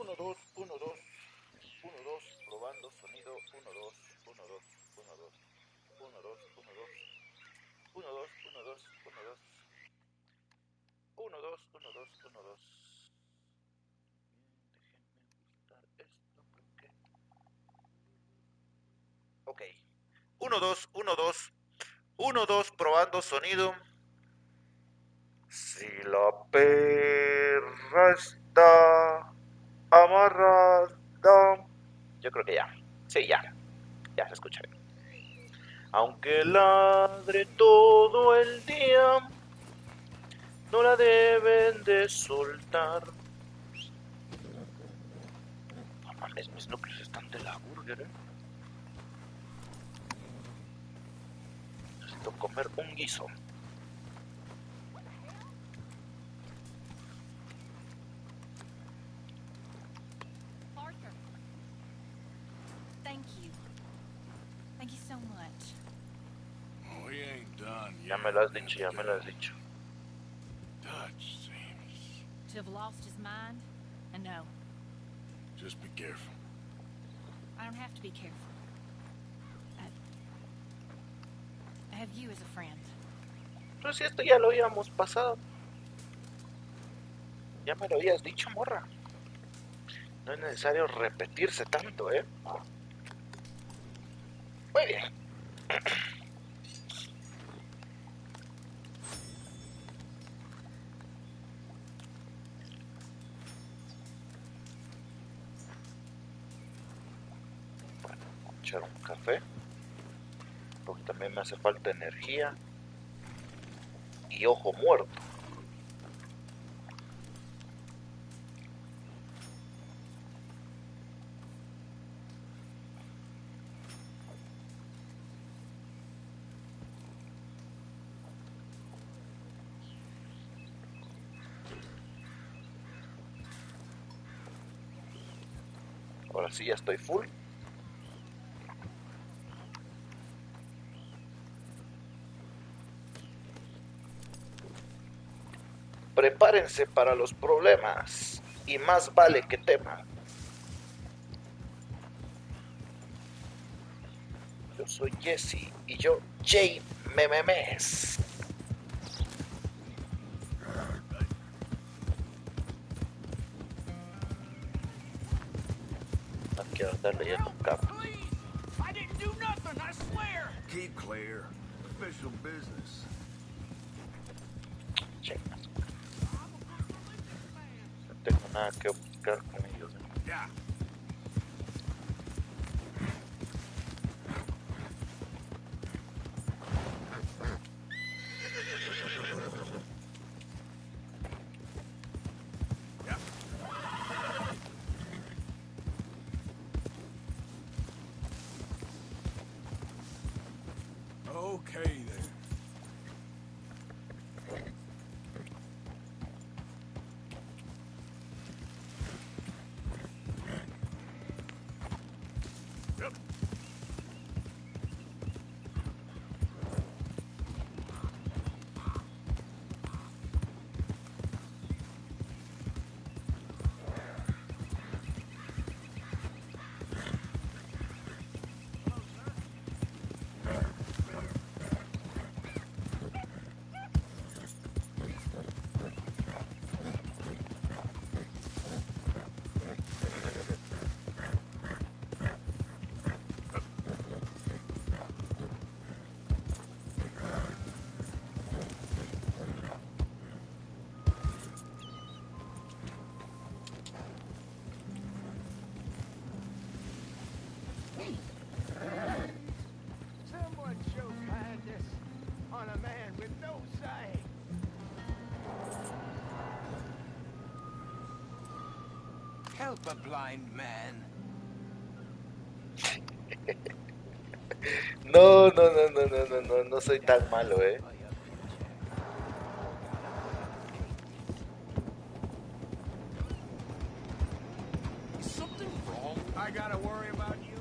Uno, dos, uno, dos, uno, dos, probando sonido, uno, dos, uno, dos, uno, dos, uno, dos, uno, dos, uno, dos, uno, dos, uno, dos, uno, dos, uno, dos, uno, dos. Déjenme ajustar esto porque. Ok. Uno, dos, uno, dos, uno, dos, probando sonido. Si la perra está amarrada. Yo creo que ya. Sí, ya. Ya se escucha bien. Aunque ladre todo el día, no la deben de soltar. No mames, mis núcleos están de la burger, Necesito comer un guiso. Arthur. Thank you. Thank you so much. We ain't done yet. Ya me lo has dicho, ya me lo has dicho. Dutch seems. To have lost his mind? And no, Just be careful. I don't have to be careful. I have you as a friend. Pues si esto ya lo habíamos pasado. Ya me lo habías dicho, morra. No es necesario repetirse tanto, Muy bien. Bueno, voy a echar un café. Porque también me hace falta energía. Y ojo muerto. Ahora sí ya estoy full. Prepárense para los problemas. Y más vale que teman. Yo soy Jesse y yo Jay Mememes. No quiero andar leyendo un cap. I didn't do nothing, I swear. Keep clear. Official business. Chingas. No tengo nada que buscar con ellos. Yeah. Okay then. Yep. Someone show kindness on a man with no sight. Help a blind man. No, no, no, no, no, no, no, no soy tan malo, Is something wrong? I gotta worry about you.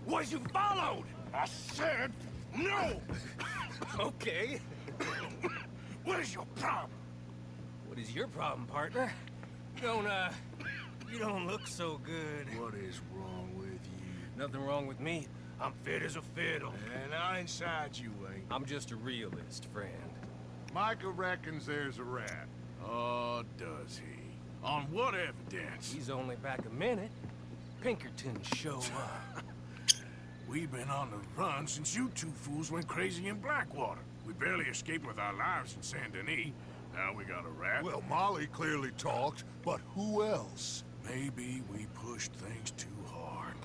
was you followed? I said no! Okay. What is your problem? What is your problem, partner? You don't look so good. What is wrong with you? Nothing wrong with me. I'm fit as a fiddle. And I inside you ain't. I'm just a realist, friend. Micah reckons there's a rat. Oh, does he? On what evidence? He's only back a minute. Pinkerton show up. We've been on the run since you two fools went crazy in Blackwater. We barely escaped with our lives in Saint Denis. Now we got a rat. Well, Molly clearly talked, but who else? Maybe we pushed things too hard.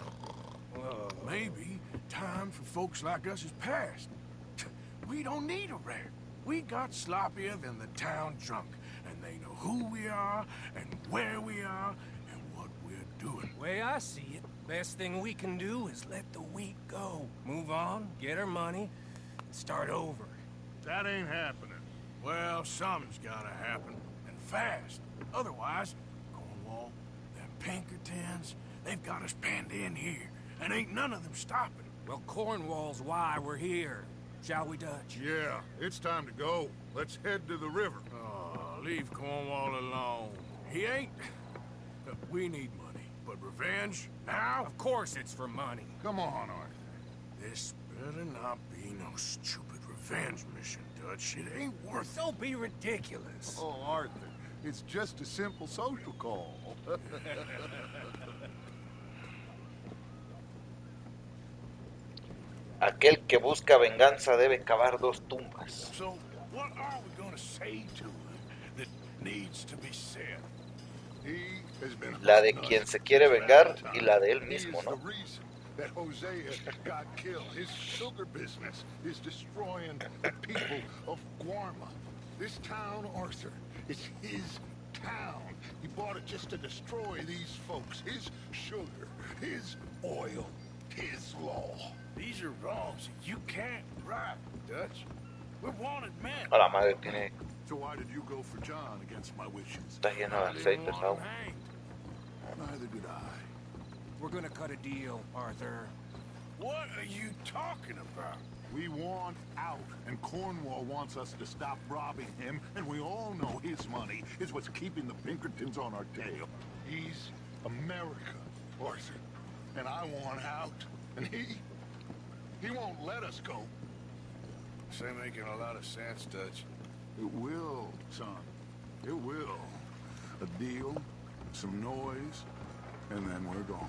Whoa. Maybe time for folks like us is past. We don't need a rat. We got sloppier than the town drunk, and they know who we are, and where we are, and what we're doing. Way I see it, best thing we can do is let the week go. Move on, get our money, and start over. That ain't happening. Well, something's gotta happen, and fast. Otherwise, Cornwall, them Pinkertons, they've got us penned in here, and ain't none of them stopping. Well, Cornwall's why we're here. Shall we, Dutch? Yeah, it's time to go. Let's head to the river. Oh, leave Cornwall alone. He ain't... We need money, but revenge, now? Of course it's for money. Come on, Arthur. This better not be no stupid revenge mission, Dutch. It ain't worth it. Don't be ridiculous. Oh, Arthur, it's just a simple social call. Aquel que busca venganza debe cavar 2 tumbas. So, what are we gonna say to him that needs to be said? He has been La de quien se quiere vengar y la de él mismo, ¿no? The reason that Hosea got killed. His sugar business is destroying the people of Guarma. This town, Arthur, is his town. He bought it just to destroy these folks. His sugar, his oil, his law. These are wrongs you can't right, Dutch. We're wanted men. A la madre tiene... So why did you go for John against my wishes? Está lleno de I aceite didn't want pesado. him hanged. Neither did I. We're gonna cut a deal, Arthur. What are you talking about? We want out, and Cornwall wants us to stop robbing him, and we all know his money is what's keeping the Pinkertons on our tail. He's America, Arthur, and I want out, and he won't let us go. This ain't making a lot of sense, Dutch. It will, son. It will. A deal, some noise, and then we're gone.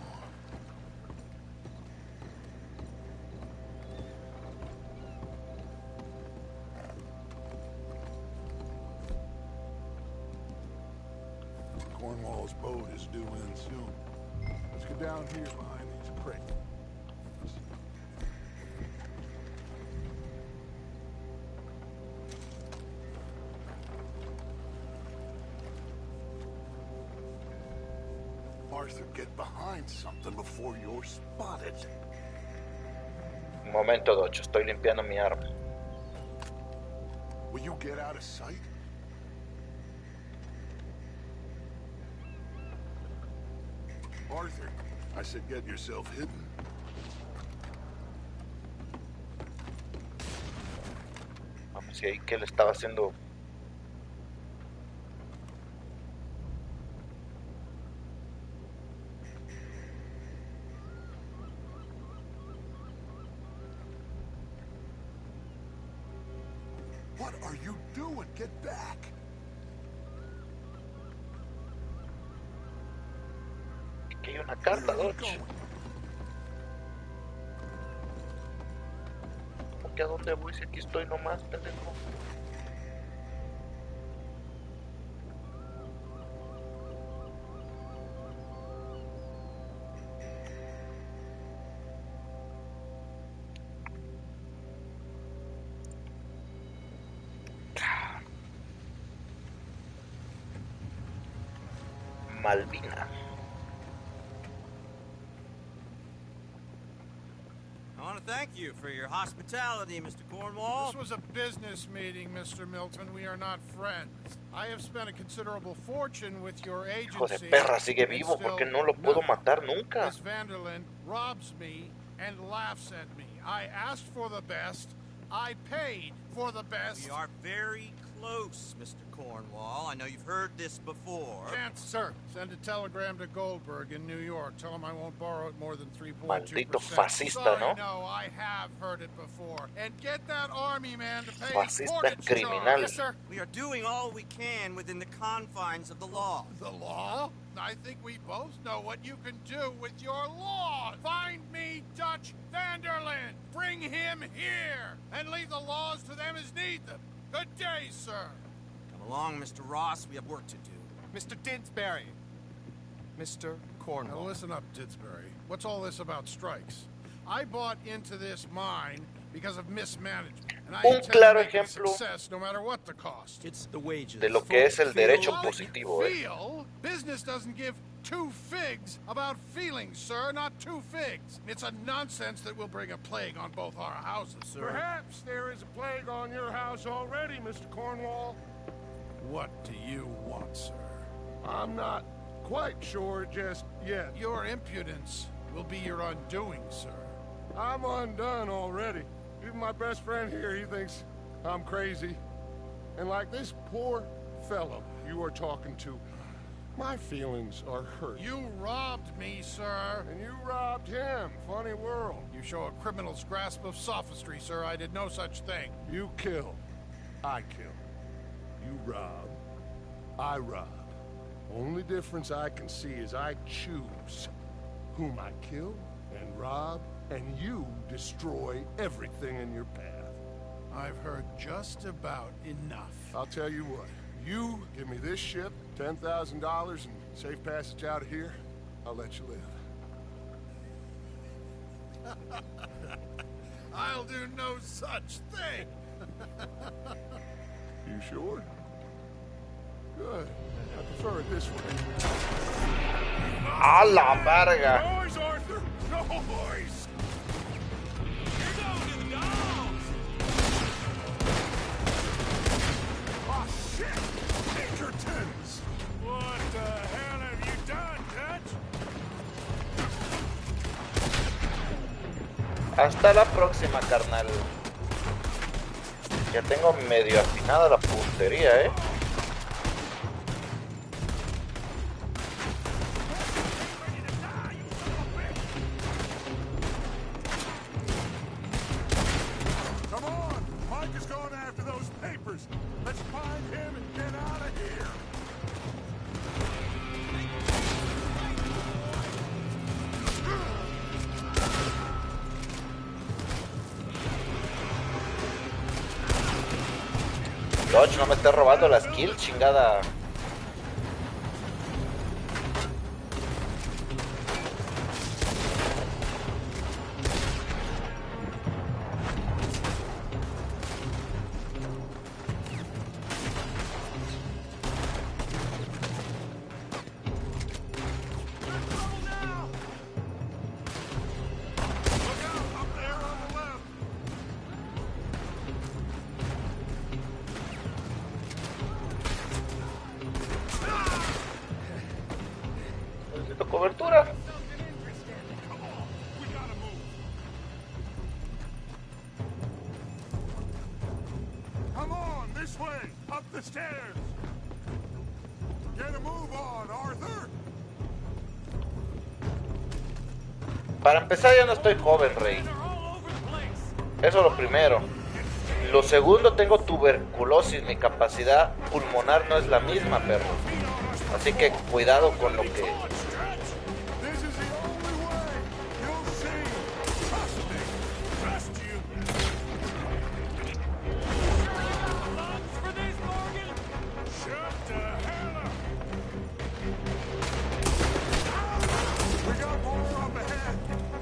Cornwall's boat is due in soon. Let's get down here behind these crates. Arthur, get behind something before you're spotted. Un momento, Docho, estoy limpiando mi arma. Will you get out of sight? Arthur, I said get yourself hidden. Vamos, y ahí que le estaba haciendo... What are you doing? Get back! Aquí hay una carta, Where are you Dodge. going? ¿Cómo que a dónde voy si aquí estoy nomás, pendejo? Malvina. I want to thank you for your hospitality, Mr. Cornwall. This was a business meeting, Mr. Milton. We are not friends. I have spent a considerable fortune with your agency. Hijo de perra, sigue vivo, and still porque no lo puedo nothing. matar nunca. Miss Vanderlyn robs me and laughs at me. I asked for the best. I paid for the best. We are very close, Mr. Cornwall. I know you've heard this before. Can't, sir. Send a telegram to Goldberg in New York. Tell him I won't borrow it more than 3.2%. Maldito fascista, Sorry, ¿no? no, I have heard it before. And get that army man to pay Fascista mortgage criminal. charge. Yes, sir. We are doing all we can within the confines of the law. The law? I think we both know what you can do with your law. Find me Dutch Vanderlyn. Bring him here. And leave the laws to them as need them. Good day, sir. Come along, Mr. Ross. We have work to do. Mr. Didsbury. Mr. Cornwall. Now listen up, Didsbury. What's all this about strikes? I bought into this mine because of mismanagement. And I Un intend claro to make a ejemplo success no matter what the cost. It's the wages. de lo que es el derecho Well, positivo, ¿eh? feel? Business doesn't give two figs about feelings, sir, not two figs. It's a nonsense that will bring a plague on both our houses, sir. Perhaps there is a plague on your house already, Mr. Cornwall. What do you want, sir? I'm not quite sure just yet. Your impudence will be your undoing, sir. I'm undone already. Even my best friend here, he thinks I'm crazy. And like this poor fellow you are talking to, my feelings are hurt. You robbed me, sir. And you robbed him. Funny world. You show a criminal's grasp of sophistry, sir. I did no such thing. You kill. I kill. You rob. I rob. Only difference I can see is I choose whom I kill and rob, and you destroy everything in your path. I've heard just about enough. I'll tell you what. You give me this ship, $10,000, and safe passage out of here, I'll let you live. I'll do no such thing. You sure? Good. I prefer it this way. ¡A la verga! Noise, Arthur! Noise! Oh, shit! Pinkertons! What the hell have you done, Dutch? Hasta la próxima, carnal. Ya tengo medio afinada la puntería, ¿eh? Come on! Mike is going after those papers. Let's find him and get out of here. Dodge, no me estés robando las kills, chingada. Necesito cobertura. Come on, this way, up the stairs. Get a move on, Arthur. Para empezar, ya no estoy joven, rey. Eso es lo primero. Lo segundo, tengo tuberculosis. Mi capacidad pulmonar no es la misma, perro. Así que cuidado con lo que... This is the only way. You'll see. Trust me. Trust you. Shut the hell up. We got more up ahead.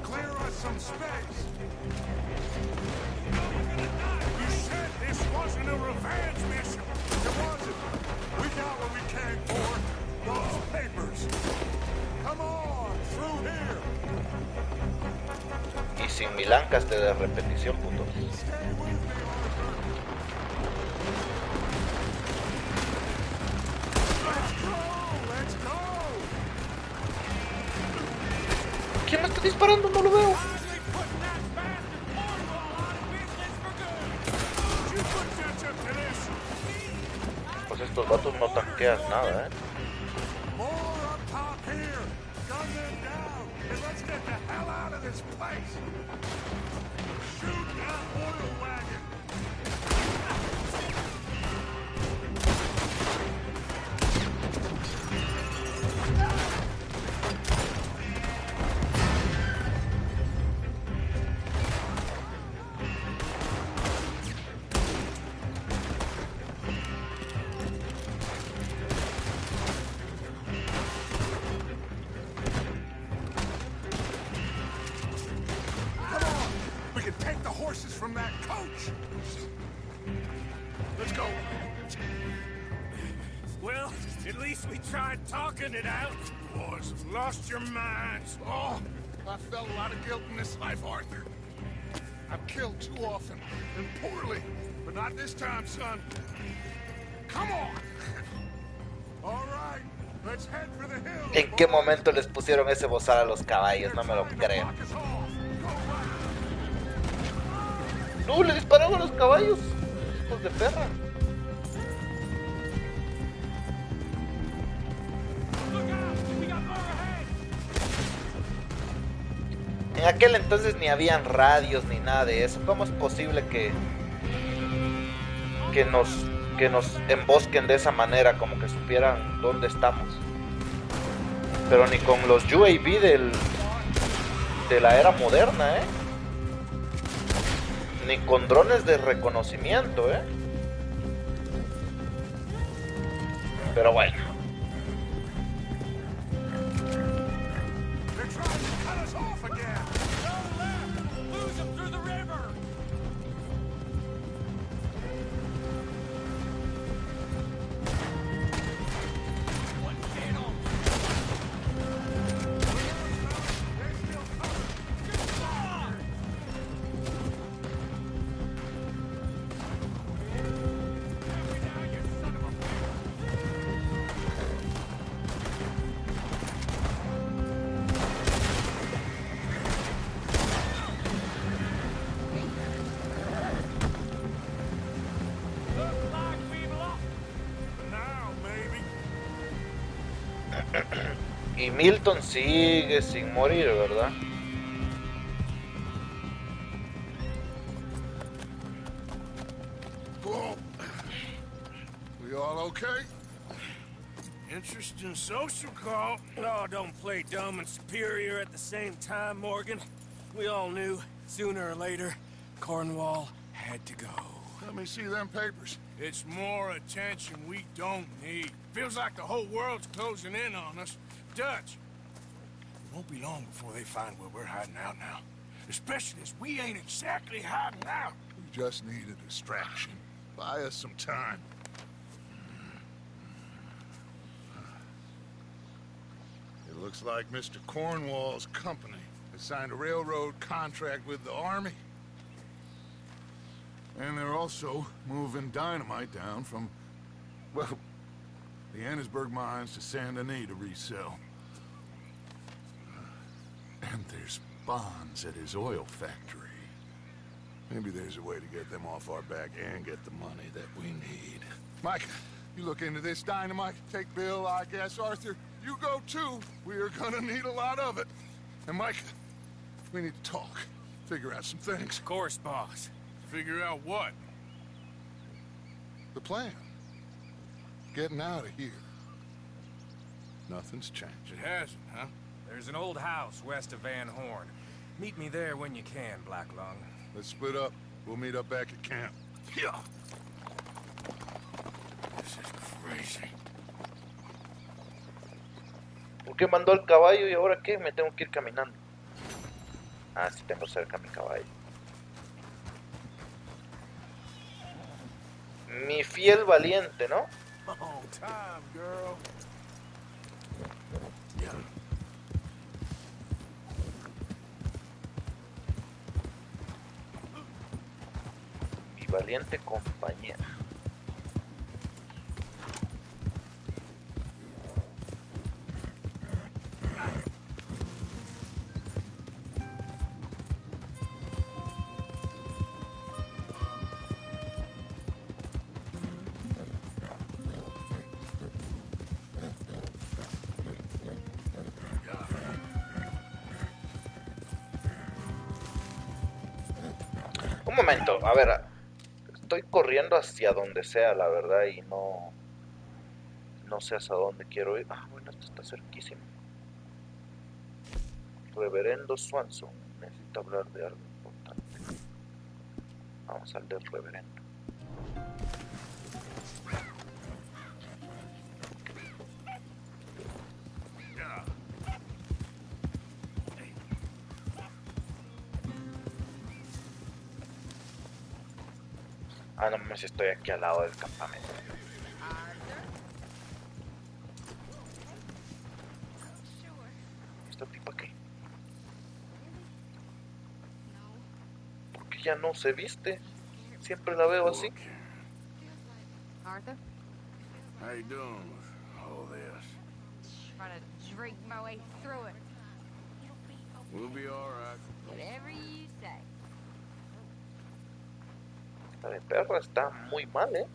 Clear us some space. You said this wasn't a revenge mission. It wasn't. We got what we came for. Those papers. Come on, through here. Y sin milancas de repetición, puto. Stay with me, Arthur. Let's go, let's go. ¿Quién me está disparando? No lo veo. Finally put estos vatos no tanquean nada, More up top here. Gun them down, and let's get the hell out of this place. Shoot that oil wagon. From that coach. Let's go. Well, at least we tried talking it out. Boys have lost your minds. Oh, I felt a lot of guilt in this life, Arthur. I've killed too often and poorly, but not this time, son. Come on. All right, let's head for the hills. ¿En qué momento les pusieron ese bozal a los caballos? No me lo creo. No, le dispararon a los caballos. Hijos de perra. En aquel entonces ni habían radios ni nada de eso. ¿Cómo es posible que nos embosquen de esa manera? Como que supieran dónde estamos. Pero ni con los UAV de la era moderna, ni con drones de reconocimiento, Pero bueno. Y Milton sigue sin morir, ¿verdad? Whoa. We all okay? Interesting social call. Oh, don't play dumb and superior at the same time, Morgan. We all knew, sooner or later, Cornwall had to go. Let me see them papers. It's more attention we don't need. Feels like the whole world's closing in on us. Dutch, it won't be long before they find where we're hiding out now. Especially as we ain't exactly hiding out. We just need a distraction. Buy us some time. It looks like Mr. Cornwall's company has signed a railroad contract with the army. And they're also moving dynamite down from, well, the Annesburg mines to Saint Denis to resell. And there's bonds at his oil factory. Maybe there's a way to get them off our back and get the money that we need. Mike, you look into this dynamite. Take Bill, I guess. Arthur, you go too. We are gonna need a lot of it. And Mike, we need to talk. Figure out some things. Of course, boss. Figure out what? The plan. Getting out of here. Nothing's changed. It hasn't, huh? There's an old house west of Van Horn. Meet me there when you can, Blacklung. Let's split up. We'll meet up back at camp. Yeah. This is crazy. ¿Por qué mandó el caballo y ahora qué? Me tengo que ir caminando. Ah, sí tengo cerca mi caballo. Mi fiel valiente, ¿no? Oh, time, girl. Mi valiente compañera. Un momento, a ver, estoy corriendo hacia donde sea, la verdad, y no sé hacia dónde quiero ir. Ah, bueno, esto está cerquísimo. Reverendo Swanson, necesito hablar de algo importante. Vamos al del reverendo. Ah, no mames, estoy aquí al lado del campamento. ¿Esta tipa qué? ¿Por qué ya no se viste? Siempre la veo así. Arthur? How you doing with all this? Trying to drink my way through it. We'll be all right. Whatever you say. Esta de perra está muy mal, ¿eh?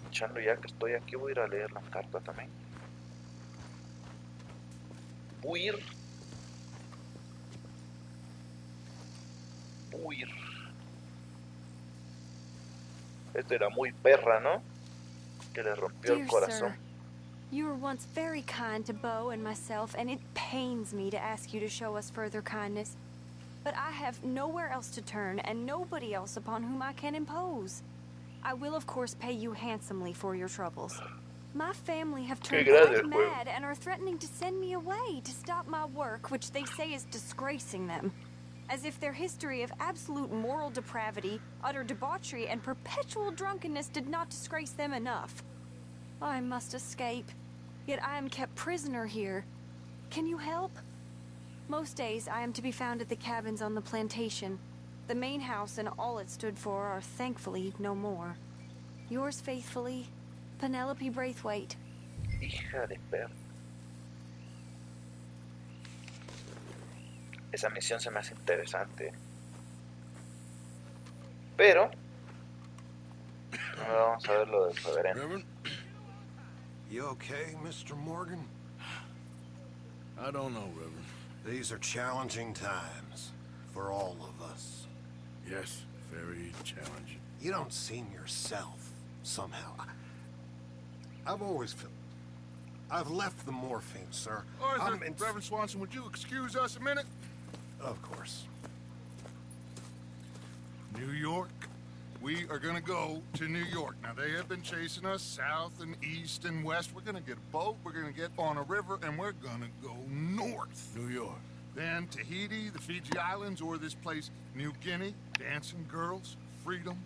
Echando ya que estoy aquí, voy a ir a leer la carta también. Buir. Este era muy perra, ¿no? Que le rompió el corazón. Sir, you were once very kind to Beau and myself, and it pains me to ask you to show us further kindness. But I have nowhere else to turn, and nobody else upon whom I can impose. I will, of course, pay you handsomely for your troubles. My family have turned quite mad and are threatening to send me away to stop my work, which they say is disgracing them. As if their history of absolute moral depravity, utter debauchery, and perpetual drunkenness did not disgrace them enough. I must escape, yet I am kept prisoner here. Can you help? Most days I am to be found at the cabins on the plantation. The main house and all it stood for are thankfully no more. Yours faithfully, Penelope Braithwaite. Hija de perra. Esa misión se me hace interesante. Pero ahora vamos a ver lo del reverendo. Reverend? You okay, Mr. Morgan? I don't know, Reverend. These are challenging times for all of us. Yes, very challenging. You don't seem yourself, somehow. I've always felt... I've left the morphine, sir. Arthur, Reverend Swanson, would you excuse us a minute? Of course. New York? We are gonna go to New York. Now, they have been chasing us south and east and west. We're gonna get a boat, we're gonna get on a river, and we're gonna go north. New York. Then Tahiti, the Fiji Islands, or this place, New Guinea, dancing girls, freedom.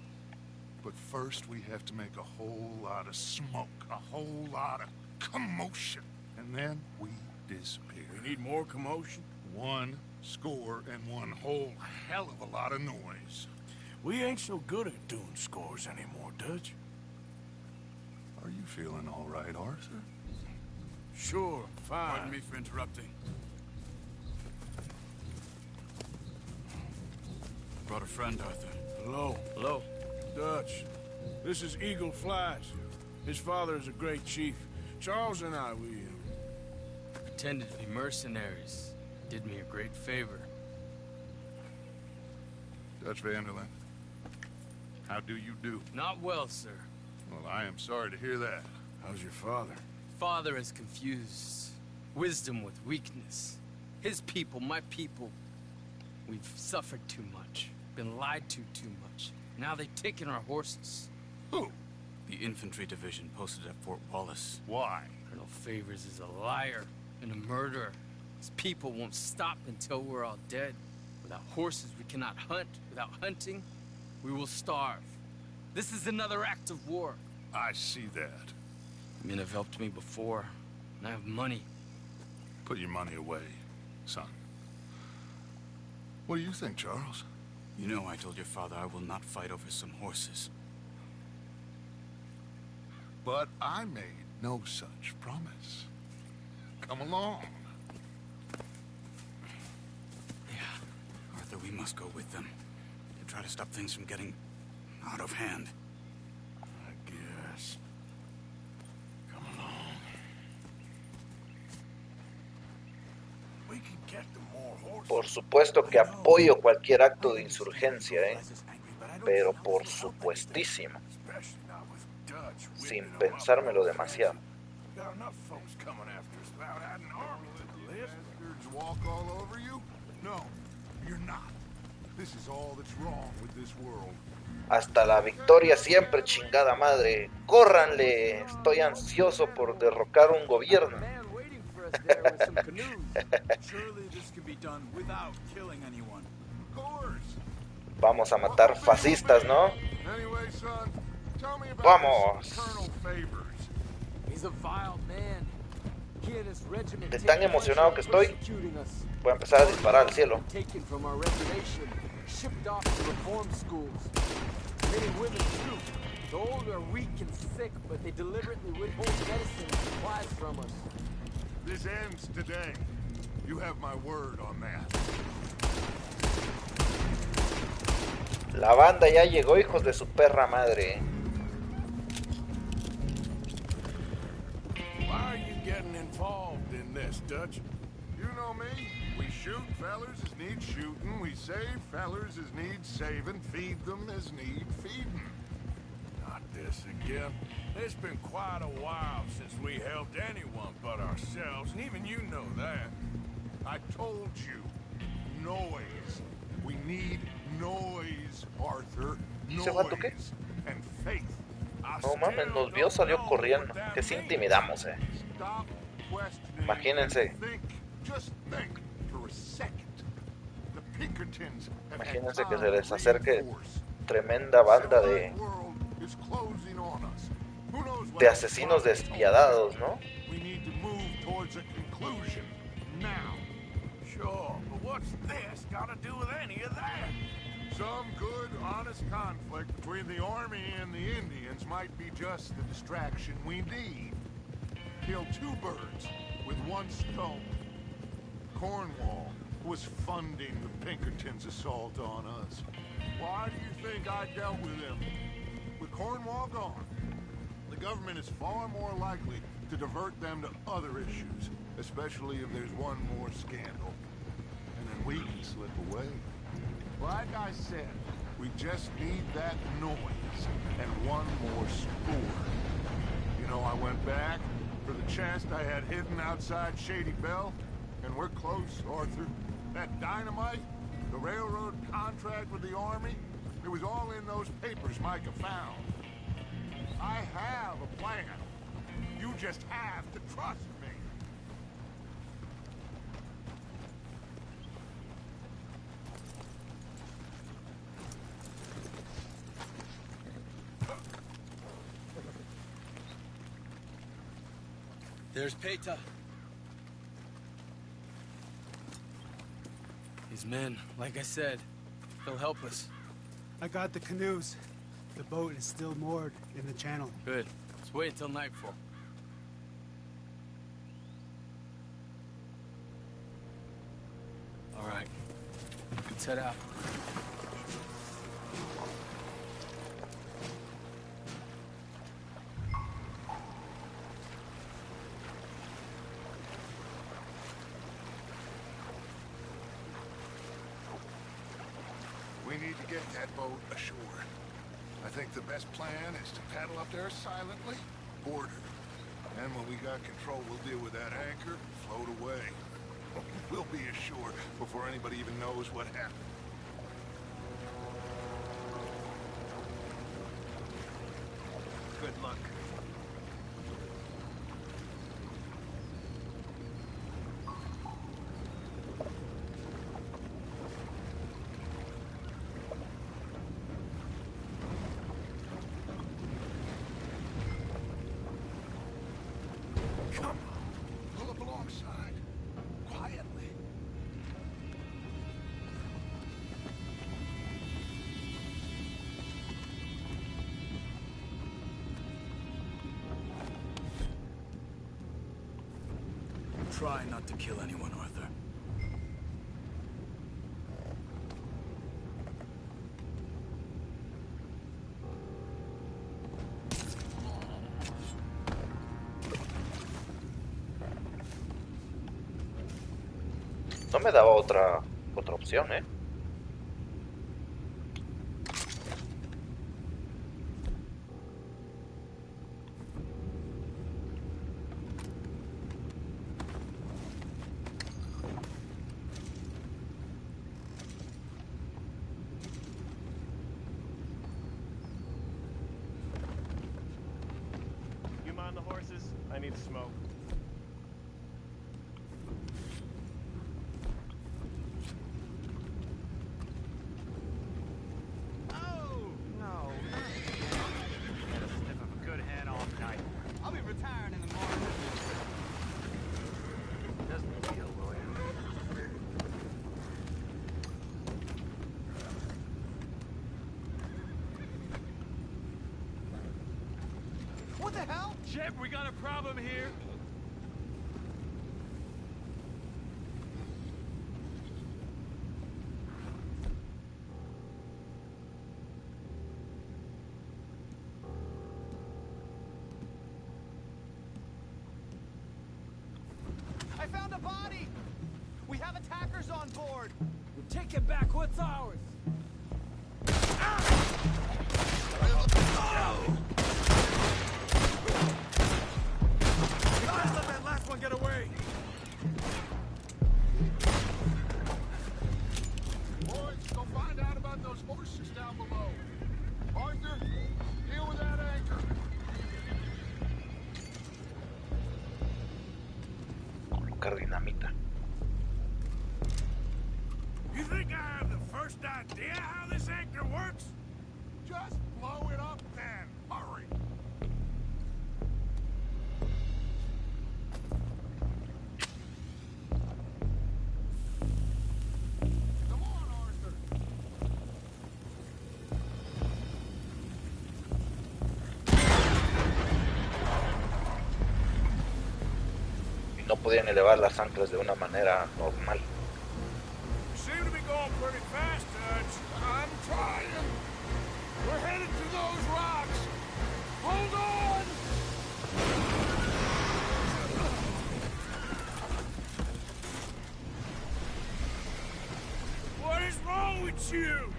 But first, we have to make a whole lot of smoke, a whole lot of commotion. And then we disappear. We need more commotion? 1 score and 1 whole hell of a lot of noise. We ain't so good at doing scores anymore, Dutch. Are you feeling all right, Arthur? Sure, fine. Pardon me for interrupting. Brought a friend, Arthur. Hello. Hello. Dutch. This is Eagle Flies. His father is a great chief. Charles and I, we... Pretended to be mercenaries. Did me a great favor. Dutch Vanderlyn, how do you do? Not well, sir. Well, I am sorry to hear that. How's your father? Father has confused wisdom with weakness. His people, my people, we've suffered too much. Been lied to too much. Now they've taken our horses. Who? The infantry division posted at Fort Wallace. Why? Colonel Favors is a liar and a murderer. His people won't stop until we're all dead. Without horses, we cannot hunt. Without hunting, we will starve. This is another act of war. I see that. Men have helped me before, and I have money. Put your money away, son. What do you think, Charles? You know I told your father I will not fight over some horses. But I made no such promise. Come along. Yeah, Arthur, we must go with them. They're Try to stop things from getting out of hand. I guess. Come along. We can get them more horses. Por supuesto que apoyo cualquier acto de insurgencia, pero por supuestísimo, sin pensármelo demasiado. Got enough folks coming after us without adding army to the list. Bastards walk all over you? No, you're not. This is all that's wrong with this world. Hasta la victoria siempre, chingada madre. ¡Córranle! Estoy ansioso por derrocar un gobierno. Vamos a matar fascistas, ¿no? ¡Vamos! De tan emocionado que estoy, voy a empezar a disparar al cielo. This ends today. You have my word on that. La banda ya llegó, hijos de su perra madre. Why are you getting involved in this, Dutch? You know me. We shoot fellers as need shooting. We save fellers as need saving. Feed them as need feeding. Not this again. It's been quite a while since we helped anyone but ourselves, and even you know that. I told you. Noise. We need noise, Arthur. Noise. And faith. No mames, nos vio, salió corriendo. Que sí intimidamos, Imagínense. Imagínense que se les acerque tremenda banda de asesinos despiadados, ¿no? Sure, but what's this got to do with any of that? Some good, honest conflict between the army and the Indians might be just the distraction we need. Kill two birds with one stone. Cornwall was funding the Pinkertons' assault on us. Why do you think I dealt with him? With Cornwall gone, the government is far more likely to divert them to other issues, especially if there's one more scandal. And then we can slip away. Like I said, we just need that noise and one more score. You know, I went back for the chest I had hidden outside Shady Bell, and we're close, Arthur. That dynamite, the railroad contract with the army, it was all in those papers Micah found. I have a plan. You just have to trust me. There's Peta. His men, like I said, they'll help us. I got the canoes. The boat is still moored in the channel. Good. Let's wait until nightfall. All right. Let's head out. We need to get that boat ashore. I think the best plan is to paddle up there silently, board her. And when we got control, we'll deal with that anchor, float away. We'll be ashore before anybody even knows what happened. Good luck. Come on, pull up alongside. Quietly. Try not to kill anyone, Arthur. No me daba otra opción, ¿eh? You mind the horses? I need to smoke. What the hell? Shep, we got a problem here. I found a body! We have attackers on board! We're taking back what's ours. Let that last one get away. Boys, go find out about those horses down below. Arthur, deal with that anchor. Colocar dinamita. You think I have the first idea how this anchor works? Just blow it up then. Hurry. Come on, Arthur. Y no podían elevar las anclas de una manera normal. You seem to be going pretty fast, Dutch. I'm trying. We're headed to those rocks. Hold on. What is wrong with you?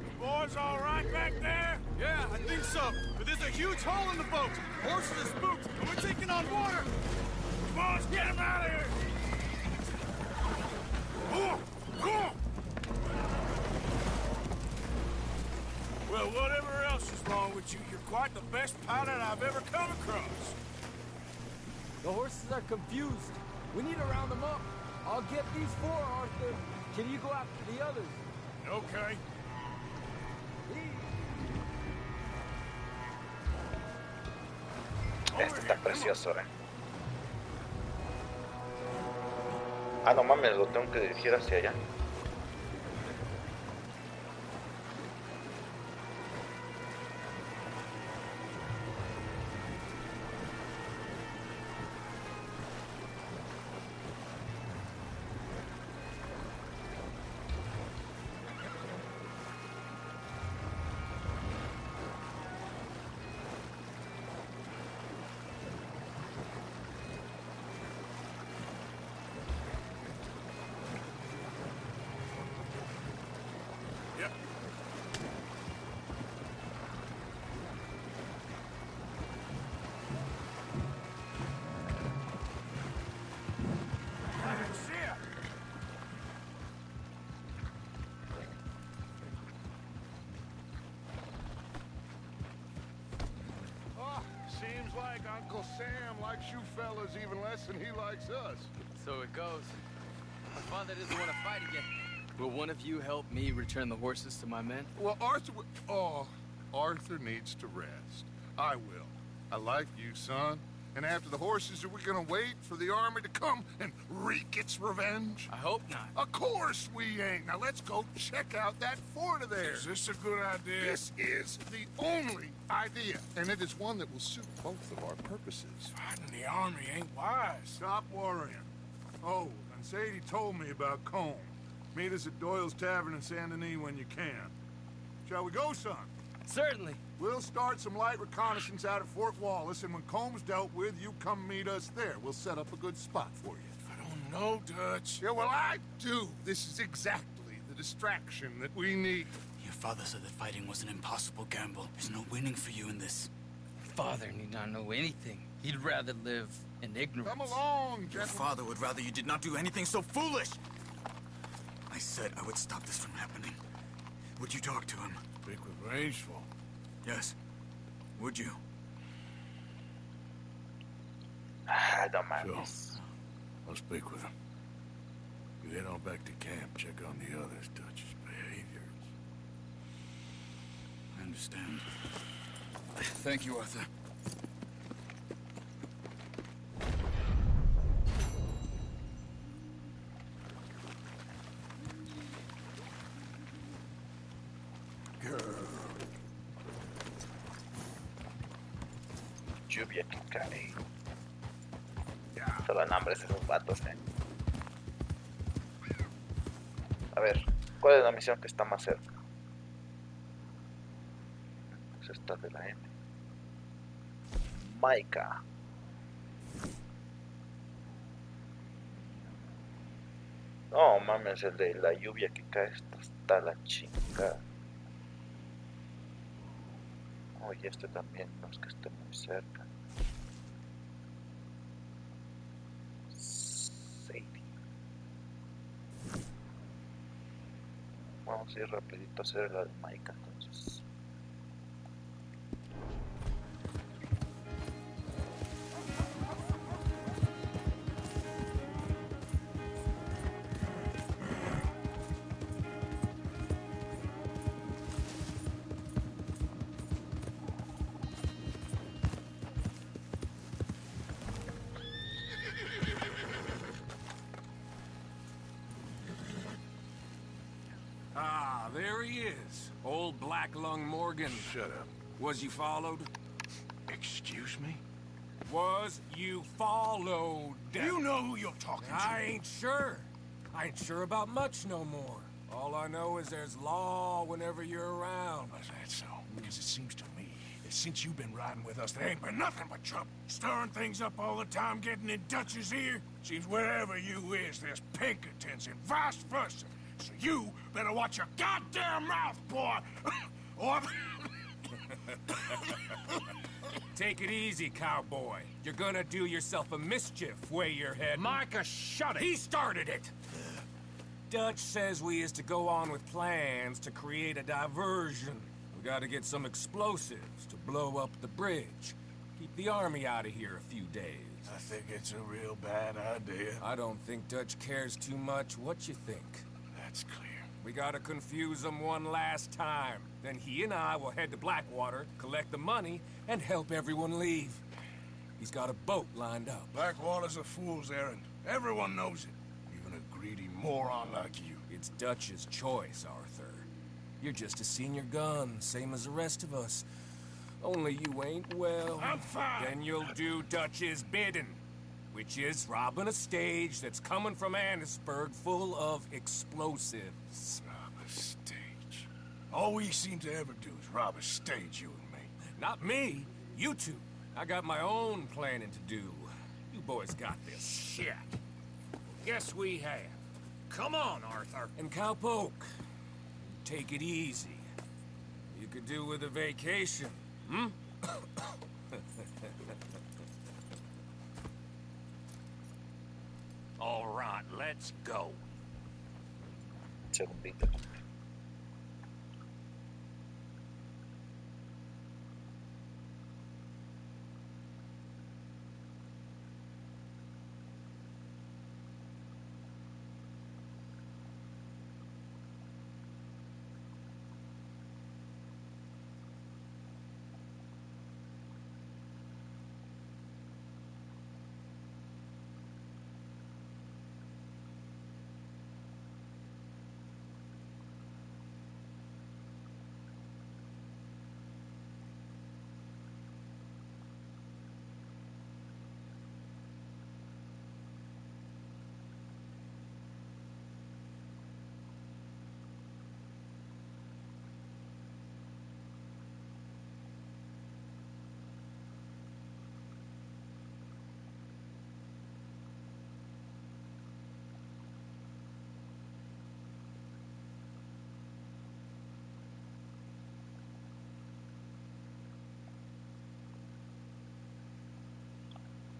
The boys all right back there? Yeah, I think so. But there's a huge hole in the boat. Horses are spooked, and we're taking on water. Come on, let's get him out of here! Oh, oh. Well, whatever else is wrong with you, you're quite the best pilot I've ever come across. The horses are confused. We need to round them up. I'll get these four, Arthur. Can you go after the others? Okay. Este está precioso, ¿eh? Ah, no mames, lo tengo que dirigir hacia allá. Seems like Uncle Sam likes you fellas even less than he likes us. So it goes. My father doesn't want to fight again. Will one of you help me return the horses to my men? Well, Arthur needs to rest. I will. I like you, son. And after the horses, are we gonna wait for the army to come and wreak its revenge? I hope not. Of course we ain't. Now let's go check out that fort of theirs. Is this a good idea? This is the only idea, and it is one that will suit both of our purposes. Fighting the army ain't wise. Stop worrying. Oh, and Sadie told me about Combe. Meet us at Doyle's Tavern in Saint Denis when you can. Shall we go, son? Certainly. We'll start some light reconnaissance out at Fort Wallace, and when Combs dealt with, you come meet us there. We'll set up a good spot for you. I don't know, Dutch. Yeah, well, I do. This is exactly the distraction that we need. Your father said that fighting was an impossible gamble. There's no winning for you in this. Father need not know anything. He'd rather live in ignorance. Come along, Your gentlemen. father would rather you did not do anything so foolish. I said I would stop this from happening. Would you talk to him? Speak with Rangeful. Yes. Would you? No Sure. mames. I'll speak with him. You head on back to camp, check on the others, Dutch's behavior. I understand. Thank you, Arthur. Lluvia que cae. Solo nombres esos vatos, A ver, ¿cuál es la misión que está más cerca? Pues esta de la M. Maika. No mames, el de la lluvia que cae está la chingada. Oye, este también no es que esté muy cerca. Sadie. Vamos a ir rapidito a hacer la de Maika entonces. Ah, there he is. Old Black Lung Morgan. Shut up. Was you followed? Excuse me? Was you followed? You know who you're talking to. I ain't sure. I ain't sure about much no more. All I know is there's law whenever you're around. Is that so? Because it seems to me that since you've been riding with us, there ain't been nothing but trouble. Stirring things up all the time, getting in Dutch's ear. Seems wherever you is, there's Pinkertons and vice versa. So you better watch your goddamn mouth, boy! Or... Take it easy, cowboy. You're gonna do yourself a mischief where you're heading. Micah, shut it! He started it! Dutch says we is to go on with plans to create a diversion. We gotta get some explosives to blow up the bridge. Keep the army out of here a few days. I think it's a real bad idea. I don't think Dutch cares too much what you think. That's clear. We gotta confuse him one last time. Then he and I will head to Blackwater, collect the money, and help everyone leave. He's got a boat lined up. Blackwater's a fool's errand. Everyone knows it. Even a greedy moron like you. It's Dutch's choice, Arthur. You're just a senior gun, same as the rest of us. Only you ain't well. I'm fine. Then you'll do Dutch's bidding, which is robbing a stage that's coming from Annisburg full of explosives. Rob a stage. All we seem to ever do is rob a stage, you and me. Not me, you two. I got my own planning to do. You boys got this. Shit. Guess we have. Come on, Arthur. And Cowpoke, take it easy. You could do with a vacation, hmm? All right, let's go. Segundito.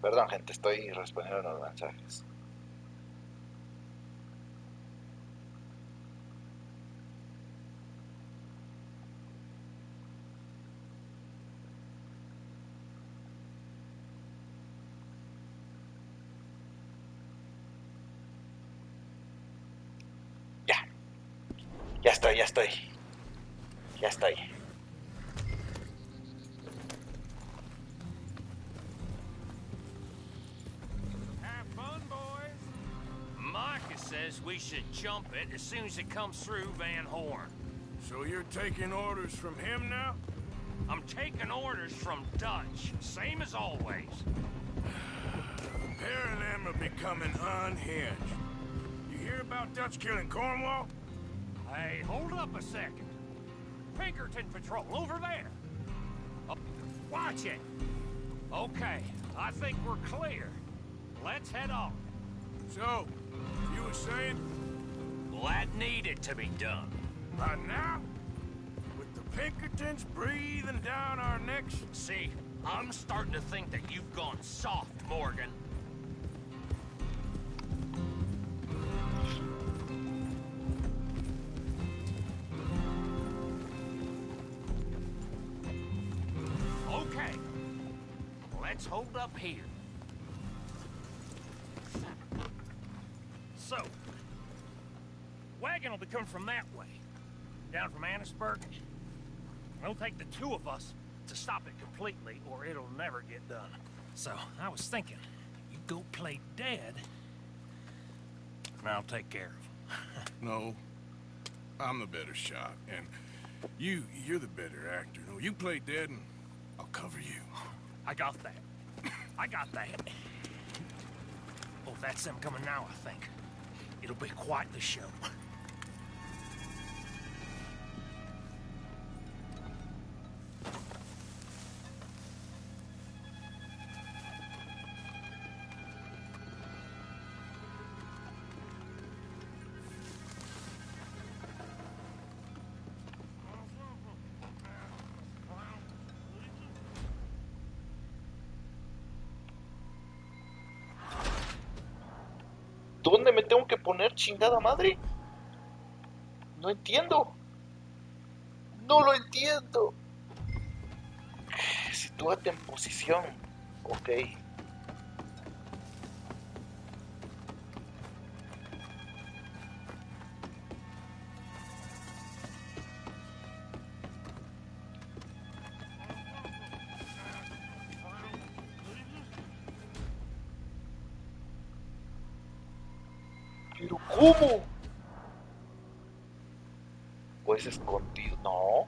Perdón, gente, estoy respondiendo unos mensajes. Ya estoy. Have fun, boys. Micah says we should jump it as soon as it comes through Van Horn. So you're taking orders from him now? I'm taking orders from Dutch, same as always. A pair of them are becoming unhinged. You hear about Dutch killing Cornwall? Hey, hold up a second. Pinkerton Patrol, over there. Oh, watch it. Okay, I think we're clear. Let's head on. So, you were saying? Well, that needed to be done. Right now? With the Pinkertons breathing down our necks? See, I'm starting to think that you've gone soft, Morgan. Okay, let's hold up here. So, wagon will be coming from that way, down from Annisburg. It'll take the two of us to stop it completely, or it'll never get done. So, I was thinking, you go play dead, and I'll take care of him. No. I'm the better shot, and you're the better actor. No, you play dead, and I'll cover you. I got that. I got that. Oh, that's them coming now, I think. It'll be quite the show. ¿Dónde me tengo que poner, chingada madre? No entiendo. No lo entiendo. Sitúate en posición. Ok. ¿Pero cómo? Pues escondido. No.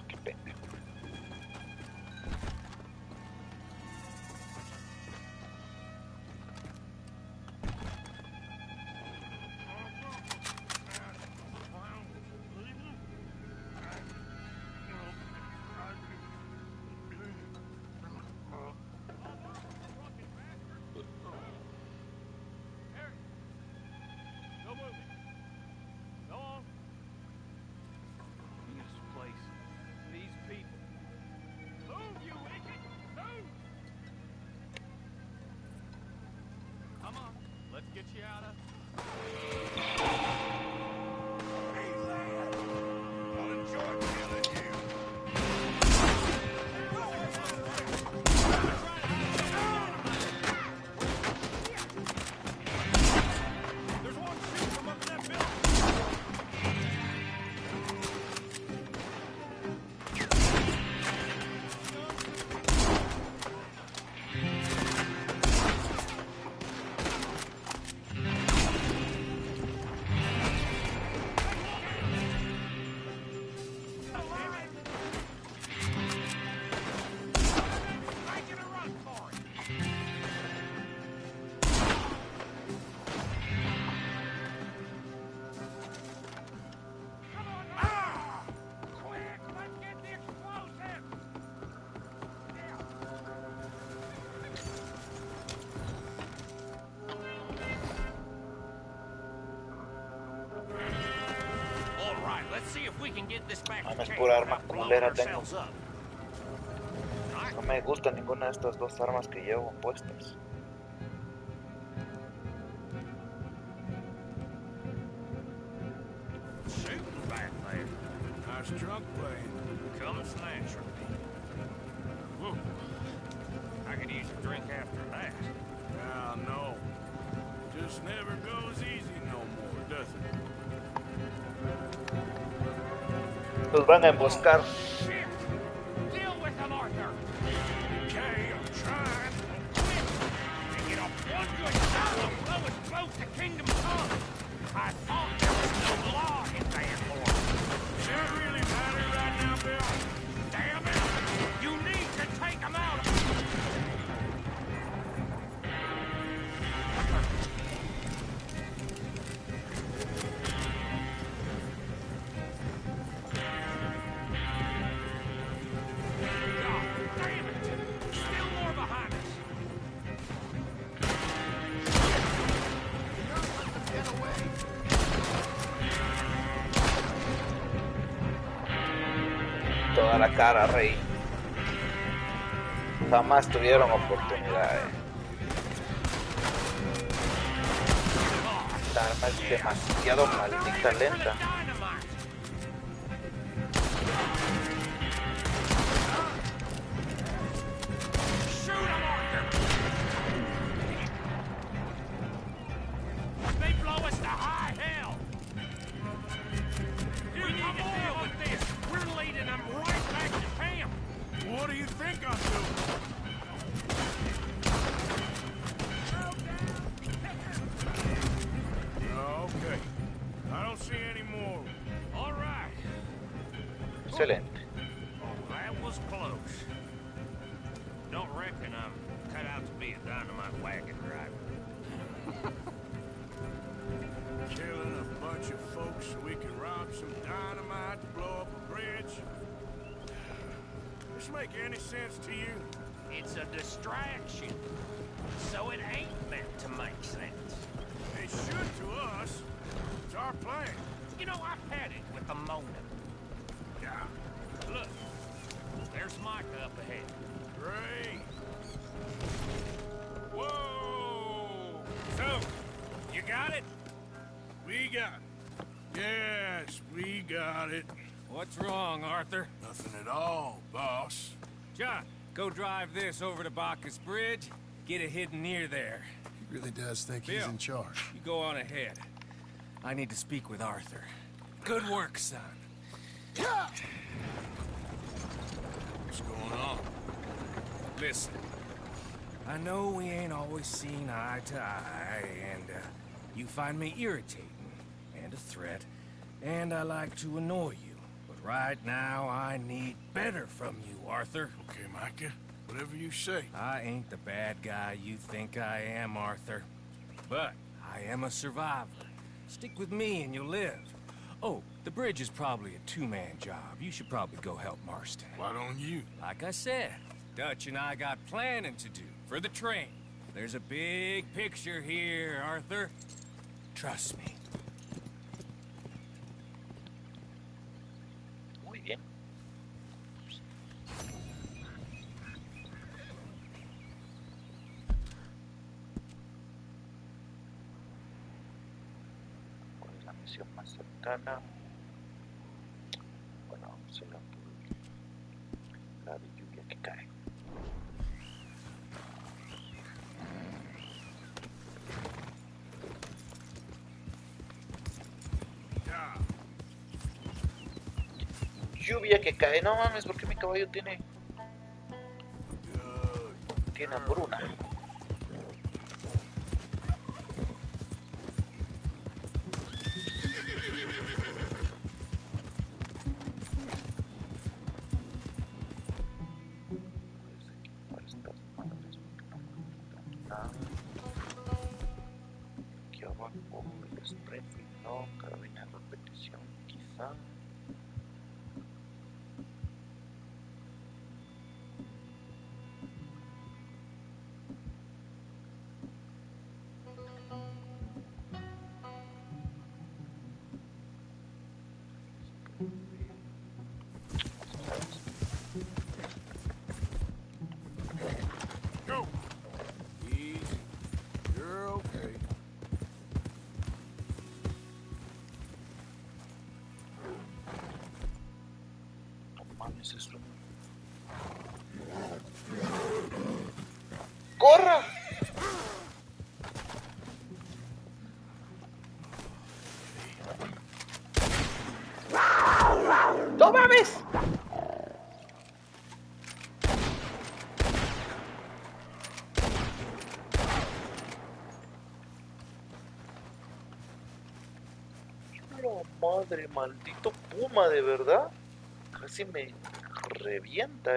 Qué pendejo. No moving. Go on. This place. These people. Move, you idiot! Move! Come on. Let's get you out of... Hey, lad! I'll enjoy killing you. There's one shooting from up in that building. Let's see if we can get this back to Mames, camp pura arma without blowing culera tengo. ourselves up. No me gusta ninguna de estas dos armas que llevo puestas. Shooting back there. How's drunk playing? Comes naturally. Whoa. I could use a drink after that. Ah, no. Just never goes easy no more, does it? Los van a emboscar. Shit! Deal with them, Arthur! Okay, I'm trying. And get off one good shot will blow us both to Kingdom Come! I thought there was no law in Vanport. Does that really matter right now, Bill? Damn it! You need to take them out! God damn it! Still more behind us! Get away! Toda la cara, rey. Jamás tuvieron oportunidad. Esta arma es demasiado maldita lenta. They blow us to high hell! We need to deal with this! We're leading them right back to camp! What do you think I'm doing? Okay. I don't see any more. All right. Excelente. That was close. Don't reckon I'm cut out to be a dynamite wagon driver. Killing a bunch of folks so we can rob some dynamite to blow up a bridge. This make any sense to you? It's a distraction. So it ain't meant to make sense. It should to us. It's our plan. You know, I've had it with the Mona. Yeah. Look, there's Micah up ahead. Great. Whoa! So, you got it? We got it. Yes, we got it. What's wrong, Arthur? Nothing at all, boss. John, go drive this over to Bacchus Bridge. Get it hidden near there. He really does think Bill, he's in charge. You go on ahead. I need to speak with Arthur. Good work, son. What's going on? Listen, I know we ain't always seen eye to eye, and you find me irritating and a threat, and I like to annoy you. But right now, I need better from you, Arthur. Okay, Micah. Whatever you say. I ain't the bad guy you think I am, Arthur. But I am a survivor. Stick with me and you'll live. Oh, the bridge is probably a two-man job. You should probably go help Marston. Why don't you? Like I said, Dutch and I got planning to do for the train. There's a big picture here, Arthur. Trust me. Muy bien. ¿Cuál es la misión más cercana? Bueno, vamos a ir a por la de lluvia que cae. Lluvia que cae, no mames, porque mi caballo tiene hambruna. Aquí abajo el spray, no, carabina de repetición, quizá. Go. Easy. You're okay. No mames, esto. ¡Corra! ¡No mames! No, madre, maldito puma, de verdad. Casi me revienta,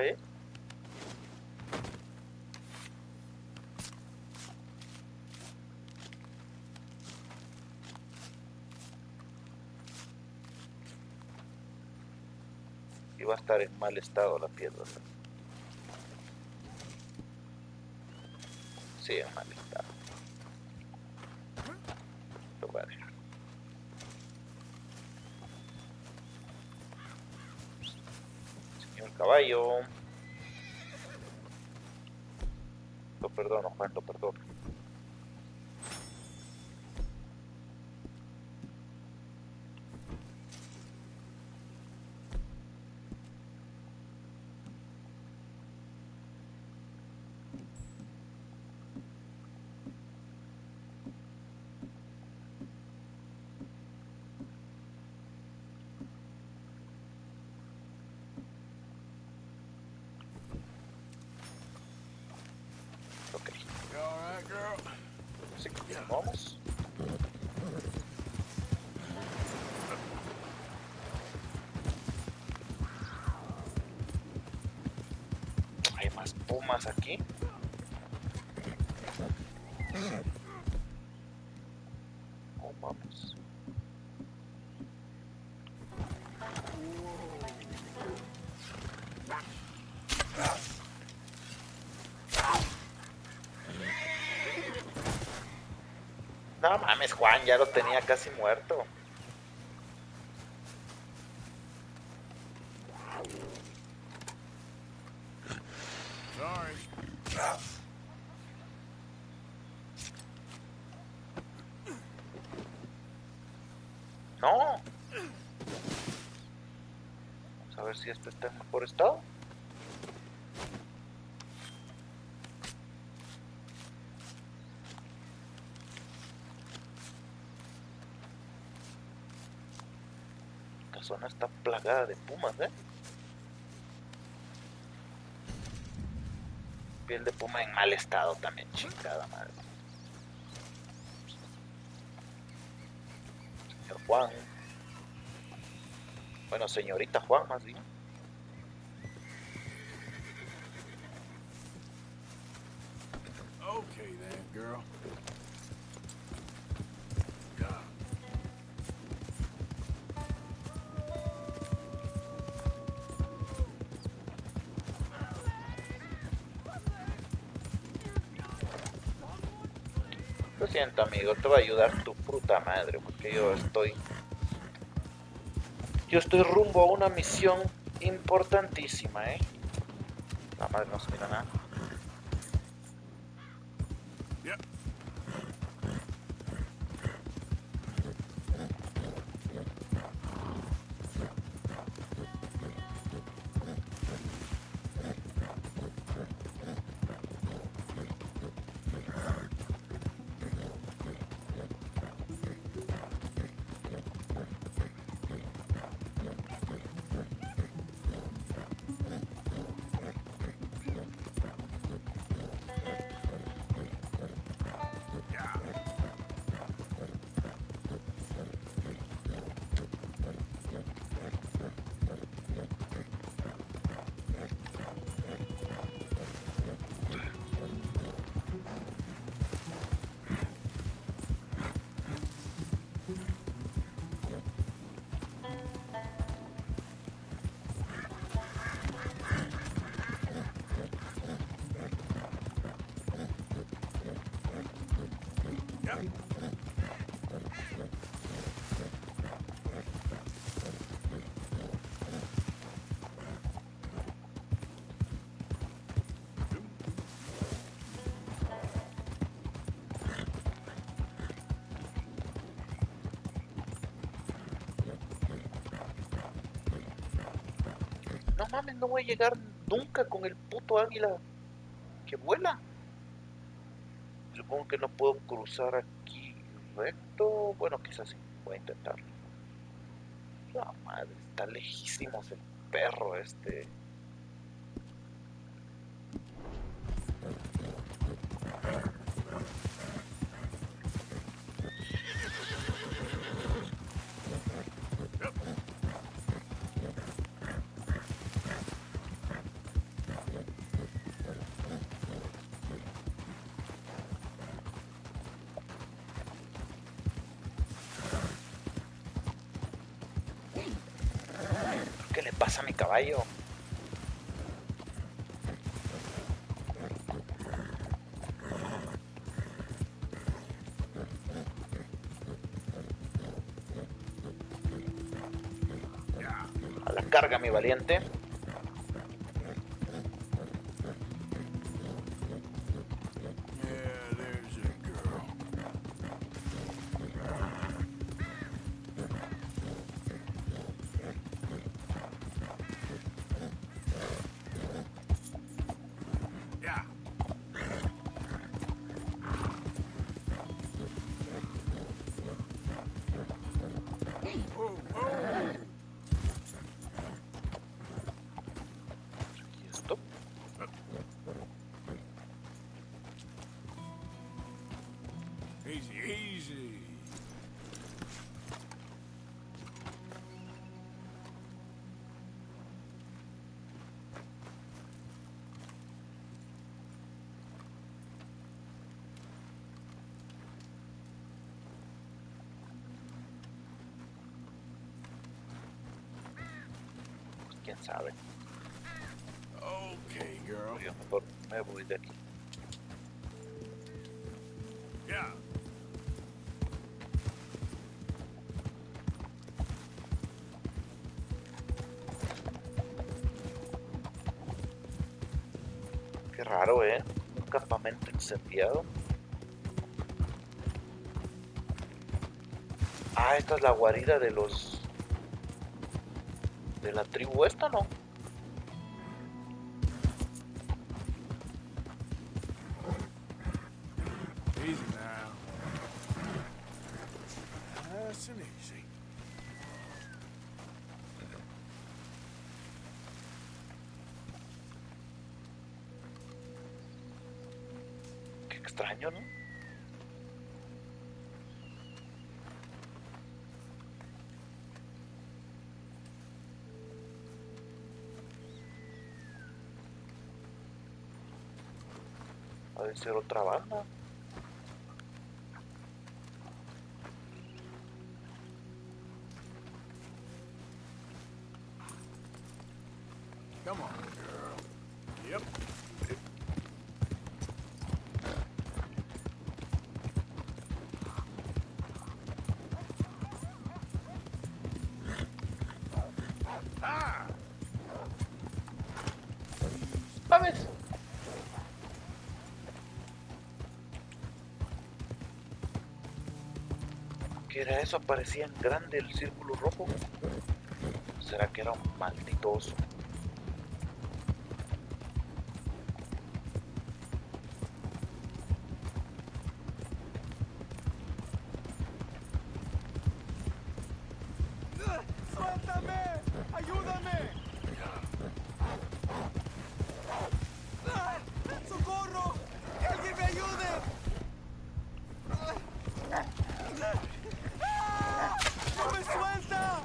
Y va a estar en mal estado la piedra. Sí, en mal estado. Lo voy a dejar. Señor caballo. Lo perdono, Juan, lo perdono. You all right, girl? Sí, vamos. Hay más pumas aquí. Oh, vamos. No mames, Juan, ya lo tenía casi muerto. Sorry. No. Vamos a ver si este está en mejor estado. La zona está plagada de pumas, Piel de puma en mal estado también, chingada madre. Señor Juan. Bueno, señorita Juan, más bien. Okay then, girl. Lo siento, amigo, te va a ayudar tu puta madre, porque yo estoy rumbo a una misión importantísima, La madre no se mira nada. Yep. No mames, no voy a llegar nunca con el puto águila que vuela. Supongo que no puedo cruzar aquí recto. Bueno, quizás sí, voy a intentarlo. La madre, está lejísimos el perro este. ¿Qué le pasa a mi caballo? A la carga, mi valiente. Easy, easy. ¿Quién sabe? Okay, girl. Yo mejor me voy de aquí. Yeah. Qué raro, un campamento incendiado. Ah, esta es la guarida de los... de la tribu esta, ¿no? Easy now. Nice and easy. Qué extraño, ¿no? Ha de ser otra banda. Come on, girl. Yep. Ah! ¿Sabes? ¿Qué era eso? Parecía en grande el círculo rojo. ¿Será que era un maldito oso? ¡Suéltame! ¡Ayúdame! ¡Socorro! ¡Que alguien me ayude! ¡No me suelta!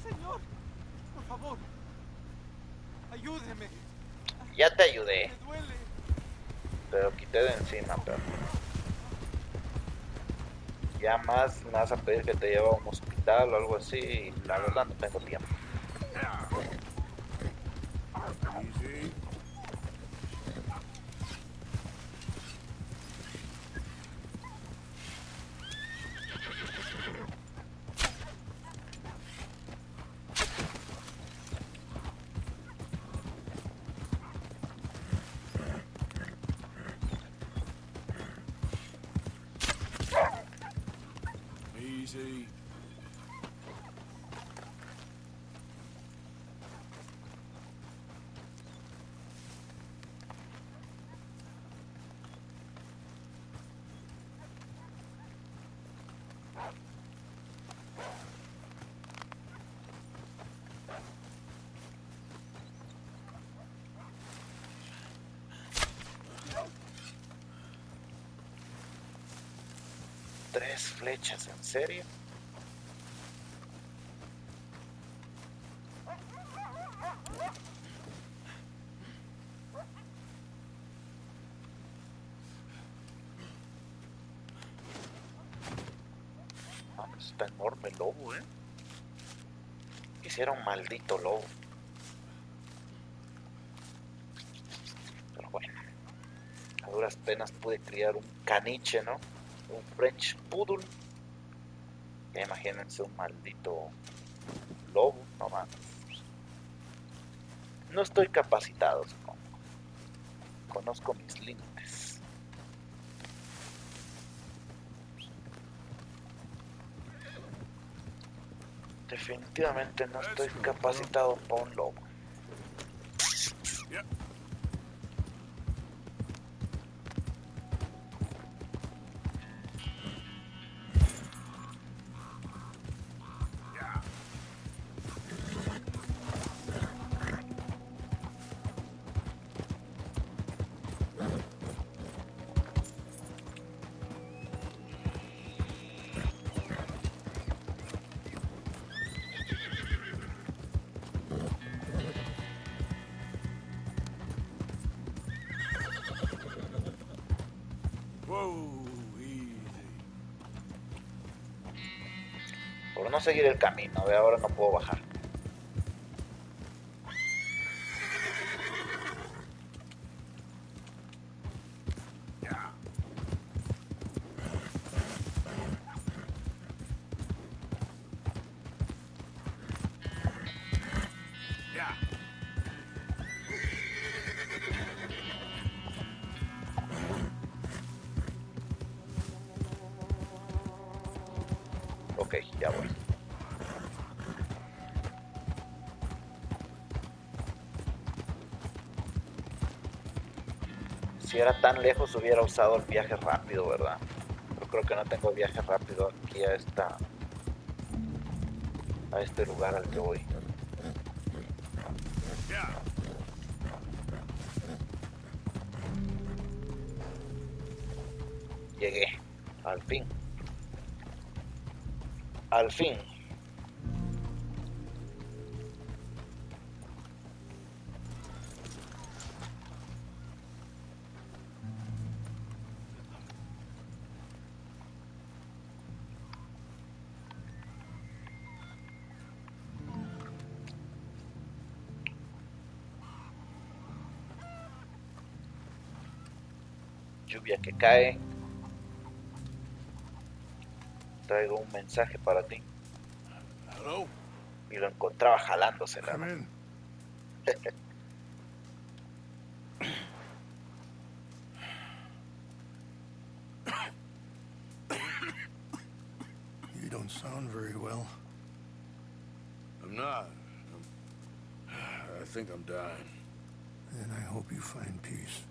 Señor, por favor, ayúdeme. Ya te ayudé. Me duele. Pero quité de encima, pero... Ya más me vas a pedir que te lleve a un hospital o algo así y la verdad no tengo tiempo. Easy. Easy. 3 flechas, ¿en serio? Está enorme el lobo, ¿eh? Quisiera un maldito lobo. Pero bueno, a duras penas pude criar un caniche, ¿no? Un French Poodle. Ya imagínense un maldito lobo, no más. No estoy capacitado, supongo. Conozco mis límites. Definitivamente no estoy capacitado para un lobo. Por no seguir el camino, de ahora no puedo bajar. Ok, ya voy. Si era tan lejos hubiera usado el viaje rápido, ¿verdad? Pero creo que no tengo viaje rápido aquí a este lugar al que voy. Llegué, al fin. Al fin. Lluvia que cae. Traigo un mensaje para ti. Hello? Y lo encontraba jalándosela. You don't sound very well. I'm not. I think I'm dying. Then I hope you find peace.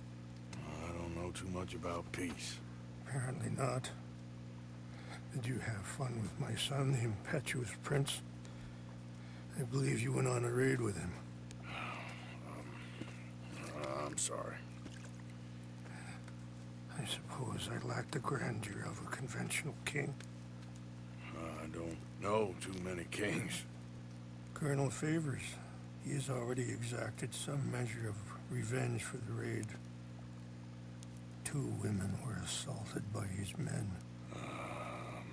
I don't know too much about peace. Apparently not. Did you have fun with my son, the impetuous prince? I believe you went on a raid with him. I'm sorry. I suppose I lack the grandeur of a conventional king. I don't know too many kings. Colonel Favors, he has already exacted some measure of revenge for the raid. 2 women were assaulted by his men. I'm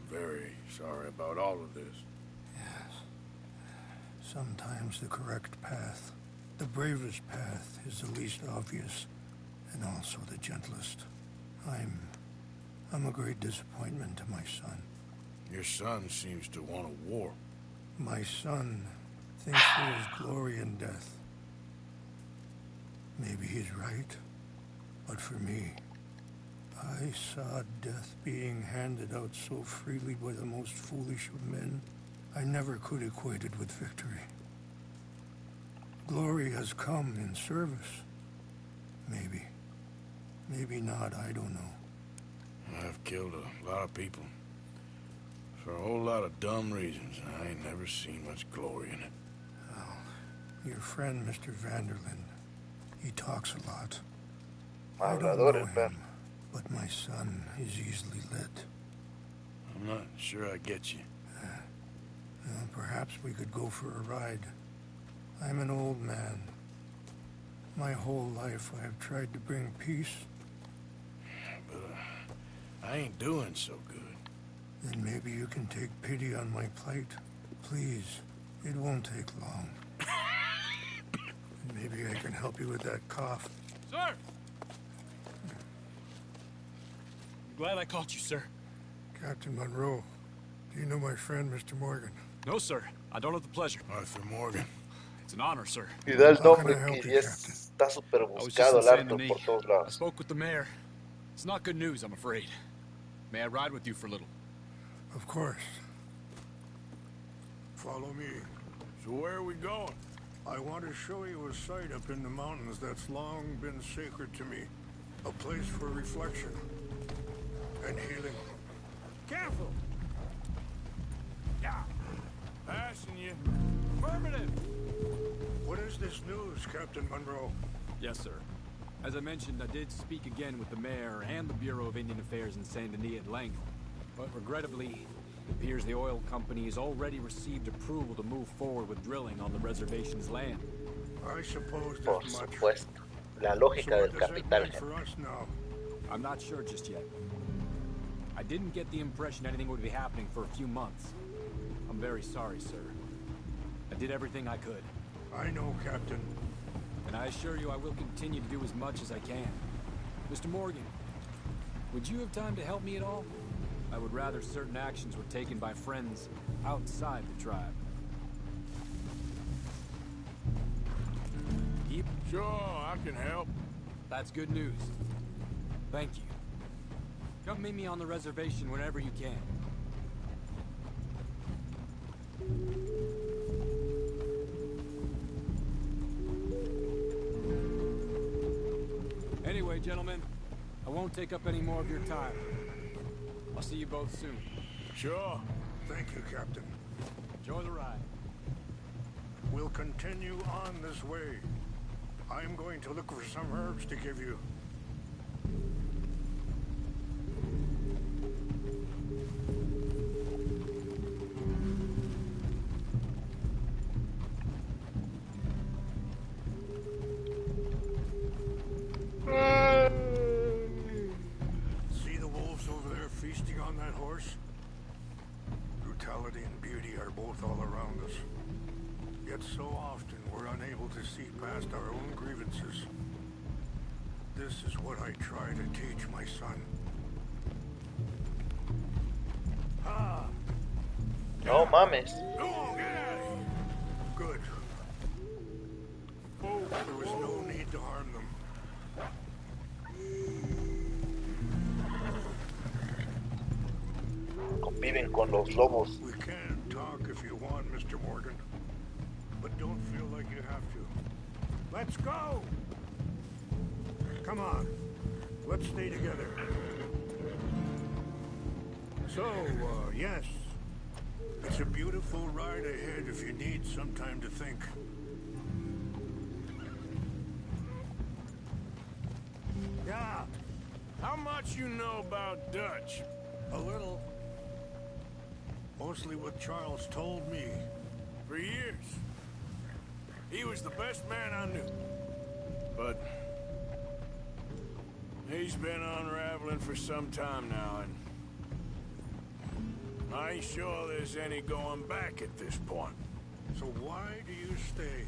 very sorry about all of this. Yes. Sometimes the correct path, the bravest path, is the least obvious, and also the gentlest. I'm a great disappointment to my son. Your son seems to want a war. My son thinks there is glory in death. Maybe he's right, but for me, I saw death being handed out so freely by the most foolish of men. I never could equate it with victory. Glory has come in service. Maybe. Maybe not, I don't know. I've killed a lot of people. For a whole lot of dumb reasons, and I ain't never seen much glory in it. Well, your friend, Mr. Vanderlyn, he talks a lot. I don't know him, but my son is easily led. not sure I get you. Perhaps we could go for a ride. I'm an old man. My whole life I have tried to bring peace. But I ain't doing so good. Then maybe you can take pity on my plight. Please, it won't take long. Maybe I can help you with that cough. Sir! I'm glad I caught you, sir. Captain Monroe, do you know my friend, Mr. Morgan? No, sir. I don't have the pleasure. Arthur Morgan. It's an honor, sir. Y da el nombre que ya está súper buscado el Arthur por todos I lados. spoke with the mayor. It's not good news, I'm afraid. May I ride with you for a little? Of course. Follow me. So where are we going? I want to show you a site up in the mountains that's long been sacred to me. A place for reflection and healing. Careful! Yeah. Passing you. Affirmative! What is this news, Captain Monroe? Yes, sir. As I mentioned, I did speak again with the mayor and the Bureau of Indian Affairs in Saint Denis at length. But regrettably, it appears the oil company has already received approval to move forward with drilling on the reservation's land. I suppose Por this much. supuesto. La lógica del capital. For us now. I'm not sure just yet. I didn't get the impression anything would be happening for a few months. I'm very sorry, sir. I did everything I could. I know, Captain. And I assure you I will continue to do as much as I can. Mr. Morgan, would you have time to help me at all? I would rather certain actions were taken by friends outside the tribe. Yep. Sure, I can help. That's good news. Thank you. Come meet me on the reservation whenever you can. Anyway, gentlemen, I won't take up any more of your time. I'll see you both soon. Sure. Thank you, Captain. Enjoy the ride. We'll continue on this way. I'm going to look for some herbs to give you. See the wolves over there feasting on that horse? Brutality and beauty are both all around us. Yet so often we're unable to see past our own grievances. This is what I try to teach my son. Ah! No mames. Good. Oh, there was no need to harm them. Conviven con los lobos. We can talk if you want, Mr. Morgan. But don't feel like you have to. Let's go! Come on. Let's stay together. So, yes. It's a beautiful ride ahead if you need some time to think. Yeah. How much you know about Dutch? A little. Mostly what Charles told me. For years. He was the best man I knew. But he's been unraveling for some time now, and I ain't sure there's any going back at this point. So why do you stay?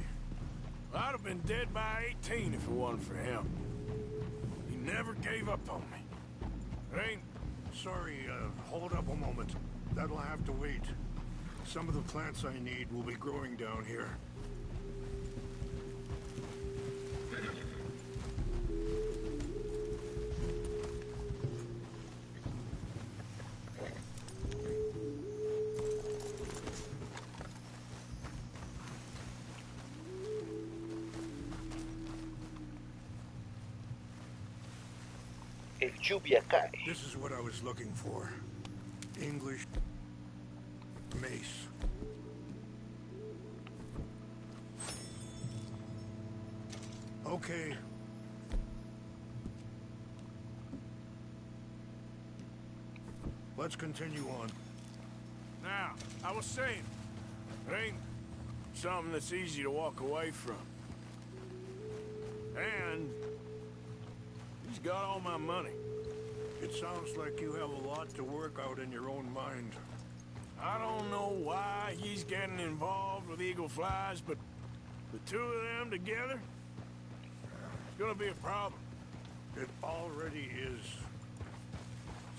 I'd have been dead by 18 if it wasn't for him. He never gave up on me. It ain't... Sorry, hold up a moment. That'll have to wait. Some of the plants I need will be growing down here. El lluvia cae. This is what I was looking for. English mace. Okay. Let's continue on. Now, I was saying, it ain't something that's easy to walk away from. And he's got all my money. It sounds like you have a lot to work out in your own mind. I don't know why he's getting involved with Eagle Flies, but the two of them together, it's gonna be a problem. It already is.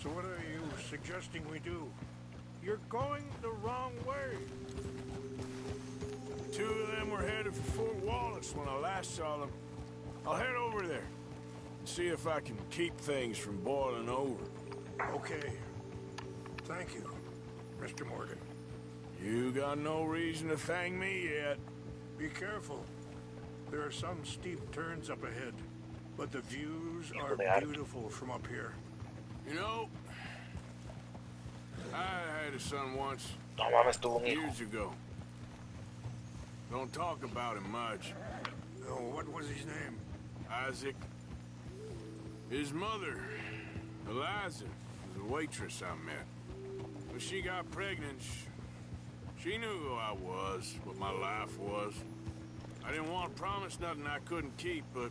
So what are you suggesting we do? You're going the wrong way. The two of them were headed for Fort Wallace when I last saw them. I'll head over there and see if I can keep things from boiling over. Okay. Thank you, Mr. Morgan. You got no reason to thank me yet. Be careful. There are some steep turns up ahead, but the views are beautiful from up here. You know, I had a son once, years ago. Don't talk about him much. Oh, what was his name? Isaac. His mother, Eliza, was a waitress I met. When she got pregnant, she knew who I was, what my life was. I didn't want to promise nothing I couldn't keep, but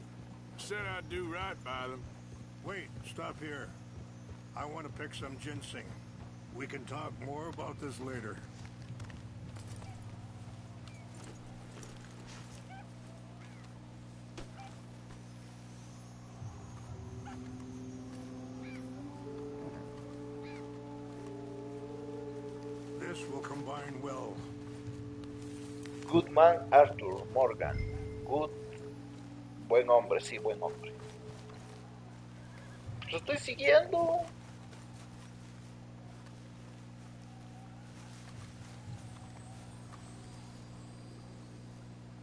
said I'd do right by them. Wait, stop here. I want to pick some ginseng. We can talk more about this later. This will combine well. Good man, Arthur Morgan. Good. Buen hombre, sí, buen hombre. Lo estoy siguiendo.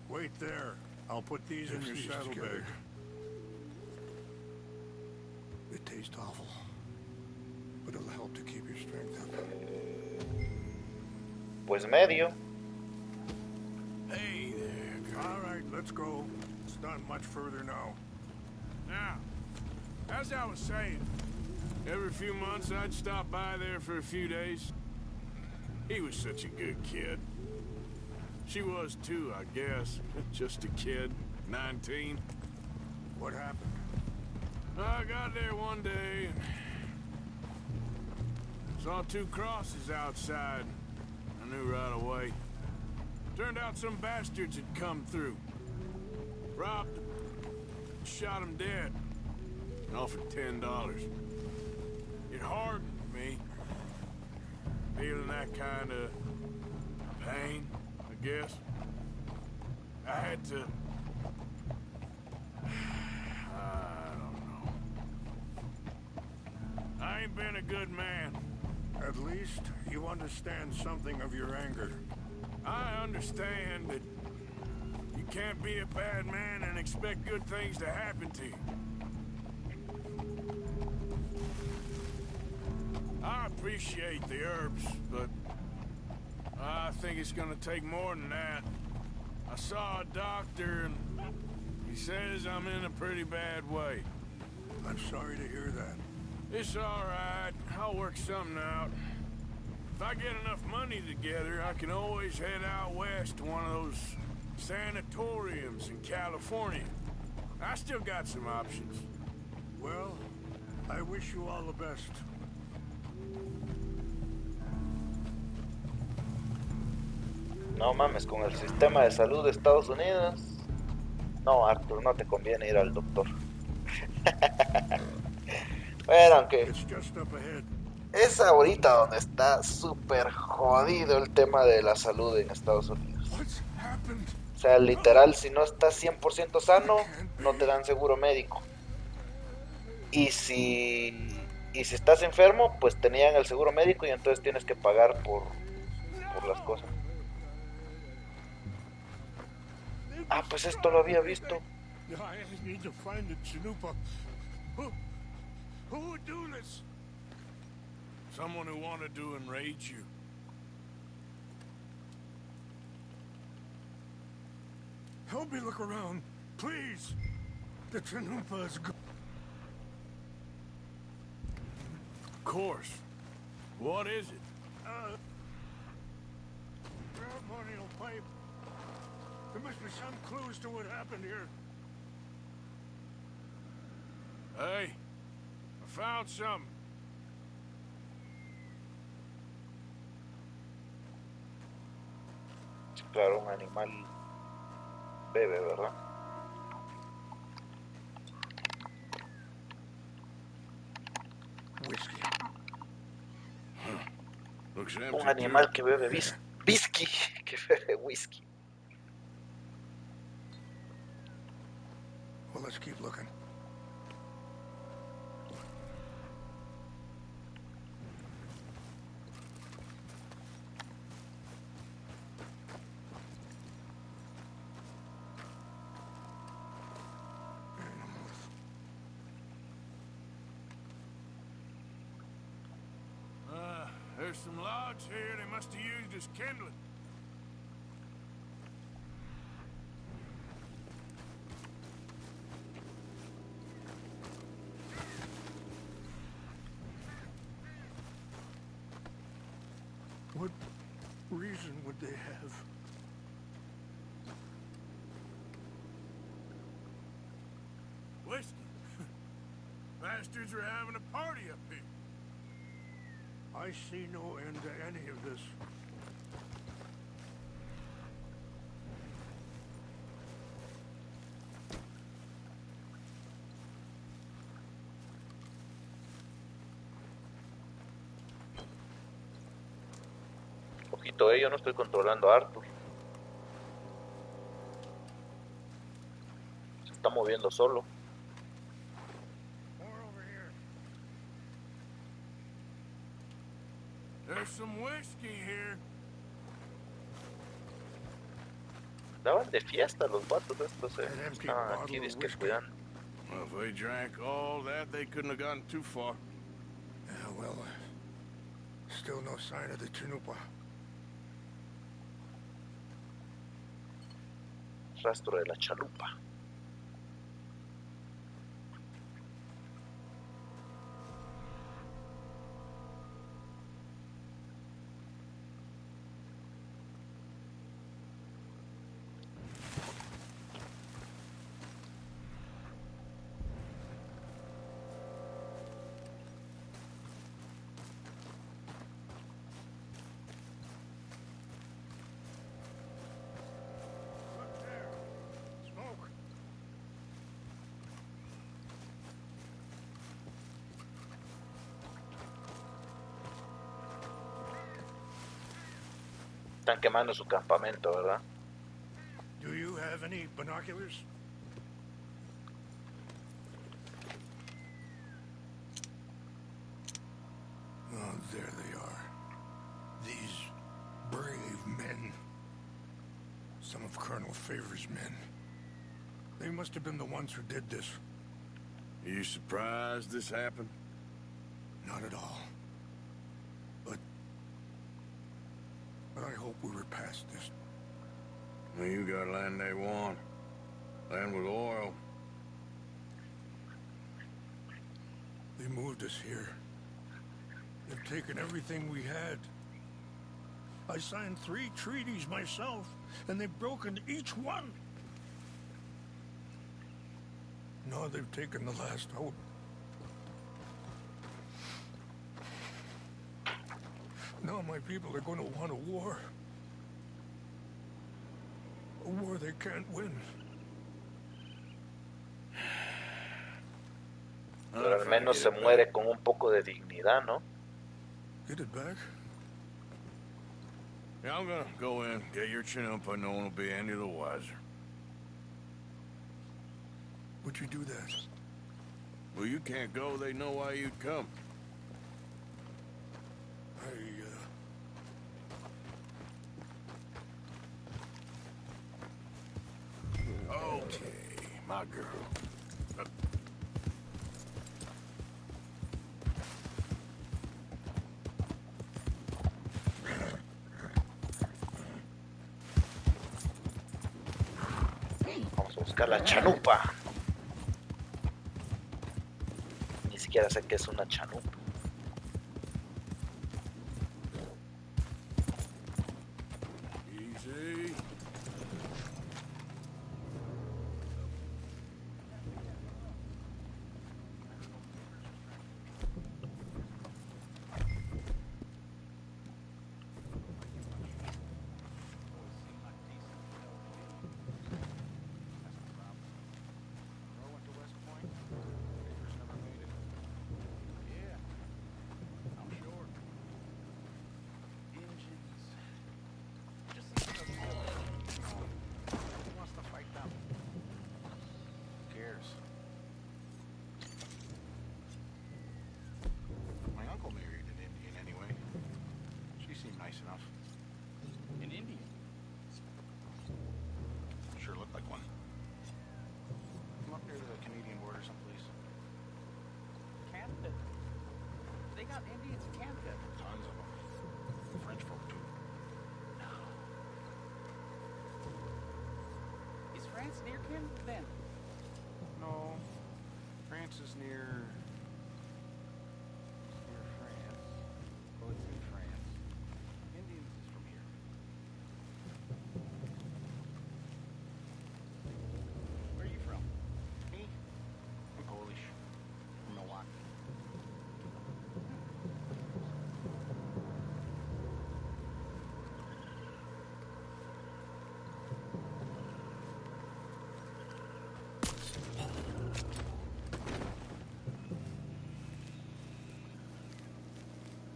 Wait there. I'll put these in your saddlebag. It tastes awful, but it'll help to keep your strength up. Pues medio. Hey there. All right, let's go. It's not much further now. Now, as I was saying, every few months I'd stop by there for a few days. He was such a good kid. She was too, I guess. Just a kid, 19. What happened? I got there one day and saw two crosses outside. I knew right away. Turned out some bastards had come through. Robbed them. Shot him dead. And offered $10. It hardened me. Feeling that kind of pain, I guess. I had to... I don't know. I ain't been a good man. At least you understand something of your anger. I understand that you can't be a bad man and expect good things to happen to you. I appreciate the herbs, but I think it's gonna take more than that. I saw a doctor and he says I'm in a pretty bad way. I'm sorry to hear that. It's all right. I'll work something out. If I get enough money together, I can always head out west to one of those sanatoriums in California. I still got some options. Well, I wish you all the best. No mames, con el sistema de salud de Estados Unidos. No, Arthur, no te conviene ir al doctor. Bueno, aunque es ahorita donde está súper jodido el tema de la salud en Estados Unidos. O sea, literal, si no estás 100% sano, no te dan seguro médico. Y si estás enfermo, pues te niegan el seguro médico y entonces tienes que pagar por las cosas. Ah, pues esto lo había visto. I need to find the Chanupa. Who would do this? Someone who wanted to enrage you. Help me look around, please. The Chanupa is good. Of course. What is it? Ceremonial pipe. There must be some clues to what happened here. Hey, I found something. Claro, un animal bebe, ¿verdad? Whiskey. Looks Un empty, animal too. que bebe whisky, que bebe whisky. Well, let's keep looking. There's some logs here they must have used as kindling. What reason would they have? Whiskey. Bastards are having a party up here. I see no end to any of this. Ojito, yo no estoy controlando a Arthur. Se está moviendo solo. There's some whiskey here. Estaban de fiesta los vatos estos, estaban aquí disque cuidando. Well, if they drank all that, they couldn't have gotten too far. Yeah, well, still no sign of the chanupa. Rastro de la chalupa. Están quemando su campamento, ¿verdad? Do you have any binoculars? Oh, there they are. These brave men. Some of Colonel Favor's men. They must have been the ones who did this. Are you surprised this happened? Not at all. But I hope we were past this. Well, you got land they want. Land with oil. They moved us here. They've taken everything we had. I signed 3 treaties myself, and they've broken each one. Now they've taken the last hope. Now my people are going to want a war. A war they can't win. Pero al menos se muere con un poco de dignidad, ¿no? Get it back? Yeah, I'm gonna go in, get your chanupa, no one will be any the wiser. Would you do that? Well, you can't go, they know why you'd come. Okay, my girl. Vamos a buscar la chalupa. Ni siquiera sé qué es una chalupa. France near kin then? No. France is near France. Well, it's in France. Indians is from here. Where are you from? Me? I'm Polish. From Milwaukee.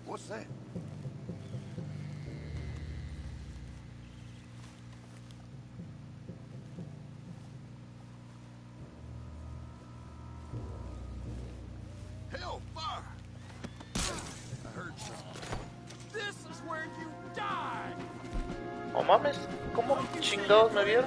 What's that? Hellfire! I heard something. This is where you die! Oh mames, ¿cómo chingados me vieron?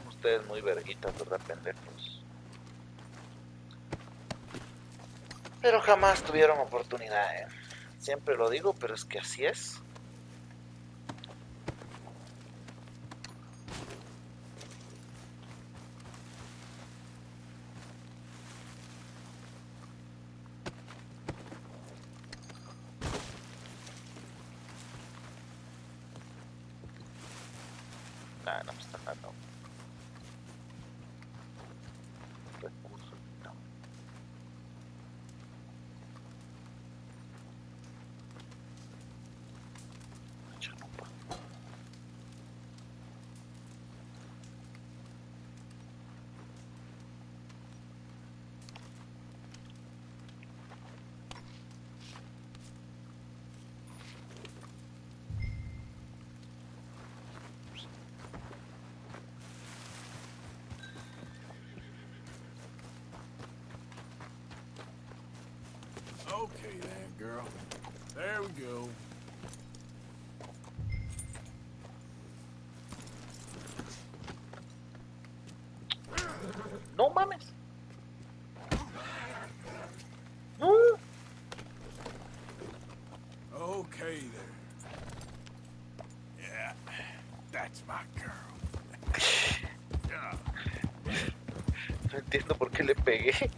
Ustedes muy verguitas, ¿verdad, pendejos? Pero jamás tuvieron oportunidad, ¿eh? Siempre lo digo, pero es que así es. Nah, no me están dando. Recursos, no. Chalupa. Okay then, girl. There we go. No mames. No. Okay there. Yeah, that's my girl. No entiendo por qué le pegué.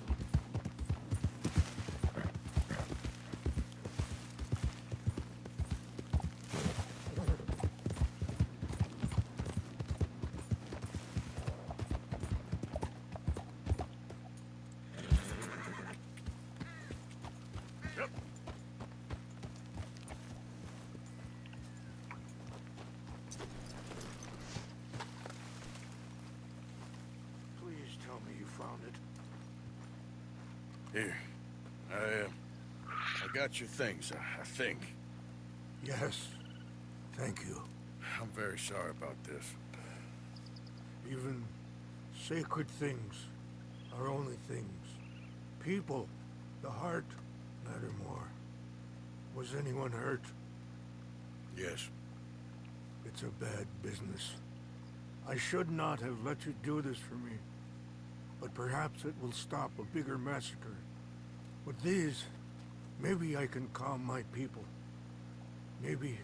Please tell me you found it. Here. I got your things, I think. Yes. Thank you. I'm very sorry about this. Even sacred things are only things. People, the heart, matter more. Was anyone hurt? Yes. It's a bad business. I should not have let you do this for me. But perhaps it will stop a bigger massacre. With these, maybe I can calm my people. Maybe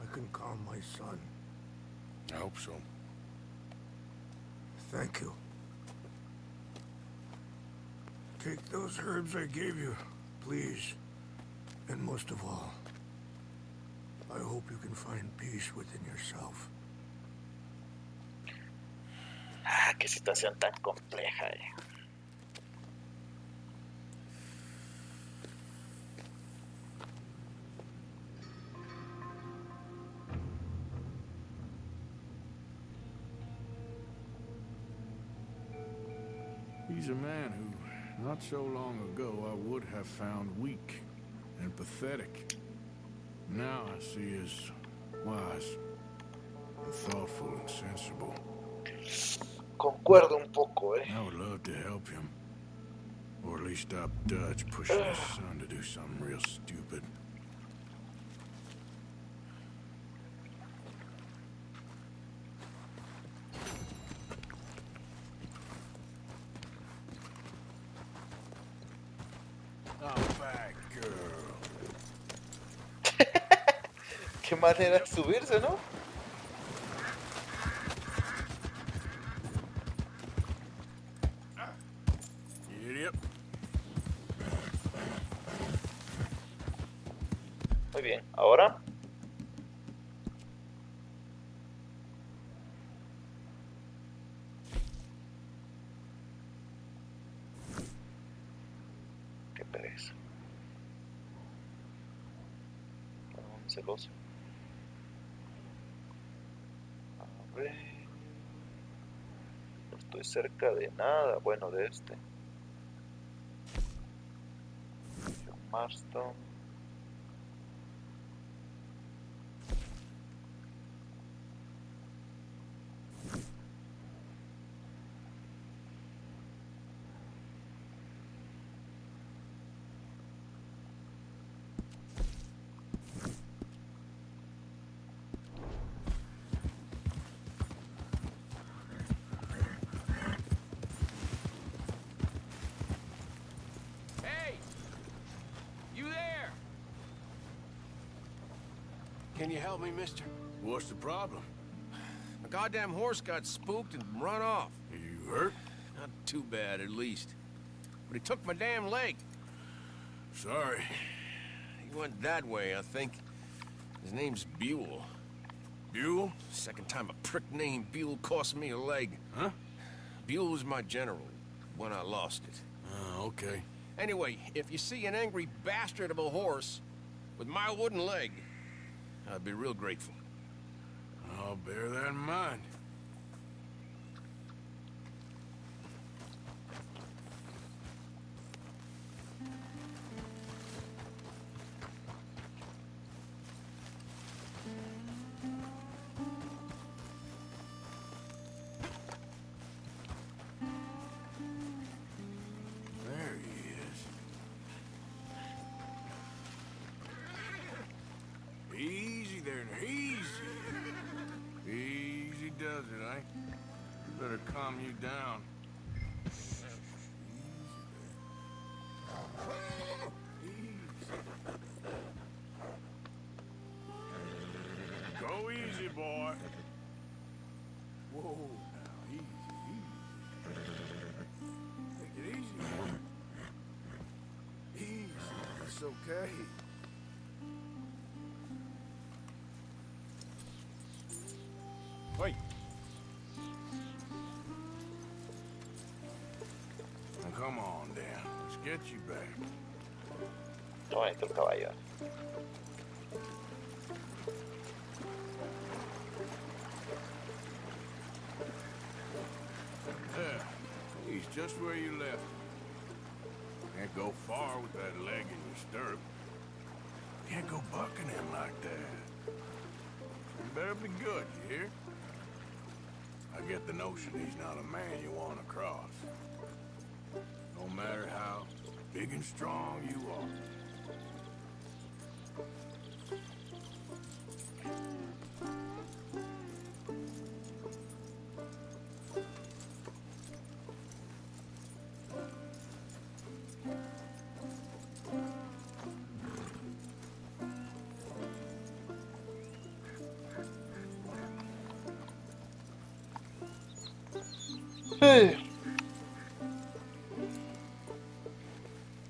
I can calm my son. I hope so. Thank you. Take those herbs I gave you, please. And most of all, I hope you can find peace within yourself. Ah, qué situación tan compleja, He's a man who, not so long ago, I would have found weak and pathetic. Now I see as wise and thoughtful and sensible. Concuerdo un poco, I would love to help him. Or at least stop Dutch pushing his son to do something real stupid. Oh, bad girl. Qué manera de subirse, ¿no? Idiot. Muy bien, ahora. Qué pereza. ¿Dónde es el oso? A ver. No estoy cerca de nada. Bueno, de este. Marston. Hey! You there? Can you help me, mister? What's the problem? A goddamn horse got spooked and run off. You hurt? Not too bad, at least. But he took my damn leg. Sorry. He went that way, I think. His name's Buell. Buell? Second time a prick named Buell cost me a leg. Huh? Buell was my general when I lost it. Oh, okay. Anyway, if you see an angry bastard of a horse with my wooden leg, I'd be real grateful. I'll bear that in mind. There he is. Easy there, easy. Easy does it, eh? Better calm you down. Go easy, boy. Whoa, now, easy, easy. Take it easy, man. Easy, it's okay. Wait. Now, come on, Dan. Let's get you back. No entro, caballo. There. He's just where you left him. Can't go far with that leg in your stirrup. Can't go bucking him like that. You better be good, you hear? I get the notion he's not a man you want to cross. No matter how big and strong you are.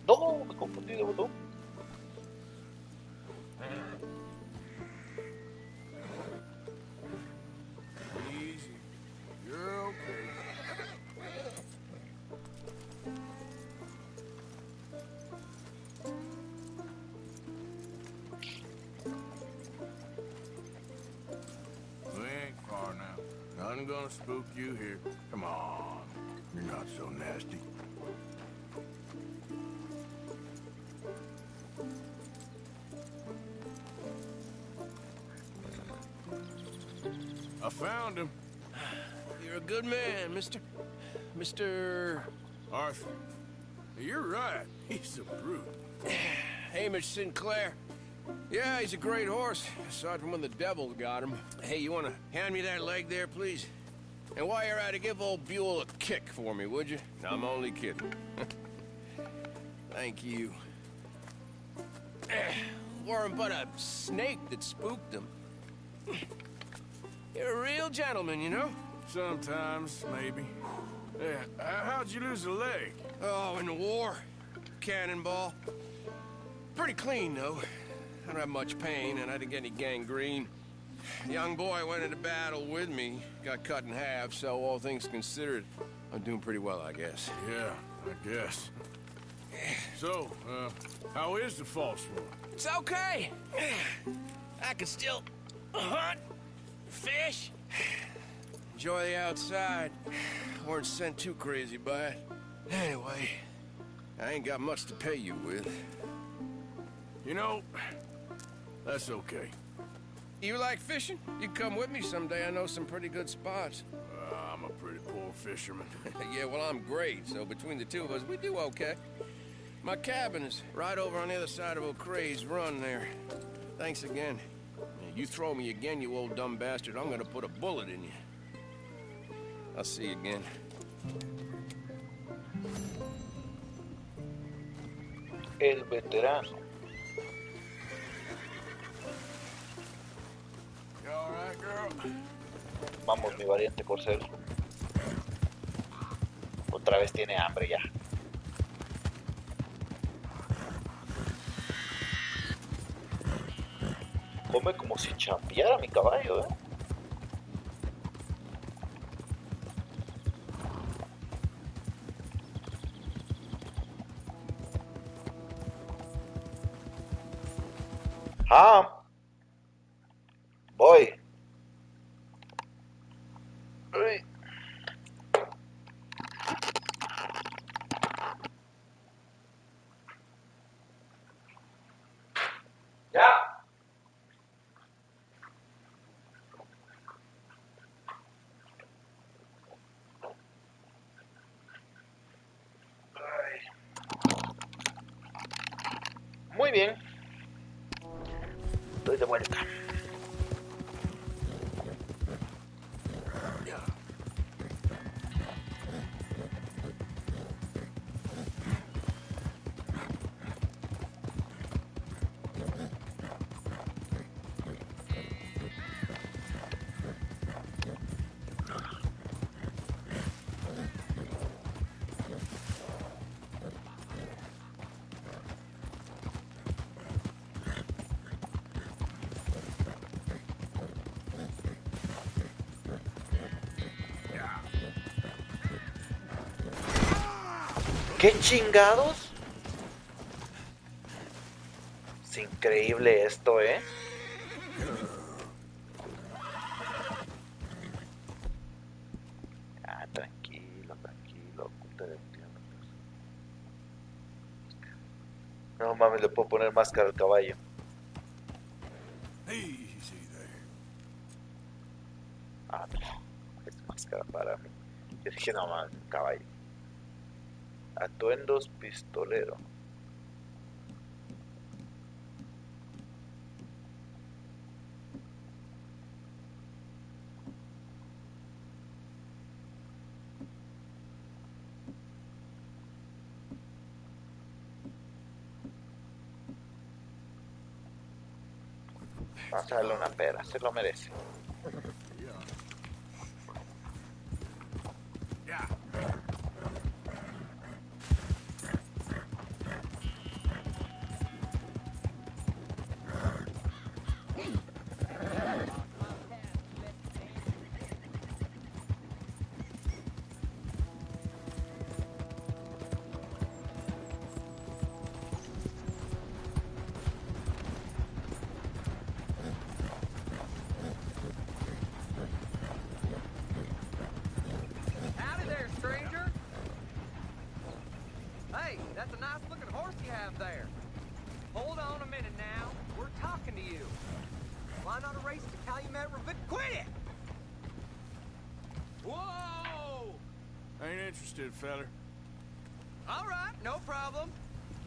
No, me confundí de botón. Easy. You're okay. We ain't far now. Nothing gonna spook you here. Come on. You're not so nasty. I found him. You're a good man, mister. Mr. Arthur. You're right. He's a brute. Hamish Sinclair. Yeah, he's a great horse, aside from when the devil got him. Hey, you want to hand me that leg there, please? And while you're at it, give old Buell a kick for me, would you? No, I'm only kidding. Thank you. Weren't but a snake that spooked him. You're a real gentleman, you know? Sometimes, maybe. Yeah, how'd you lose a leg? Oh, in the war. Cannonball. Pretty clean, though. I don't have much pain, and I didn't get any gangrene. The young boy went into battle with me, got cut in half, so all things considered, I'm doing pretty well, I guess. Yeah, I guess. So, how is the false one? It's okay. I can still hunt, fish, enjoy the outside. Weren't sent too crazy by it. Anyway, I ain't got much to pay you with. You know, that's okay. You like fishing? You come with me someday. I know some pretty good spots. I'm a pretty poor fisherman. Yeah, well, I'm great, so between the two of us, we do okay. My cabin is right over on the other side of O'Crea's Run there. Thanks again. You throw me again, you old dumb bastard, I'm gonna put a bullet in you. I'll see you again. El veterano. You all right, girl? Vamos, mi valiente corcel. Otra vez tiene hambre ya. Come como si champeara mi caballo, ¿eh? Ah, voy. Uy. Ya. Muy bien. Estoy de vuelta. ¿Qué chingados? Es increíble esto, ¿eh? Ah, tranquilo, tranquilo. No mames, le puedo poner máscara al caballo. Easy there. Ah, no. Es máscara para mí. Yo dije, no mames, caballo. Atuendos pistolero. Vamos a darle una pera, se lo merece. Howdy there, stranger. Hey, that's a nice looking horse you have there. Hold on a minute now. We're talking to you. Why not a race to Calumet Ravine? Quit it! Whoa! Ain't interested, feller. All right, no problem.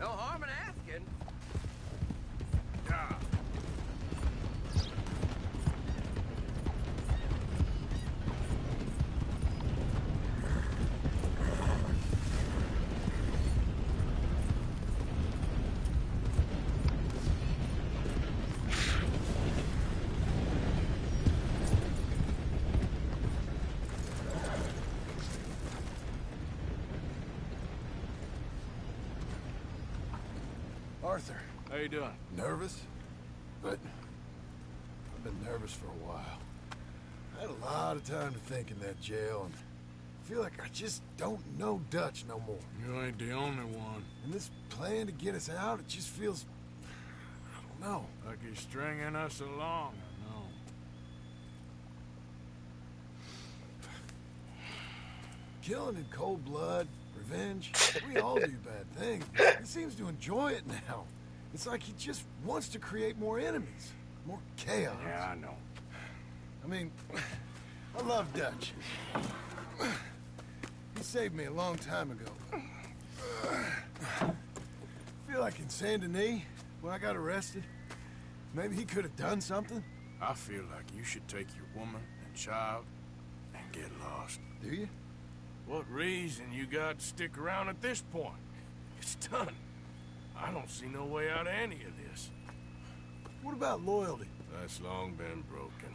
No harm in asking. Yeah. Arthur. How you doing? Nervous? But I've been nervous for a while. I had a lot of time to think in that jail, and I feel like I just don't know Dutch no more. You ain't the only one. And this plan to get us out, it just feels... I don't know. Like he's stringing us along, I know. Killing in cold blood, revenge, we all do bad things. He seems to enjoy it now. It's like he just wants to create more enemies, more chaos. Yeah, I know. I mean, I love Dutch. He saved me a long time ago. I feel like in Saint Denis, when I got arrested, maybe he could have done something. I feel like you should take your woman and child and get lost. Do you? What reason you got to stick around at this point? It's done. I don't see no way out of any of this. What about loyalty? That's long been broken.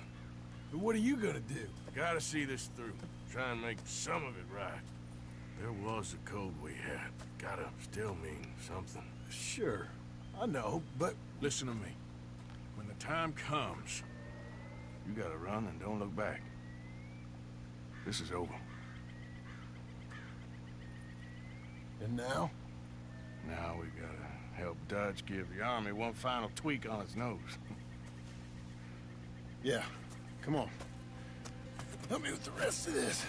But what are you gonna do? Gotta see this through. Try and make some of it right. There was a code we had. Gotta still mean something. Sure, I know, but... Listen to me. When the time comes, you gotta run and don't look back. This is over. And now? Now we gotta help Dutch give the army one final tweak on its nose. Yeah, come on. Help me with the rest of this.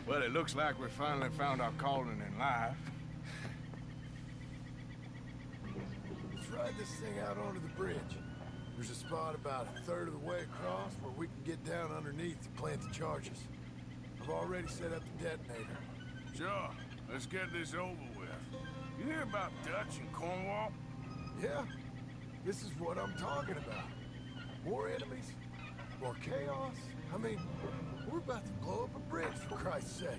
Well, it looks like we finally found our calling in life. Let's ride this thing out onto the bridge. There's a spot about a third of the way across where we can get down underneath to plant the charges. I've already set up the detonator. Sure. Let's get this over with. You hear about Dutch and Cornwall? Yeah. This is what I'm talking about. More enemies, more chaos. I mean, we're about to blow up a bridge, for Christ's sake.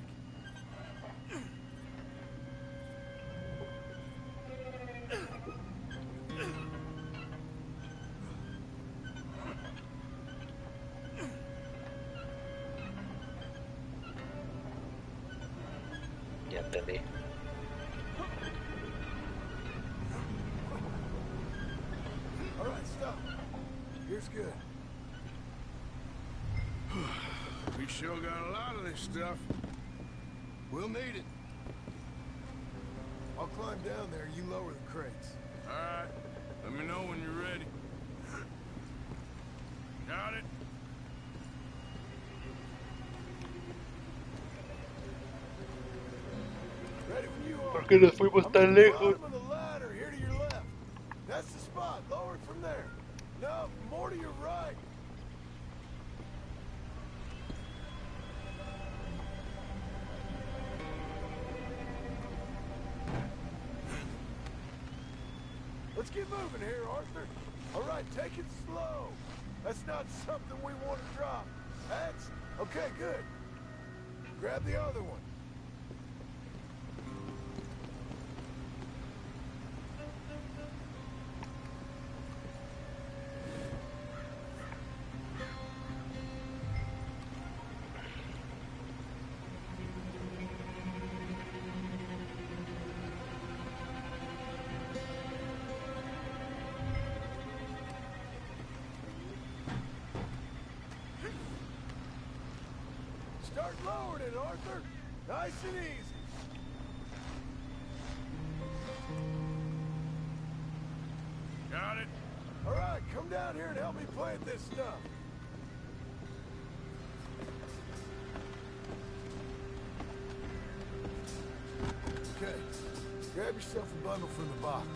Ya entendí. All right, stop. Here's good. We sure got a lot of this stuff. We'll need it. I'll climb down there, you lower the crates. All right. Let me know when you're ready. Got it? Ready when you are. ¿Por qué nos fuimos tan lejos? Bottom of the ladder, here to your left. That's the spot. Lower it from there. No, more to your right. Let's get moving here, Arthur. All right, take it slow. That's not something we want to drop. That's... Okay, good. Grab the other one. Start lowering it, Arthur. Nice and easy. Got it? All right, come down here and help me plant this stuff. Okay, grab yourself a bundle from the box.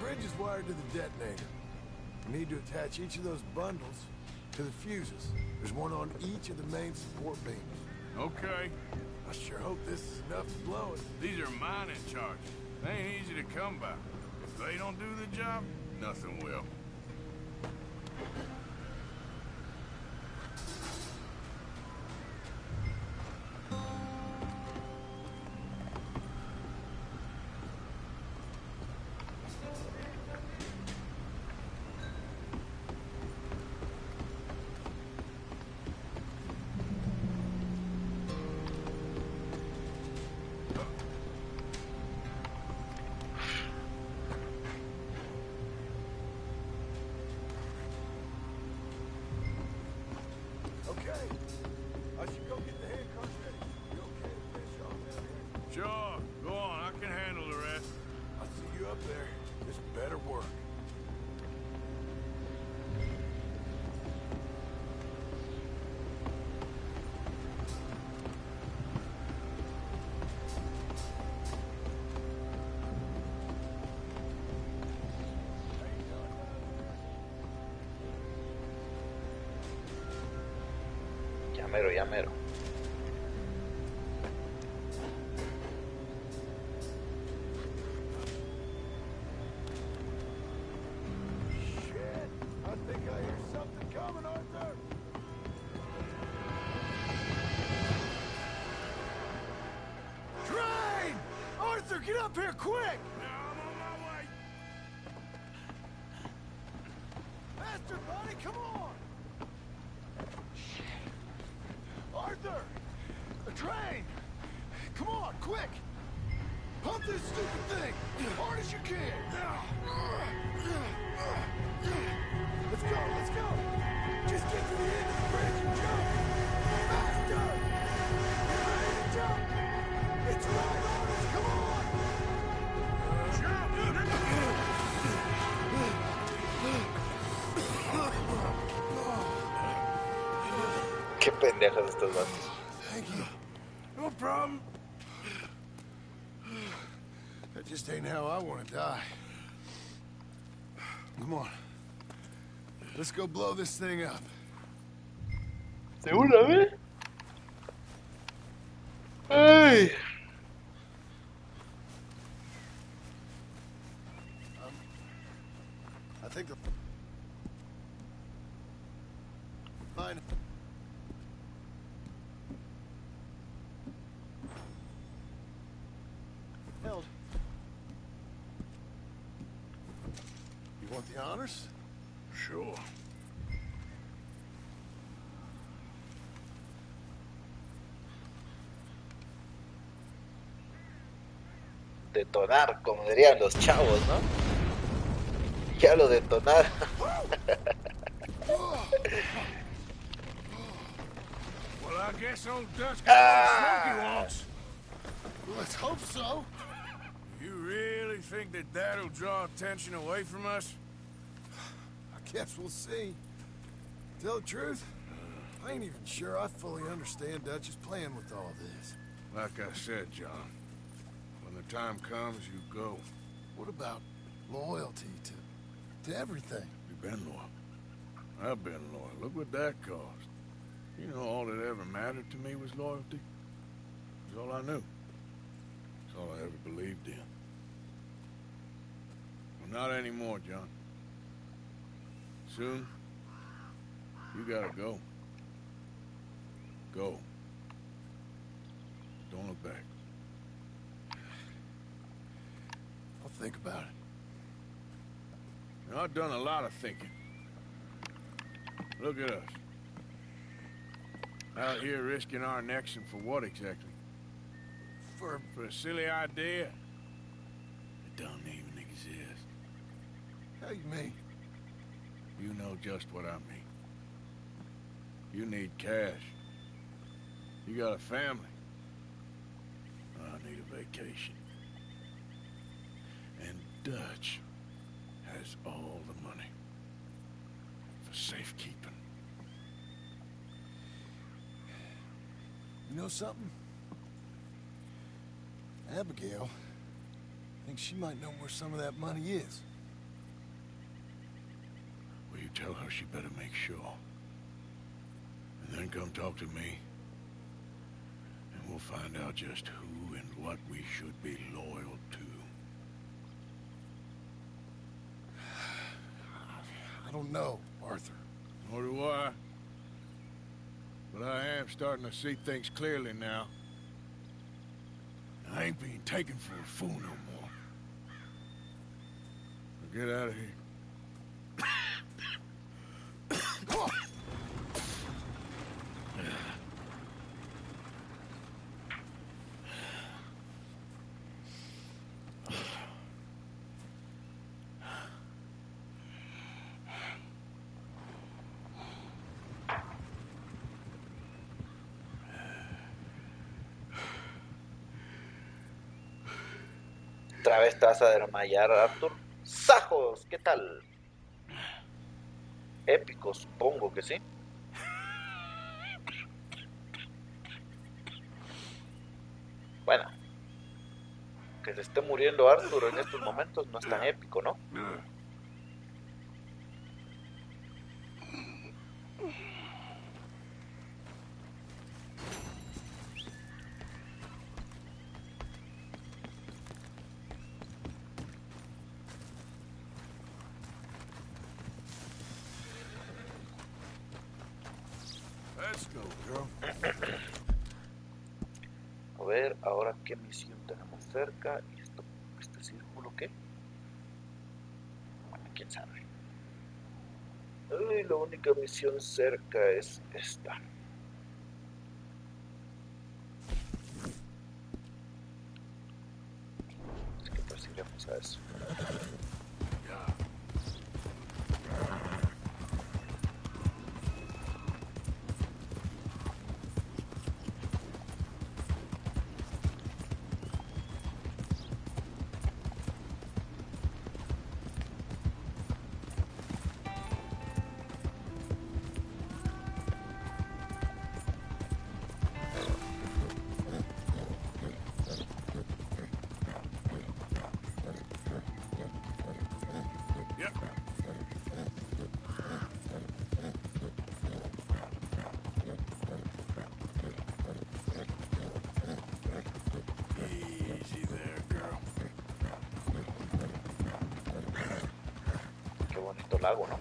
bridge is wired to the detonator. We need to attach each of those bundles to the fuses. There's one on each of the main support beams. Okay. I sure hope this is enough to blow it. These are mining charges. They ain't easy to come by. If they don't do the job, nothing will. Sure, go on. I can handle the rest. I'll see you up there. This better work. Ya mero, ya mero. Get up here, quick! I'm on my way. Faster, buddy, come on! Arthur! A train! Come on, quick! Pump this stupid thing! Hard as you can! Let's go, let's go! Just get to the end of the bridge and jump! Faster! Get ready to jump! It's right on us, come on! Qué pendejos estos vatos. Thank you. No problem. That just ain't how I want to die. Come on. Let's go blow this thing up. ¿Segura vez? ¡Ay! I think the... Fine. Held. You want the honors? Sure. Detonar, como dirían los chavos, ¿no? Ya lo detonaron. Well, I guess old Dutch got what Smokey wants. Let's hope so. You really think that that'll draw attention away from us? I guess we'll see. Tell the truth, I ain't even sure I fully understand Dutch's plan with all this. Like I said, John, when the time comes, you go. What about loyalty to everything? You've been loyal. I've been loyal. Look what that cost. You know, all that ever mattered to me was loyalty. It was all I knew. It's all I ever believed in. Well, not anymore, John. Soon, you gotta go. Go. Don't look back. I'll think about it. Now, I've done a lot of thinking. Look at us. Out here risking our necks, and for what exactly? For a silly idea that don't even exist. How you mean? You know just what I mean. You need cash. You got a family. I need a vacation. And Dutch has all the money for safekeeping. You know something? Abigail thinks she might know where some of that money is. tell her she better make sure. And then come talk to me. And we'll find out just who and what we should be loyal to. I don't know, Arthur. Nor do I. But I am starting to see things clearly now. I ain't being taken for a fool no more. Now get out of here. ¿Otra vez te vas a desmayar, Arthur? ¡Sajos! ¿Qué tal? Épico, supongo que sí. Bueno, que se esté muriendo Arthur en estos momentos no es tan épico, ¿no? Let's go, girl. A ver, ahora qué misión tenemos cerca. ¿Y esto, este círculo qué? Bueno, quién sabe. Ay, la única misión cerca es esta. Así que pues iremos a eso. Easy there, girl. Qué bonito lago, ¿no?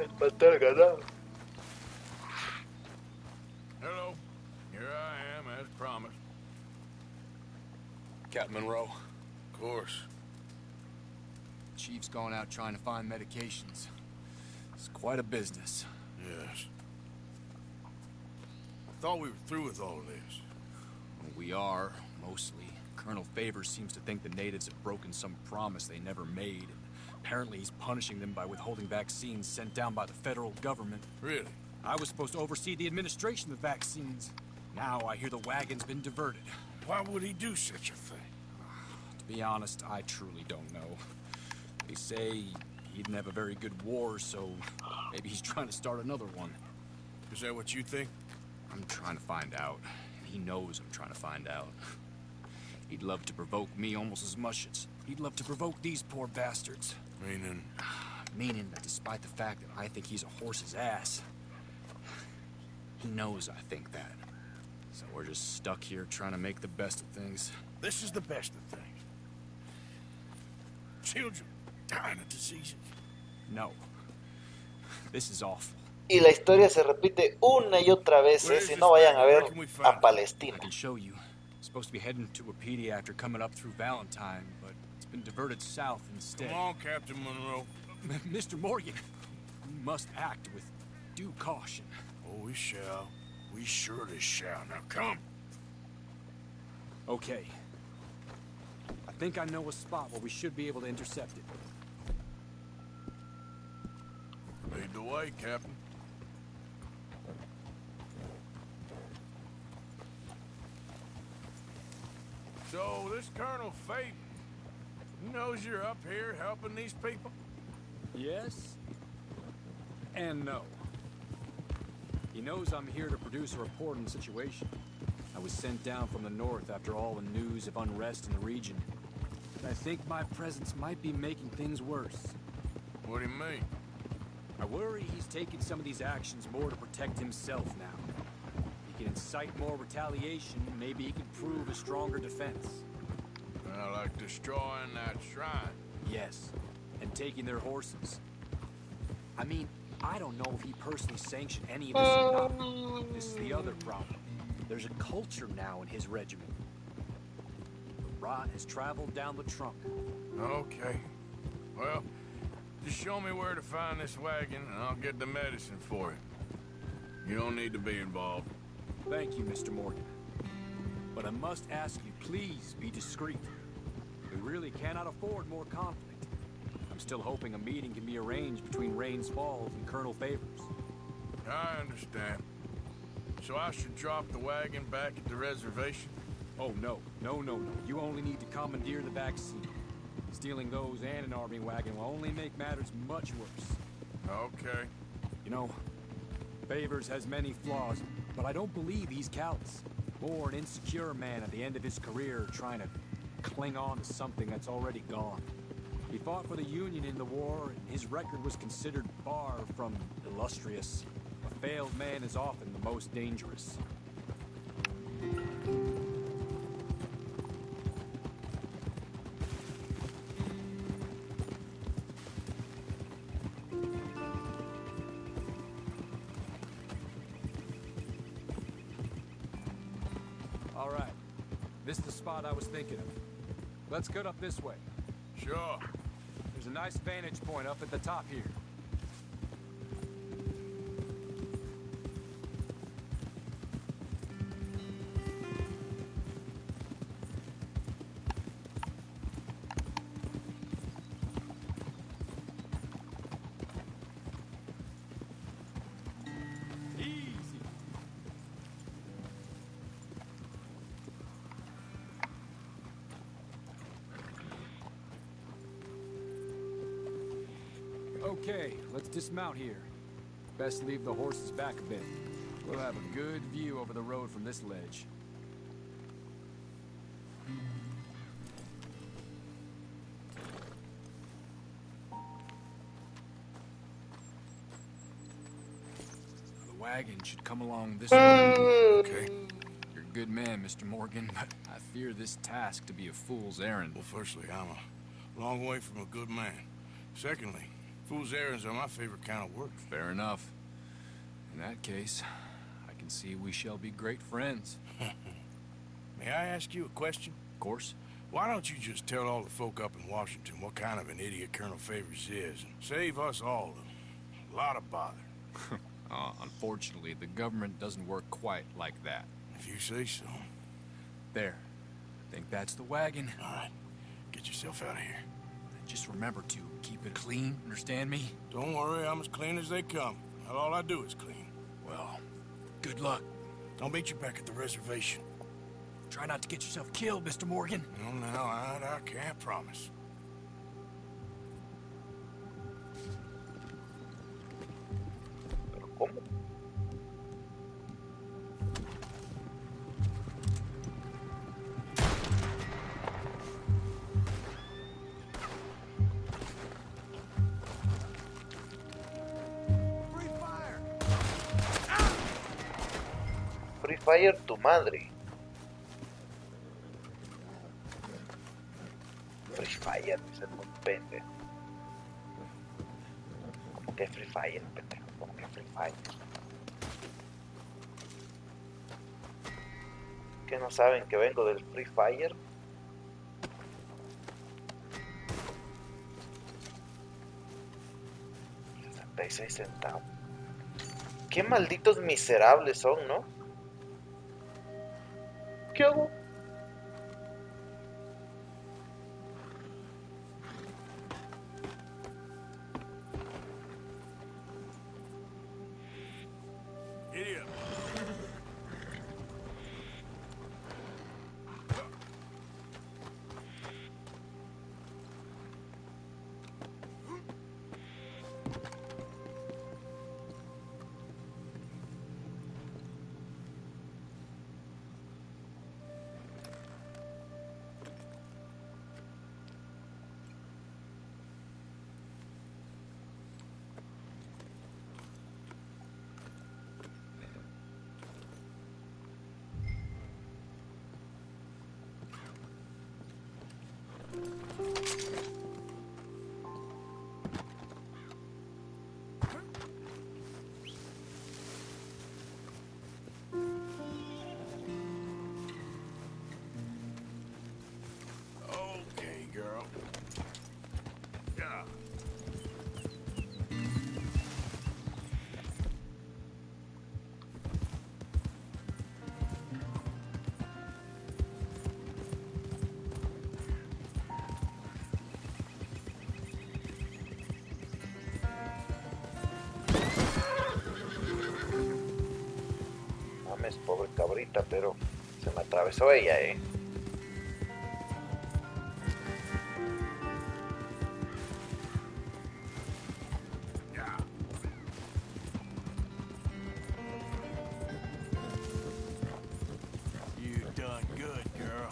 Espantar ganado. Hello. Here I am, as promised. Captain Monroe. Of course. Chief's gone out trying to find medications. It's quite a business. Yes. Thought we were through with all this. Well, we are, mostly. Colonel Favors seems to think the natives have broken some promise they never made. Apparently he's punishing them by withholding vaccines sent down by the federal government. Really? I was supposed to oversee the administration of the vaccines. Now I hear the wagon's been diverted. Why would he do such a thing? To be honest, I truly don't know. They say he didn't have a very good war, so maybe he's trying to start another one. Is that what you think? I'm trying to find out. He knows I'm trying to find out. He'd love to provoke me almost as much as he'd love to provoke these poor bastards. Meaning? Meaning that despite the fact that I think he's a horse's ass, he knows I think that. So we're just stuck here trying to make the best of things. This is the best of things. Children dying of diseases. No. This is awful. Y la historia se repite una y otra vez, si no vayan a ver a Palestina. I can show you. Supposed to be heading to a PD after coming up through Valentine, but it's been diverted south instead. Come on, Captain Monroe. Mr. Morgan, we must act with due caution. Oh, we shall. We surely shall. Now come. Okay. I think I know a spot where we should be able to intercept it. Lead the way, Captain. So, this Colonel Fate, he knows you're up here helping these people? Yes. And no. He knows I'm here to produce a report on the situation. I was sent down from the north after all the news of unrest in the region. And I think my presence might be making things worse. What do you mean? I worry he's taking some of these actions more to protect himself now. He can incite more retaliation, maybe he can prove a stronger defense. Like destroying that shrine? Yes, and taking their horses. I mean, I don't know if he personally sanctioned any of this or not. This is the other problem. There's a culture now in his regiment. The rot has traveled down the trunk. Okay. Well, just show me where to find this wagon, and I'll get the medicine for it. You don't need to be involved. Thank you, Mr. Morgan. But I must ask you, please be discreet. We really cannot afford more conflict. I'm still hoping a meeting can be arranged between Rains Falls and Colonel Favors. I understand. So I should drop the wagon back at the reservation? Oh, no. No. You only need to commandeer the back seat. Stealing those and an army wagon will only make matters much worse. Okay. You know, Favors has many flaws, but I don't believe he's callous. More an insecure man at the end of his career trying to cling on to something that's already gone. He fought for the Union in the war, and his record was considered far from illustrious. A failed man is often the most dangerous. All right. This is the spot I was thinking of. Let's get up this way. Sure. There's a nice vantage point up at the top here. Okay, let's dismount here. Best leave the horses back a bit. We'll have a good view over the road from this ledge. The wagon should come along this way. Okay. You're a good man, Mr. Morgan, but I fear this task to be a fool's errand. Well, firstly, I'm a long way from a good man. Secondly, fool's errands are my favorite kind of work. Fair enough. In that case, I can see we shall be great friends. May I ask you a question? Of course. Why don't you just tell all the folk up in Washington what kind of an idiot Colonel Favors is, and save us all a lot of bother? Unfortunately, the government doesn't work quite like that. If you say so. There. I think that's the wagon. All right. Get yourself out of here. Just remember to keep it clean, understand me? Don't worry, I'm as clean as they come. Not all I do is clean. Well, good luck. I'll meet you back at the reservation. Try not to get yourself killed, Mr. Morgan. No, I can't promise. ¿Pero cómo? Free Fire tu madre. Free Fire, es muy pendejo. ¿Cómo que Free Fire, pendejo? ¿Cómo que Free Fire? ¿Que no saben que vengo del Free Fire? $66. Qué malditos miserables son, ¿no? ¿Qué hago? Pobre cabrita, pero se me atravesó ella, You done good, girl.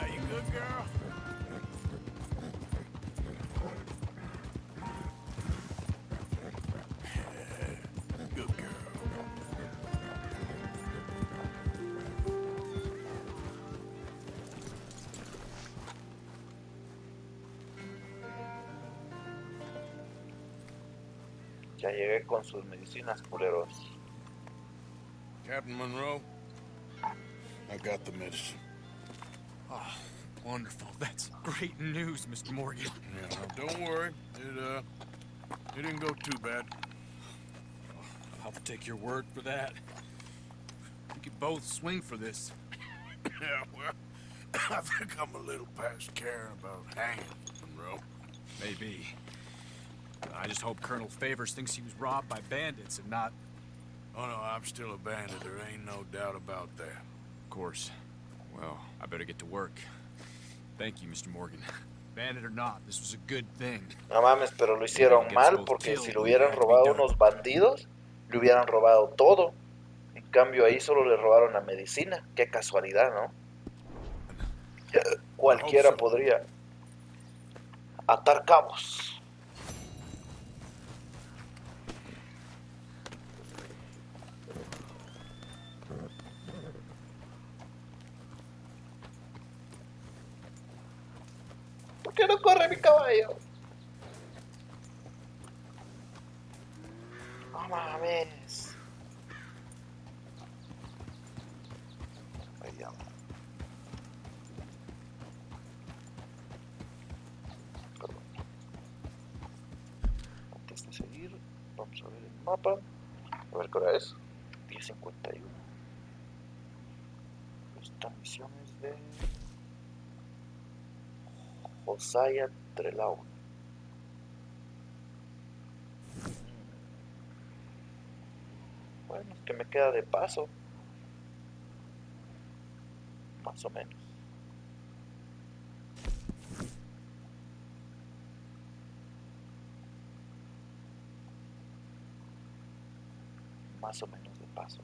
You good, girl? Good girl. Ya llegué con sus medicinas, culeros. Captain Monroe, I got the medicine. Oh, wonderful. That's great news, Mr. Morgan. Yeah, now, don't worry. It didn't go too bad. I'll have to take your word for that. We could both swing for this. Yeah, well, I think I'm a little past caring about hanging, Monroe. Maybe. I just hope Colonel Favors thinks he was robbed by bandits and not... Oh, no, I'm still a bandit. There ain't no doubt about that. Of course. Well, I better get to work. Thank you, Mr. Morgan. Bandit or not, this was a good thing. No mames, pero lo hicieron mal porque si lo hubieran robado unos bandidos, le hubieran robado todo. En cambio ahí solo le robaron la medicina. Qué casualidad, ¿no? Cualquiera podría atar cabos. ¿Por qué no corre mi caballo? No mames. Ahí ya va. Perdón. Antes de seguir, vamos a ver el mapa. A ver qué hora es. 10:51. Esta misión es de Josiah Trelawney. Bueno, que me queda de paso. Más o menos. Más o menos de paso.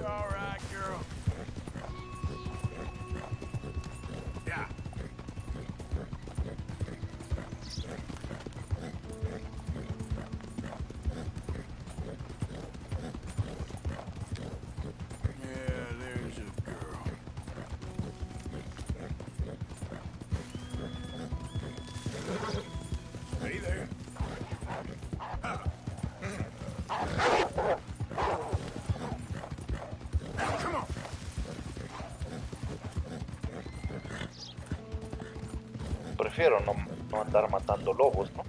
All right, girl. Yeah. Yeah, there's a girl. Hey there. Come on. Prefiero no andar matando lobos, ¿no?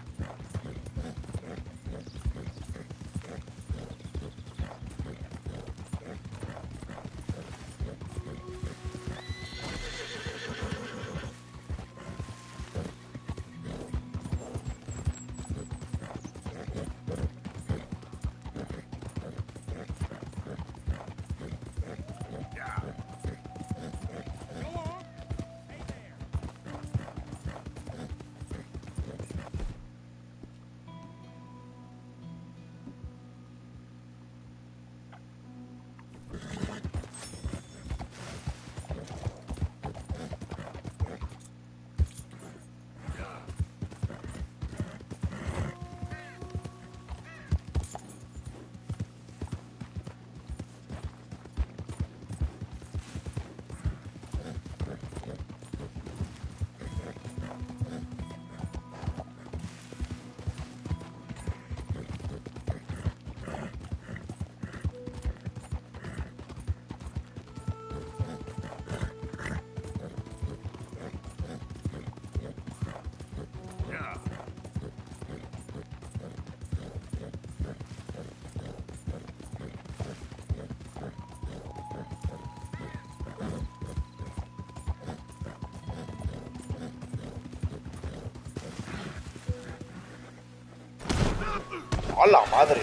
¡A la madre!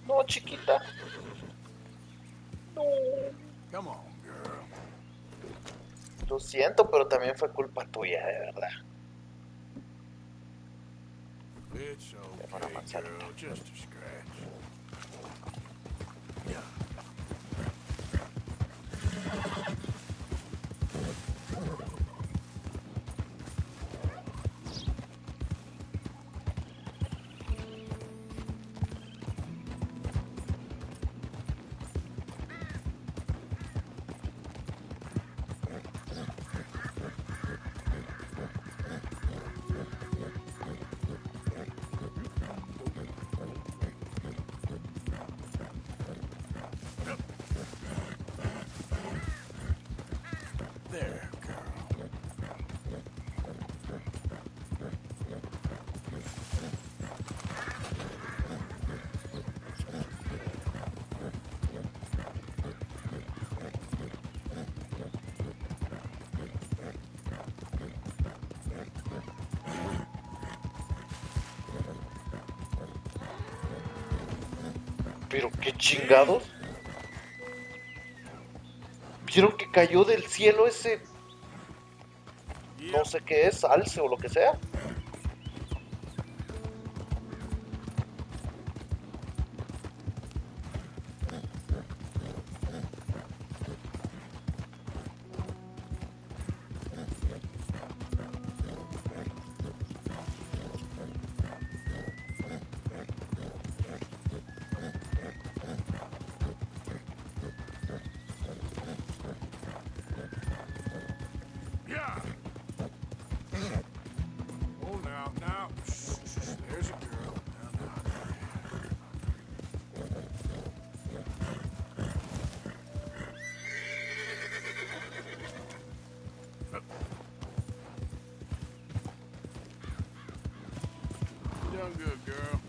No, chiquita. No. Come on, girl. Lo siento, pero también fue culpa tuya, de verdad. It's okay, girl. Just a scratch. There, girl. Pero qué chingados. ¿Vieron que cayó del cielo ese? No sé qué es, alce o lo que sea. Yeah. Oh, now. Shh. There's a girl. Now. You done good, girl.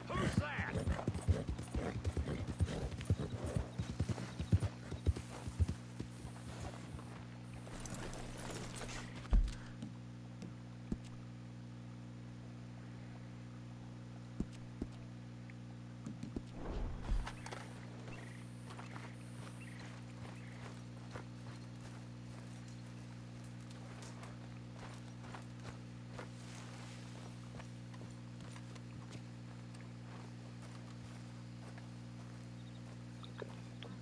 Who's that?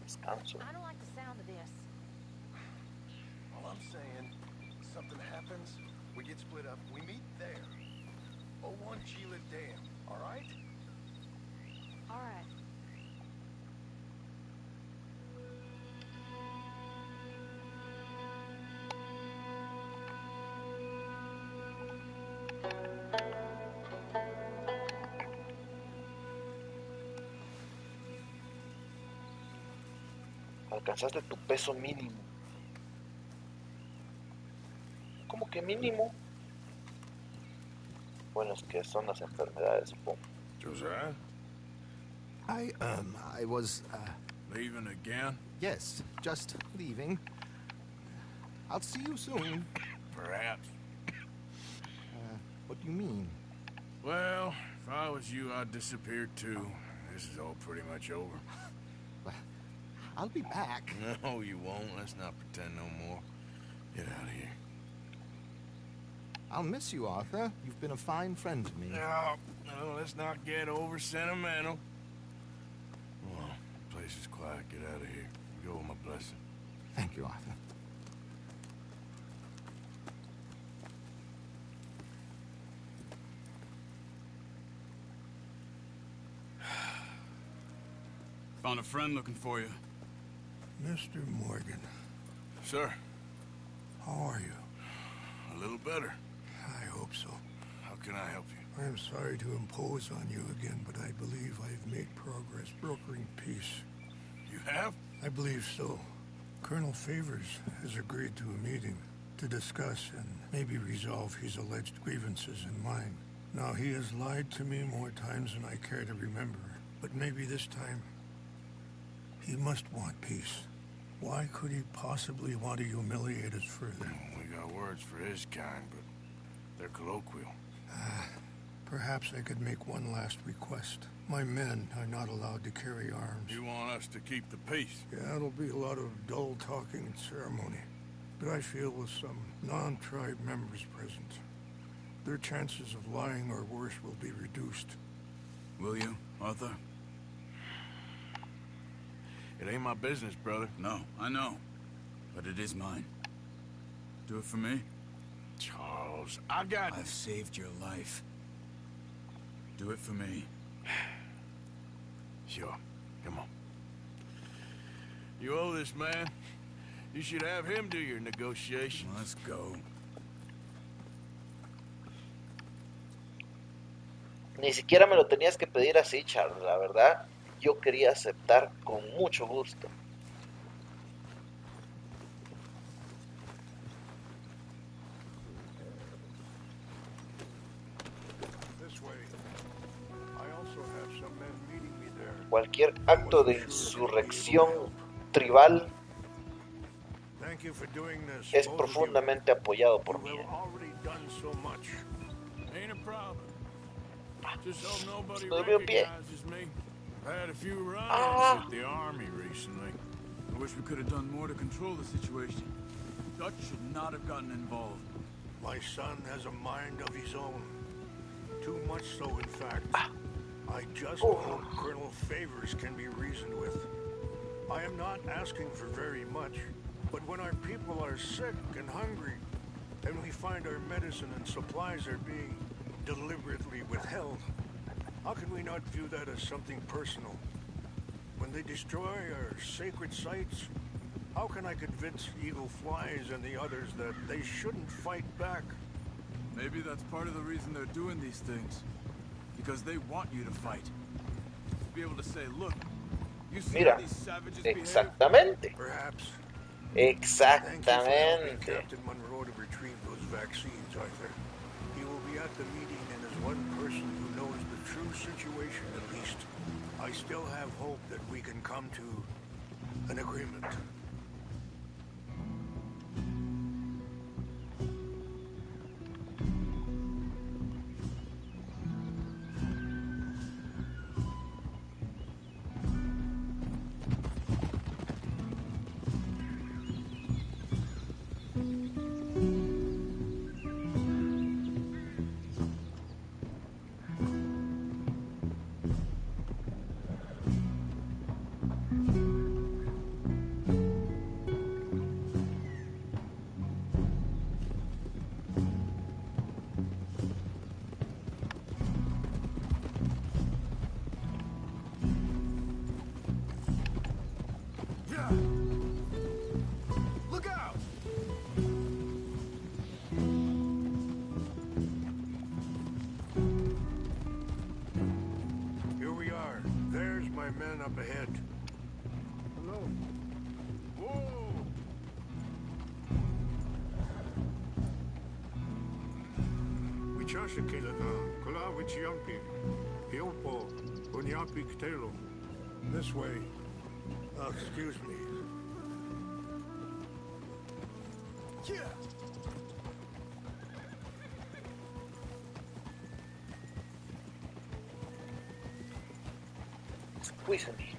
Descanso. I don't like the sound of this. All I'm saying, something happens, we get split up, we meet there. 01 Gila Dam, all right? All right. Alcanzaste tu peso mínimo. ¿Cómo que mínimo? Bueno, es que son las enfermedades, supongo. Josiah? I was, Leaving again? yes, just leaving. I'll see you soon. Perhaps. What do you mean? Well, if I was you, I'd disappear too. This is all pretty much over. I'll be back. No, you won't. Let's not pretend no more. Get out of here. I'll miss you, Arthur. You've been a fine friend to me. No, let's not get over sentimental. Well, the place is quiet. Get out of here. Go with my blessing. Thank you, Arthur. Found a friend looking for you. Mr. Morgan. Sir. How are you? A little better. I hope so. How can I help you? I am sorry to impose on you again, but I believe I have made progress brokering peace. You have? I believe so. Colonel Favors has agreed to a meeting to discuss and maybe resolve his alleged grievances and mine. Now, he has lied to me more times than I care to remember, but maybe this time he must want peace. Why could he possibly want to humiliate us further? We got words for his kind, but they're colloquial. Perhaps I could make one last request. My men are not allowed to carry arms. You want us to keep the peace? Yeah, it'll be a lot of dull talking and ceremony. But I feel with some non-tribe members present, their chances of lying or worse will be reduced. Will you, Arthur? It ain't my business, brother. No, I know. But it is mine. Do it for me? Charles, I've saved your life. Do it for me. Sure. Come on. You owe this man. You should have him do your negotiations. Let's go. Ni siquiera me lo tenías que pedir así, Charles. La verdad, yo quería aceptar con mucho gusto. Cualquier acto de insurrección tribal es profundamente apoyado por mí. Subió un pie. Had a few run-ins with the army recently. I wish we could have done more to control the situation. Dutch should not have gotten involved. My son has a mind of his own. Too much so, in fact. I just hope Colonel Favors can be reasoned with. I am not asking for very much, but when our people are sick and hungry, and we find our medicine and supplies are being deliberately withheld, how can we not view that as something personal? When they destroy our sacred sites, how can I convince Eagle Flies and the others that they shouldn't fight back? Maybe that's part of the reason they're doing these things. Because they want you to fight. To be able to say, look, you see how these savages exactamente. Perhaps. Exactamente. Captain Monroe to retrieve those vaccines, Arthur. He will be at the meeting and is one person who knows the true situation at least. I still have hope that we can come to an agreement. Look out! Here we are. There's my men up ahead. Hello. Whoa! Wichasha Kelana, Kula Wichiampi, Hiopo, Unyapi Ktelo. This way. Excuse me. Yeah. Squeeze me.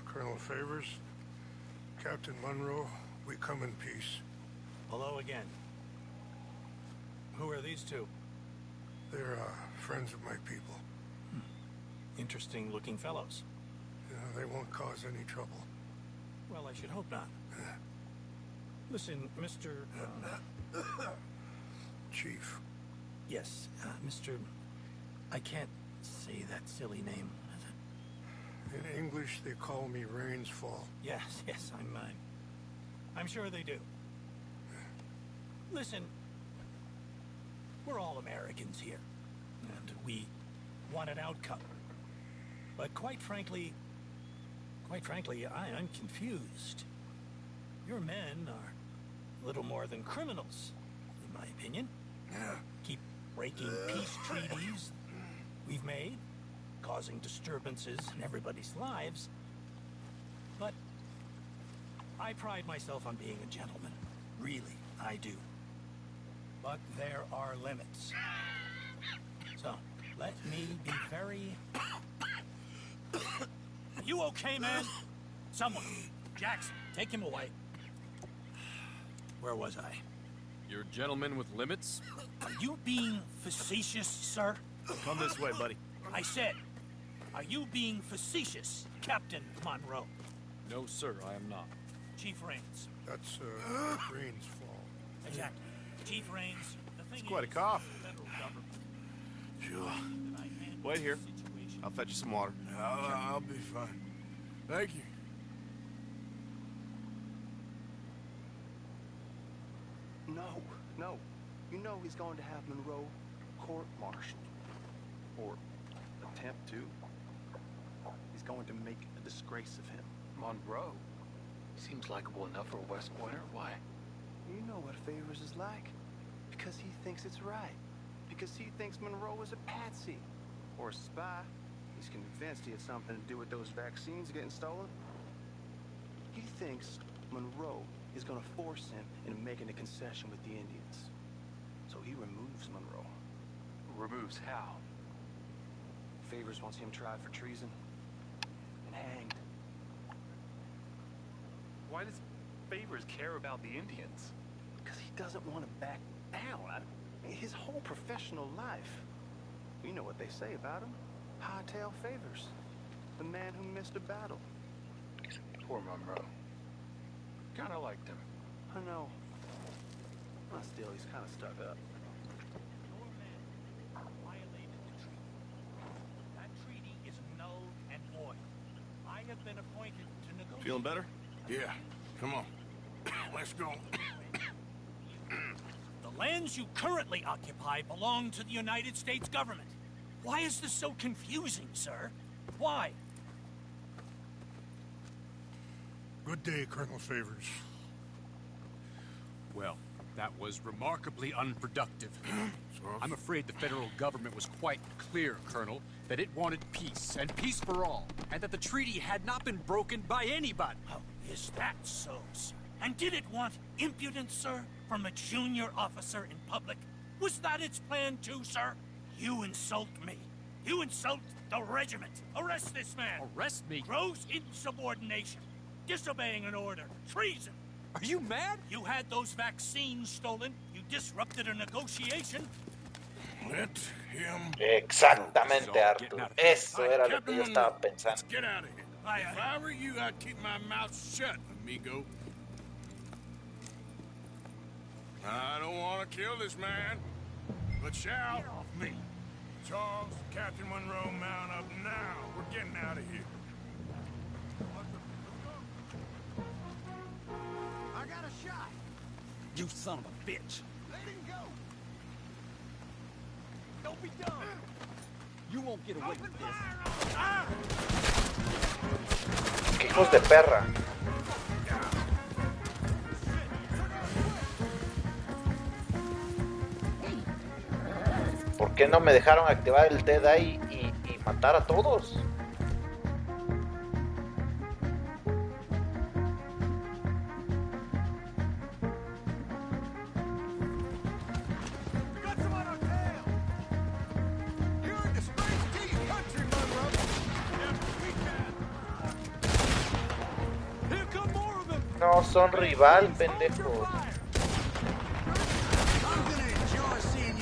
Colonel Favors, Captain Monroe, we come in peace. Hello again. Who are these two? They're friends of my people. Interesting looking fellows. They won't cause any trouble. Well, I should hope not. Listen, Mr. Chief. Yes, Mr. I can't say that silly name. In English, they call me Rains Fall. Yes, I'm sure they do. Listen, we're all Americans here, and we want an outcome. But quite frankly, I'm confused. Your men are little more than criminals, in my opinion. Keep breaking peace treaties we've made, causing disturbances in everybody's lives. But I pride myself on being a gentleman. Really, I do. But there are limits. So, let me be very... Are you okay, man? Someone. Jackson, take him away. Where was I? You're a gentleman with limits? Are you being facetious, sir? Come this way, buddy. I said, are you being facetious, Captain Monroe? No, sir, I am not. Chief Rains. That's, Rains Fall. Exactly. Chief Rains, the thing It's quite a is, cough. the federal government. Sure. Wait here. I'll fetch you some water. I'll be fine. Thank you. No. You know he's going to have Monroe court-martialed. Or attempt to. He's going to make a disgrace of him. Monroe? Seems likable enough for a West Pointer. Why? You know what Favors is like. Because he thinks it's right. Because he thinks Monroe is a patsy. Or a spy. He's convinced he had something to do with those vaccines getting stolen. He thinks Monroe is going to force him into making a concession with the Indians. So he removes Monroe. Removes how? Favors wants him tried for treason and hanged. Why does Favors care about the Indians? Because he doesn't want to back down. His whole professional life. You know what they say about him. Hightail Favors. The man who missed a battle. Poor Monroe. Kinda liked him. I know. Well, still, he's kind of stuck up. Your men violated the treaty. That treaty is null and void. I have been appointed to negotiate. Feeling better? Yeah. Come on. Let's go. The lands you currently occupy belong to the United States government. Why is this so confusing, sir? Why? Good day, Colonel Favors. Well, that was remarkably unproductive. I'm afraid the federal government was quite clear, Colonel, that it wanted peace, and peace for all, and that the treaty had not been broken by anybody. Oh, is that so, sir? And did it want impudence, sir, from a junior officer in public? Was that its plan too, sir? You insult me. You insult the regiment. Arrest this man. Arrest me? Gross insubordination. Disobeying an order. Treason. Are you mad? You had those vaccines stolen. You disrupted a negotiation. Let him... Exactamente, Arthur. Eso era lo que yo estaba pensando. Let's get out of here. If I were you, I'd keep my mouth shut, amigo. I don't want to kill this man, but shall. Get off me. Charles, Captain Monroe, mount up now. We're getting out of here. I got a shot. You son of a bitch. Let him go. Don't be dumb. You won't get away with this. Hijos de perra. ¿Por qué no me dejaron activar el Dead-Eye y matar a todos? No, son rival, pendejo. I'm gonna enjoy seeing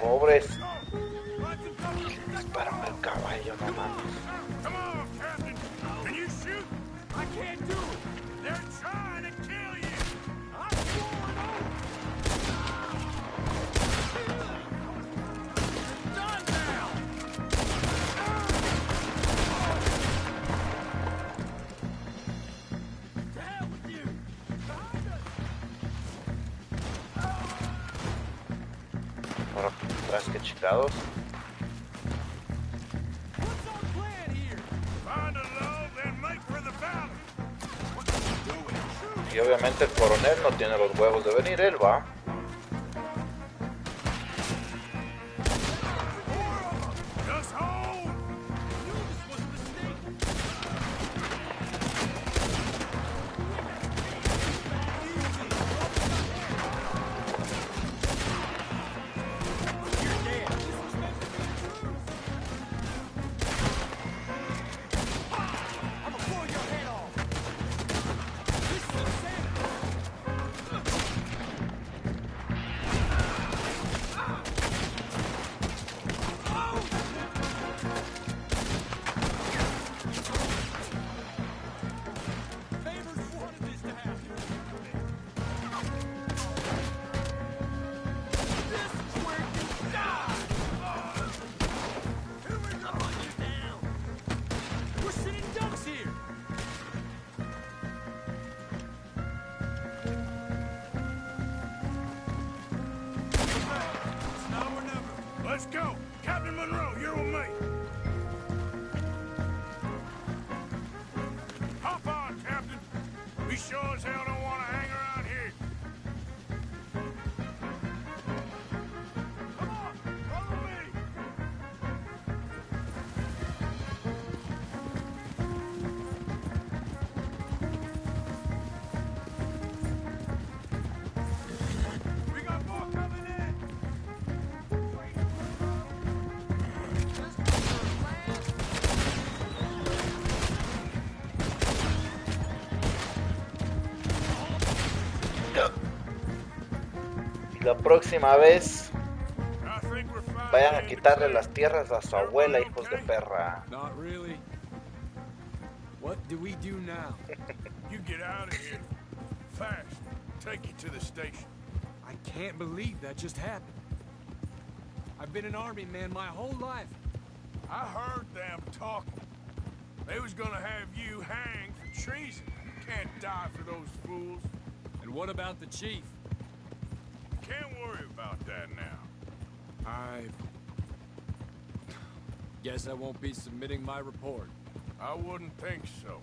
pobres. Dispárame el caballo, no mames. Come on, Captain. Can you shoot? I can't do it. They're trying to kill you. I'm sworn off. Done now. To hell with you. Ahora, tras que chingados. What's our plan here? Find a love and make for the valley. Y obviamente el coronel no tiene los huevos de venir, él va. Just hold. I'm gonna blow your head off. This is insanity. Favors wanted this to happen. This is where you die. Here we go. You down. We're sitting ducks here. It's now or never. Let's go. Captain Monroe, you're with me. Hop on, Captain. We sure as hell don't want to hang around here. Come on, follow me. We got more coming in. Y la próxima vez vayan a quitarle las tierras a su abuela, hijos de perra. Not really. What do we do now? You get out of here. Fast. Take you to the station. I can't believe that just happened. I've been an army man my whole life. I heard them talking. They was gonna have you hanged for treason. You can't die for those fools. And what about the chief? Can't worry about that now. I guess I won't be submitting my report. I wouldn't think so.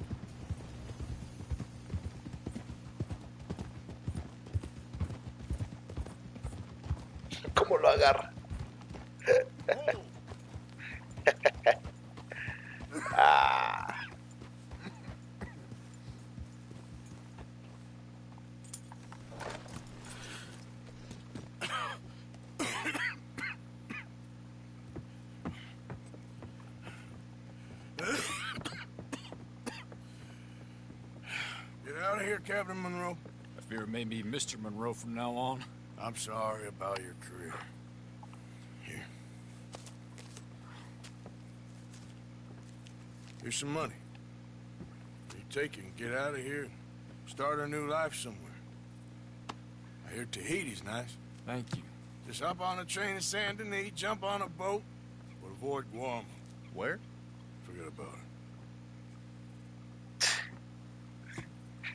¿Cómo lo agarra? Ah. Get out of here, Captain Monroe. I fear it may be Mr. Monroe from now on. I'm sorry about your career. Here. Here's some money. You take it and get out of here and start a new life somewhere. I hear Tahiti's nice. Thank you. Just hop on a train to Saint Denis, jump on a boat, but avoid Guam. Where? Forget about it.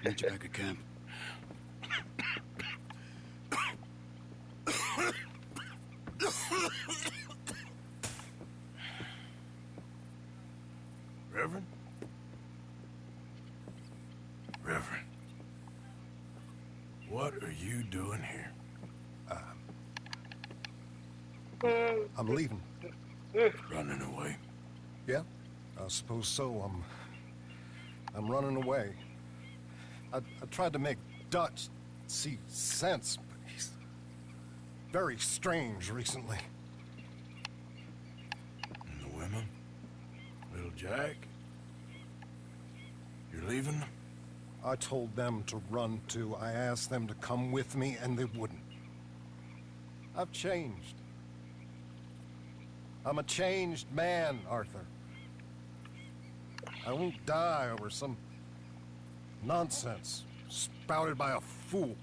Meet you back at camp. Reverend? Reverend. What are you doing here? I'm leaving. Running away? Yeah, I suppose so. I'm running away. I tried to make Dutch see sense, but he's very strange recently. And the women? Little Jack? You're leaving them? I told them to run too. I asked them to come with me, and they wouldn't. I've changed. I'm a changed man, Arthur. I won't die over some nonsense spouted by a fool.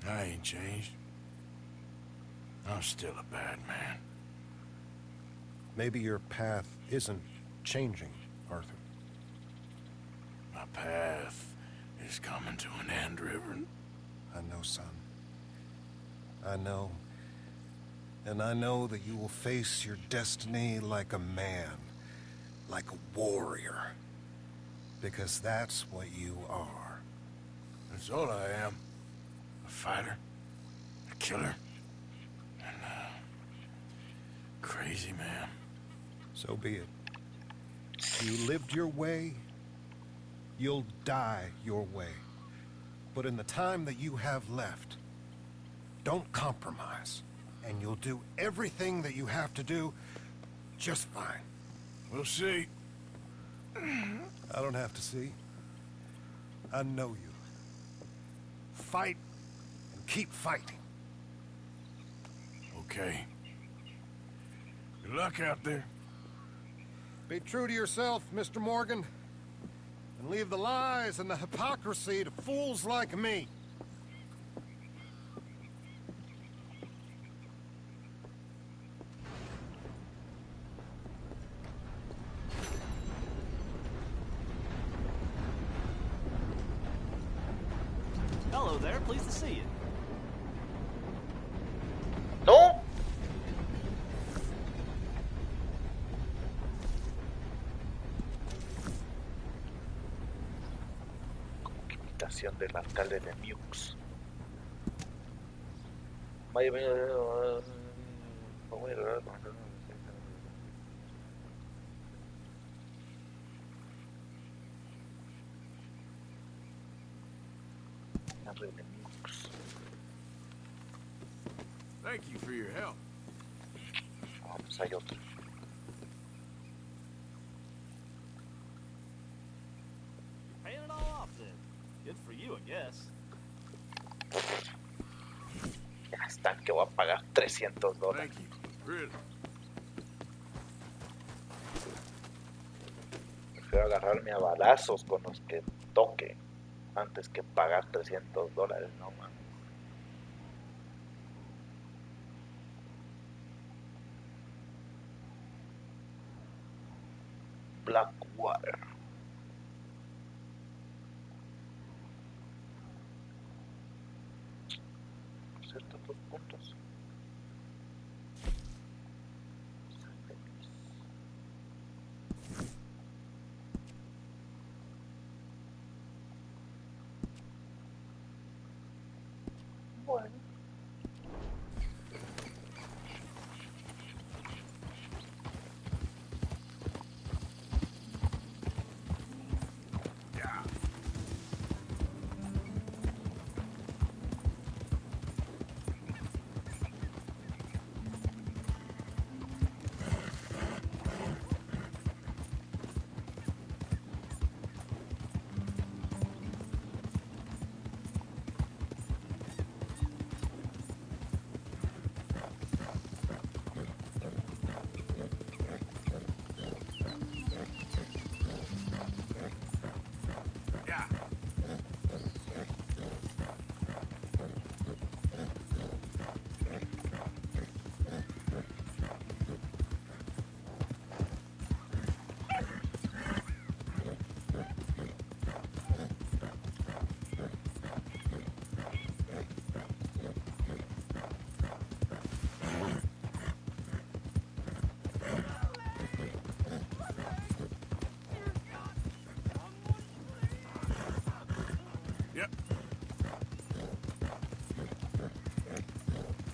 I ain't changed. I'm still a bad man. Maybe your path isn't changing, Arthur. My path is coming to an end, Reverend. I know, son. I know. And I know that you will face your destiny like a man, like a warrior. Because that's what you are. That's all I am. A fighter, a killer, and a crazy man. So be it. You lived your way, you'll die your way. But in the time that you have left, don't compromise. And you'll do everything that you have to do just fine. We'll see. I don't have to see. I know you. Fight and keep fighting. Okay. Good luck out there. Be true to yourself, Mr. Morgan. And leave the lies and the hypocrisy to fools like me. Hello there, pleased to see you. No. Imitación del alcalde de Mux. Vaya, Thank you for your help. Vamos, hay otro. Paying it all off then. Good for you, I guess. Ya están que voy a pagar $300. Thank you. Really. Prefiero agarrarme a balazos con los que toque antes que pagar $300, no man. Blackwater. Ciertos puntos. Bueno.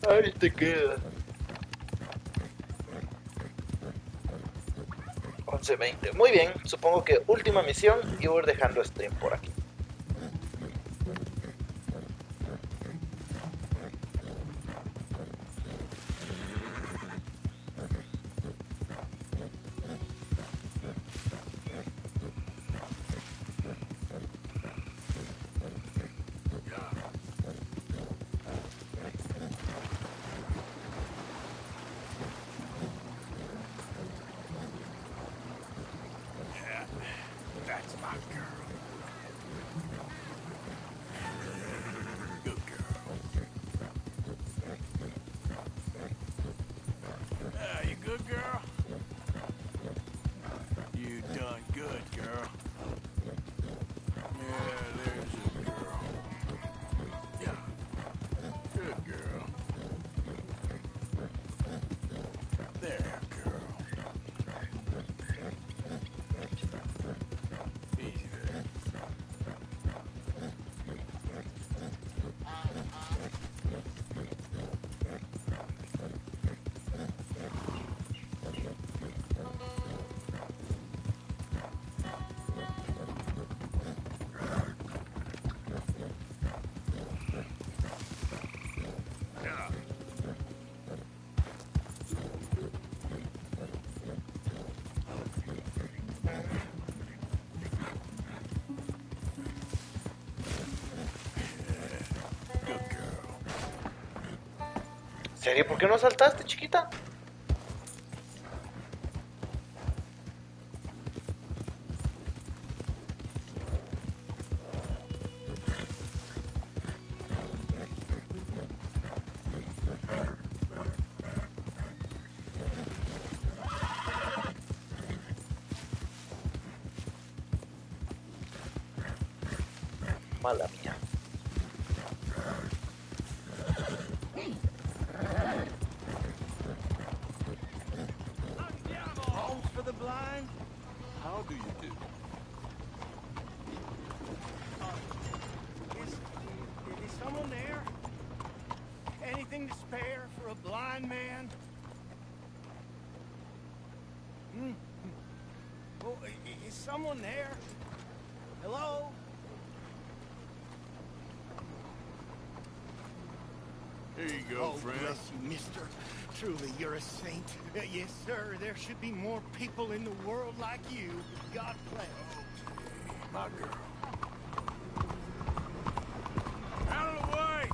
Ahí te queda. 11:20. Muy bien, supongo que última misión y voy a ir dejando stream por aquí. ¿Serio? ¿Por qué no saltaste, chiquita? Mala mía. Homes for the blind? How do you do? Is someone there? Anything to spare for a blind man? Hmm? Oh, is someone there? Hello? Here you go, Oh, friend. bless you, mister. Truly, you're a saint. Yes, sir. There should be more people in the world like you. God bless. My girl. Out of the way!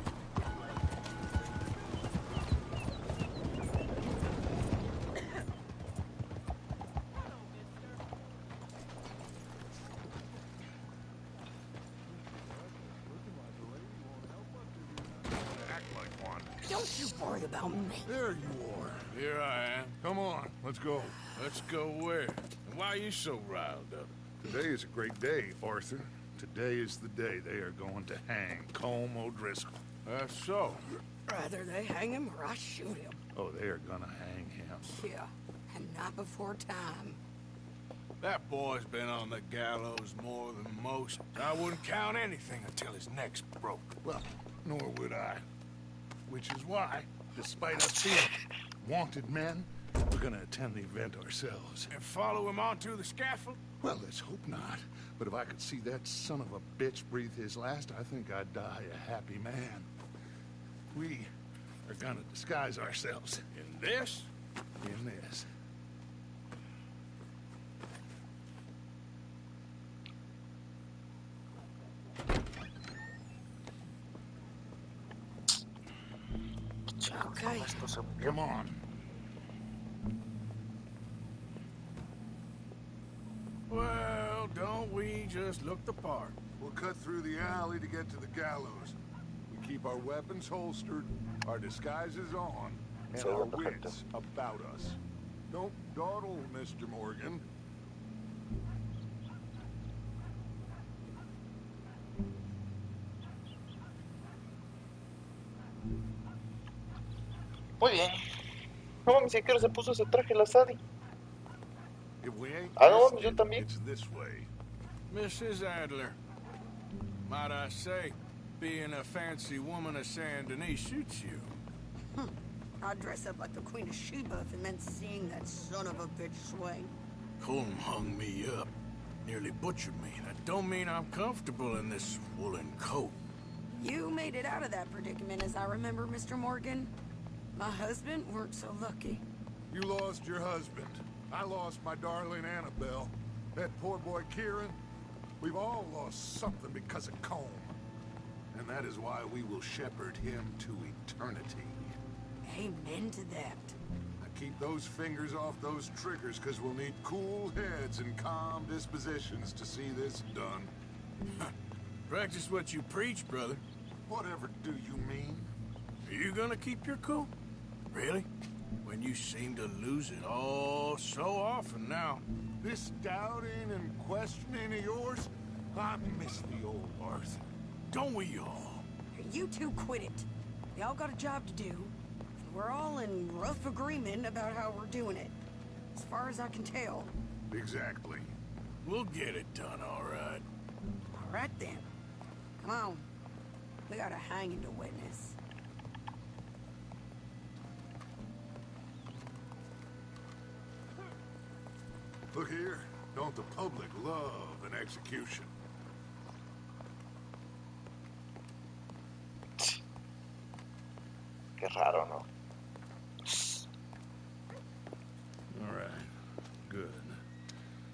Act like one. Don't you worry about me. There you are. Here I am. Come on, let's go. Let's go where? And why are you so riled up? Today is a great day, Arthur. Today is the day they are going to hang Colm O'Driscoll. That's so. Rather they hang him or I shoot him. Oh, they are gonna hang him. Yeah, and not before time. That boy's been on the gallows more than most. I wouldn't count anything until his neck's broke. Well, nor would I. Which is why, despite us being wanted men, we're gonna attend the event ourselves. And follow him onto the scaffold? Well, let's hope not. But if I could see that son of a bitch breathe his last, I think I'd die a happy man. We are gonna disguise ourselves. In this? In this. Okay. Come on. Well, don't we just look the part? We'll cut through the alley to get to the gallows. We keep our weapons holstered, our disguises on, and our wits about us. Don't dawdle, Mr. Morgan. Muy bien. No mames, ¿a qué hora se puso ese traje la Sadie? If we ain't Ah, no, missing yo it, también. it's this way. Mrs. Adler, might I say, being a fancy woman of Saint Denis suits you. I'd dress up like the Queen of Sheba if it meant seeing that son of a bitch swing. Colm hung me up, nearly butchered me. That don't mean I'm comfortable in this woolen coat. You made it out of that predicament, as I remember, Mr. Morgan. My husband weren't so lucky. You lost your husband. I lost my darling Annabelle. That poor boy Kieran. We've all lost something because of Colm. And that is why we will shepherd him to eternity. Amen to that. Now keep those fingers off those triggers, because we'll need cool heads and calm dispositions to see this done. Practice what you preach, brother. Whatever do you mean? Are you gonna keep your cool? Really? When you seem to lose it all so often now. This doubting and questioning of yours, I miss the old Arthur. Don't we all? You two quit it. Y'all got a job to do. And we're all in rough agreement about how we're doing it. As far as I can tell. Exactly. We'll get it done, all right. All right, then. Come on. We gotta hang him to witness. Look here, don't the public love an execution? Qué raro, ¿no? All right, good.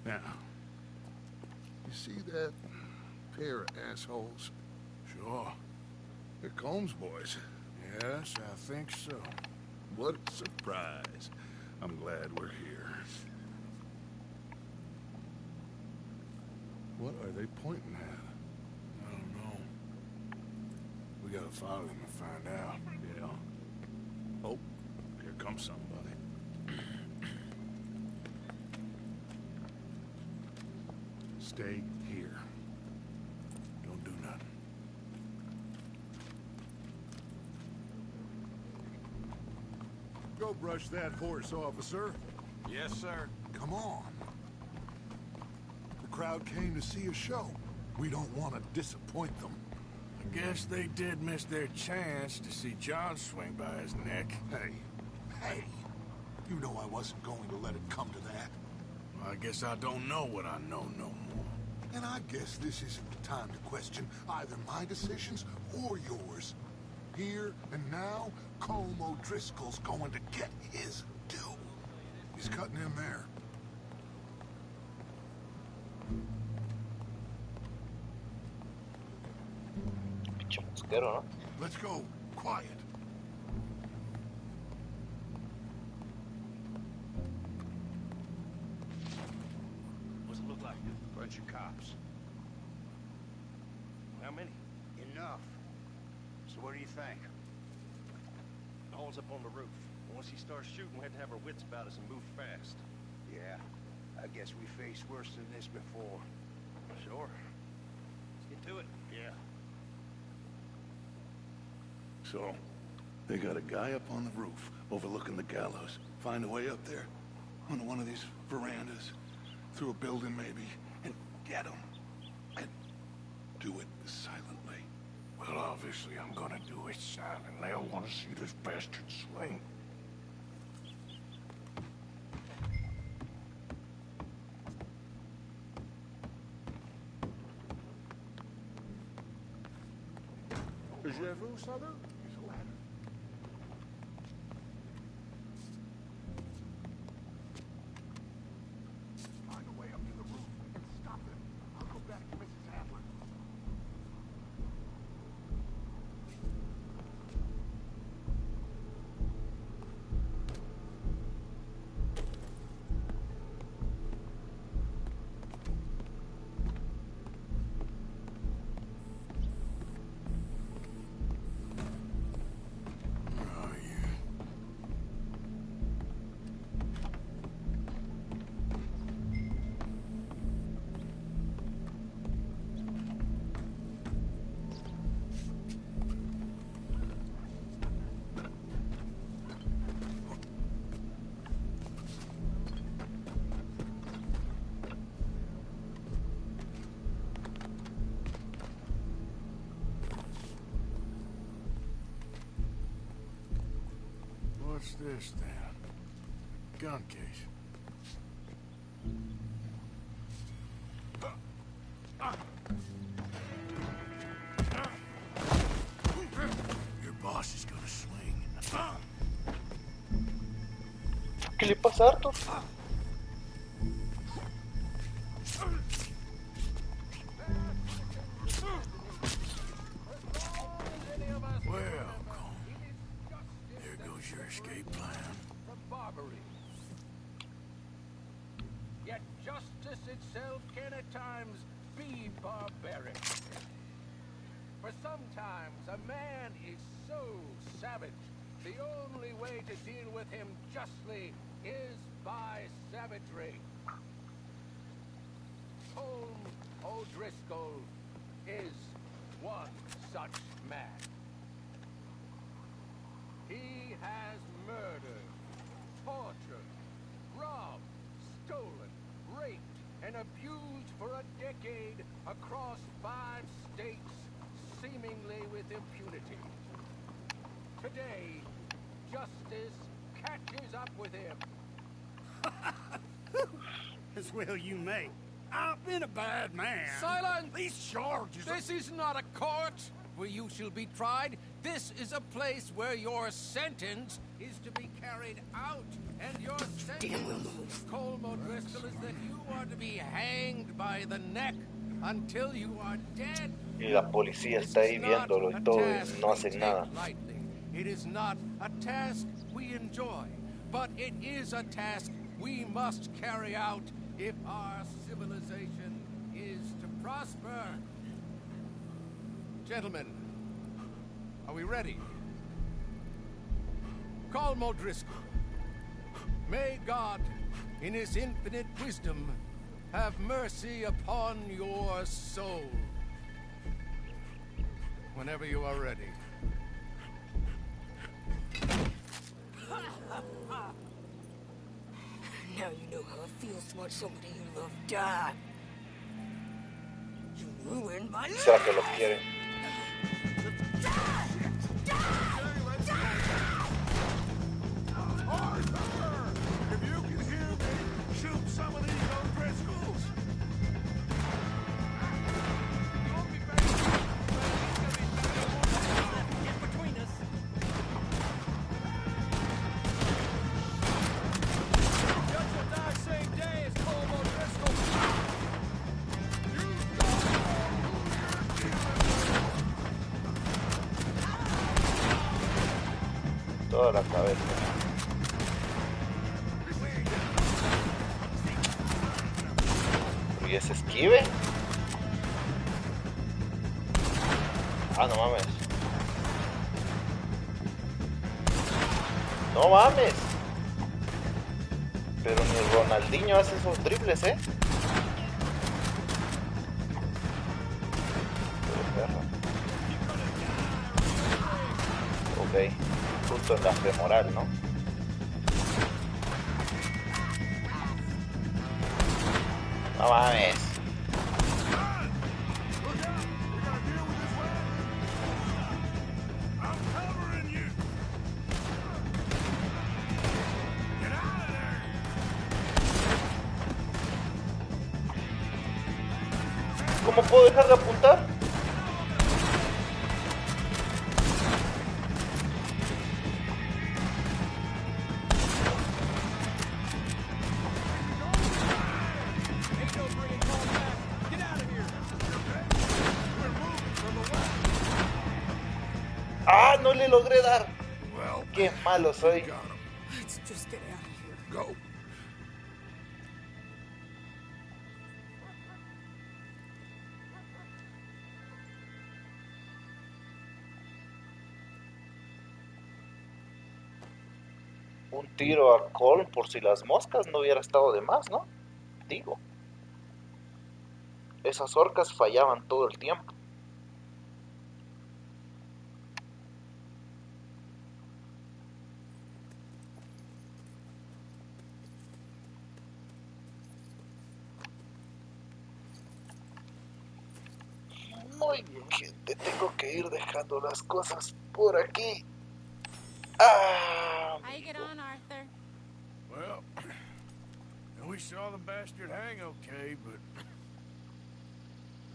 Now, you see that pair of assholes? Sure. They're Colm's boys. Yes, I think so. What a surprise. I'm glad we're here. What are they pointing at? I don't know. We gotta follow them and find out. Yeah. Oh, here comes somebody. Stay here. Don't do nothing. Go brush that horse, officer. Yes, sir. Come on. The crowd came to see a show. We don't want to disappoint them. I guess they did miss their chance to see John swing by his neck. Hey, you know I wasn't going to let it come to that. Well, I guess I don't know what I know no more. And I guess this isn't the time to question either my decisions or yours. Here and now, Colm O'Driscoll's going to get his due. He's cutting in there. Let's go. Quiet. What's it look like? Bunch of cops. How many? Enough. So what do you think? All's up on the roof. Once he starts shooting, we have to have our wits about us and move fast. Yeah, I guess we faced worse than this before. Sure. Let's get to it. Yeah. So, they got a guy up on the roof, overlooking the gallows. Find a way up there, onto one of these verandas, through a building maybe, and get him. And do it silently. Well, obviously I'm gonna do it silently. I want to see this bastard swing. Gardez-vous, ça là? There's a ladder. Find a way up to the roof and stop him. I'll go back to Mrs. Adler. What's this then? Gun case. Your boss is gonna swing. ¿Qué le pasa a Arthur? Yet justice itself can at times be barbaric. For sometimes a man is so savage, the only way to deal with him justly is by savagery. Colm O'Driscoll is one such man. He has murdered, tortured, robbed, stolen, raped, and abused for a decade across 5 states, seemingly with impunity. Today, justice catches up with him. As well you may. I've been a bad man. Silence! These charges This is not a court where you shall be tried. This is a place where your sentence is to be carried out. And your sentence, Colm O'Driscoll, is that you are to be hanged by the neck until you are dead. Y la policía está ahí viéndolo y todo y no hacen nada. It is not a task we enjoy, but it is a task we must carry out if our civilization is to prosper. Gentlemen, are we ready? Colm O'Driscoll, may God, in his infinite wisdom, have mercy upon your soul. Whenever you are ready. Now you know how it feels to watch somebody you love die. You ruined my life. ¿Será que lo quiere? Arthur! If you can hear me, shoot some of these O'Driscolls! Get between us. Judge will die same day as Colm O'Driscoll. Toda la cabeza. ¿Y ese esquive? Ah, no mames. No mames. Pero ni Ronaldinho hace esos dribles, ¿eh? Ok, justo en la femoral, ¿no? No mames. ¿Cómo puedo dejar de apuntar? ¡Ah! No le logré dar. ¡Qué malo soy! Let's just get out of here. Go. Un tiro a Colm por si las moscas no hubiera estado de más, ¿no? Digo. Esas orcas fallaban todo el tiempo. Muy bien, gente. Tengo que ir dejando las cosas por aquí. Ah, How you get on, Arthur? Well, we saw the bastard hang okay, but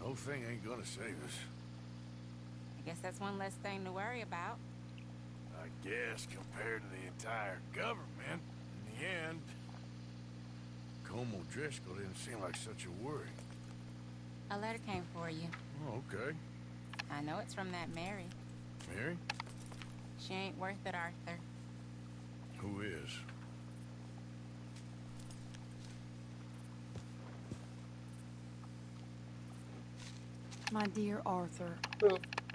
no thing ain't gonna save us. I guess that's one less thing to worry about. I guess compared to the entire government, in the end, Colm O'Driscoll didn't seem like such a worry. A letter came for you. Oh, okay. I know it's from that Mary. Mary? She ain't worth it, Arthur. Who is? My dear Arthur,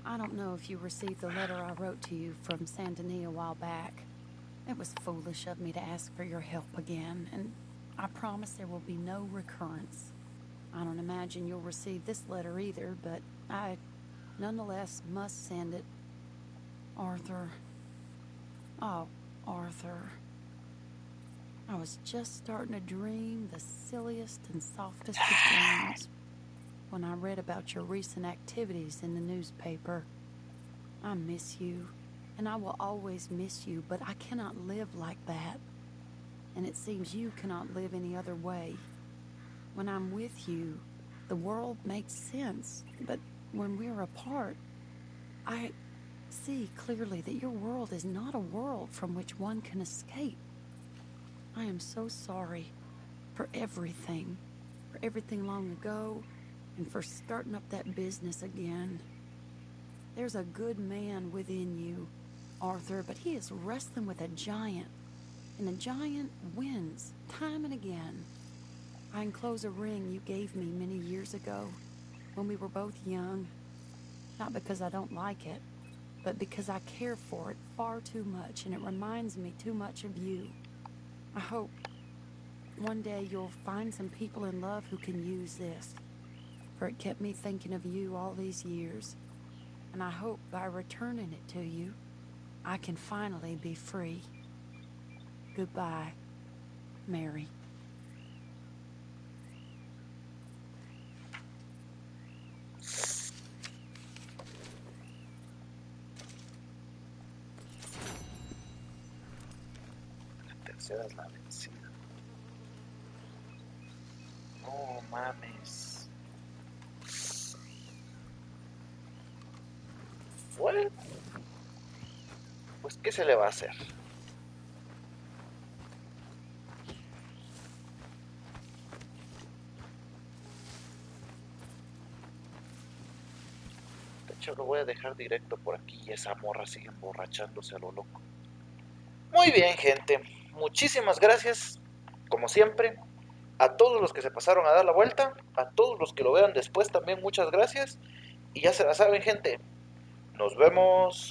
I don't know if you received the letter I wrote to you from Saint Denis a while back. It was foolish of me to ask for your help again, and I promise there will be no recurrence. I don't imagine you'll receive this letter either, but I nonetheless must send it. Arthur. Oh, Arthur. I was just starting to dream the silliest and softest of dreams when I read about your recent activities in the newspaper. I miss you, and I will always miss you, but I cannot live like that. And it seems you cannot live any other way. When I'm with you, the world makes sense, but when we're apart, I see clearly that your world is not a world from which one can escape. I am so sorry for everything long ago, and for starting up that business again. There's a good man within you, Arthur, but he is wrestling with a giant. And a giant wins, time and again. I enclose a ring you gave me many years ago, when we were both young. Not because I don't like it, but because I care for it far too much, and it reminds me too much of you. I hope one day you'll find some people in love who can use this, for it kept me thinking of you all these years. And I hope by returning it to you, I can finally be free. Goodbye, Mary. La tercera es la vencida. No mames. Bueno, pues ¿qué se le va a hacer? De hecho, lo voy a dejar directo por aquí y esa morra sigue emborrachándose a lo loco. Muy bien, gente. Muchísimas gracias, como siempre, a todos los que se pasaron a dar la vuelta, a todos los que lo vean después también, muchas gracias. Y ya se la saben, gente. Nos vemos.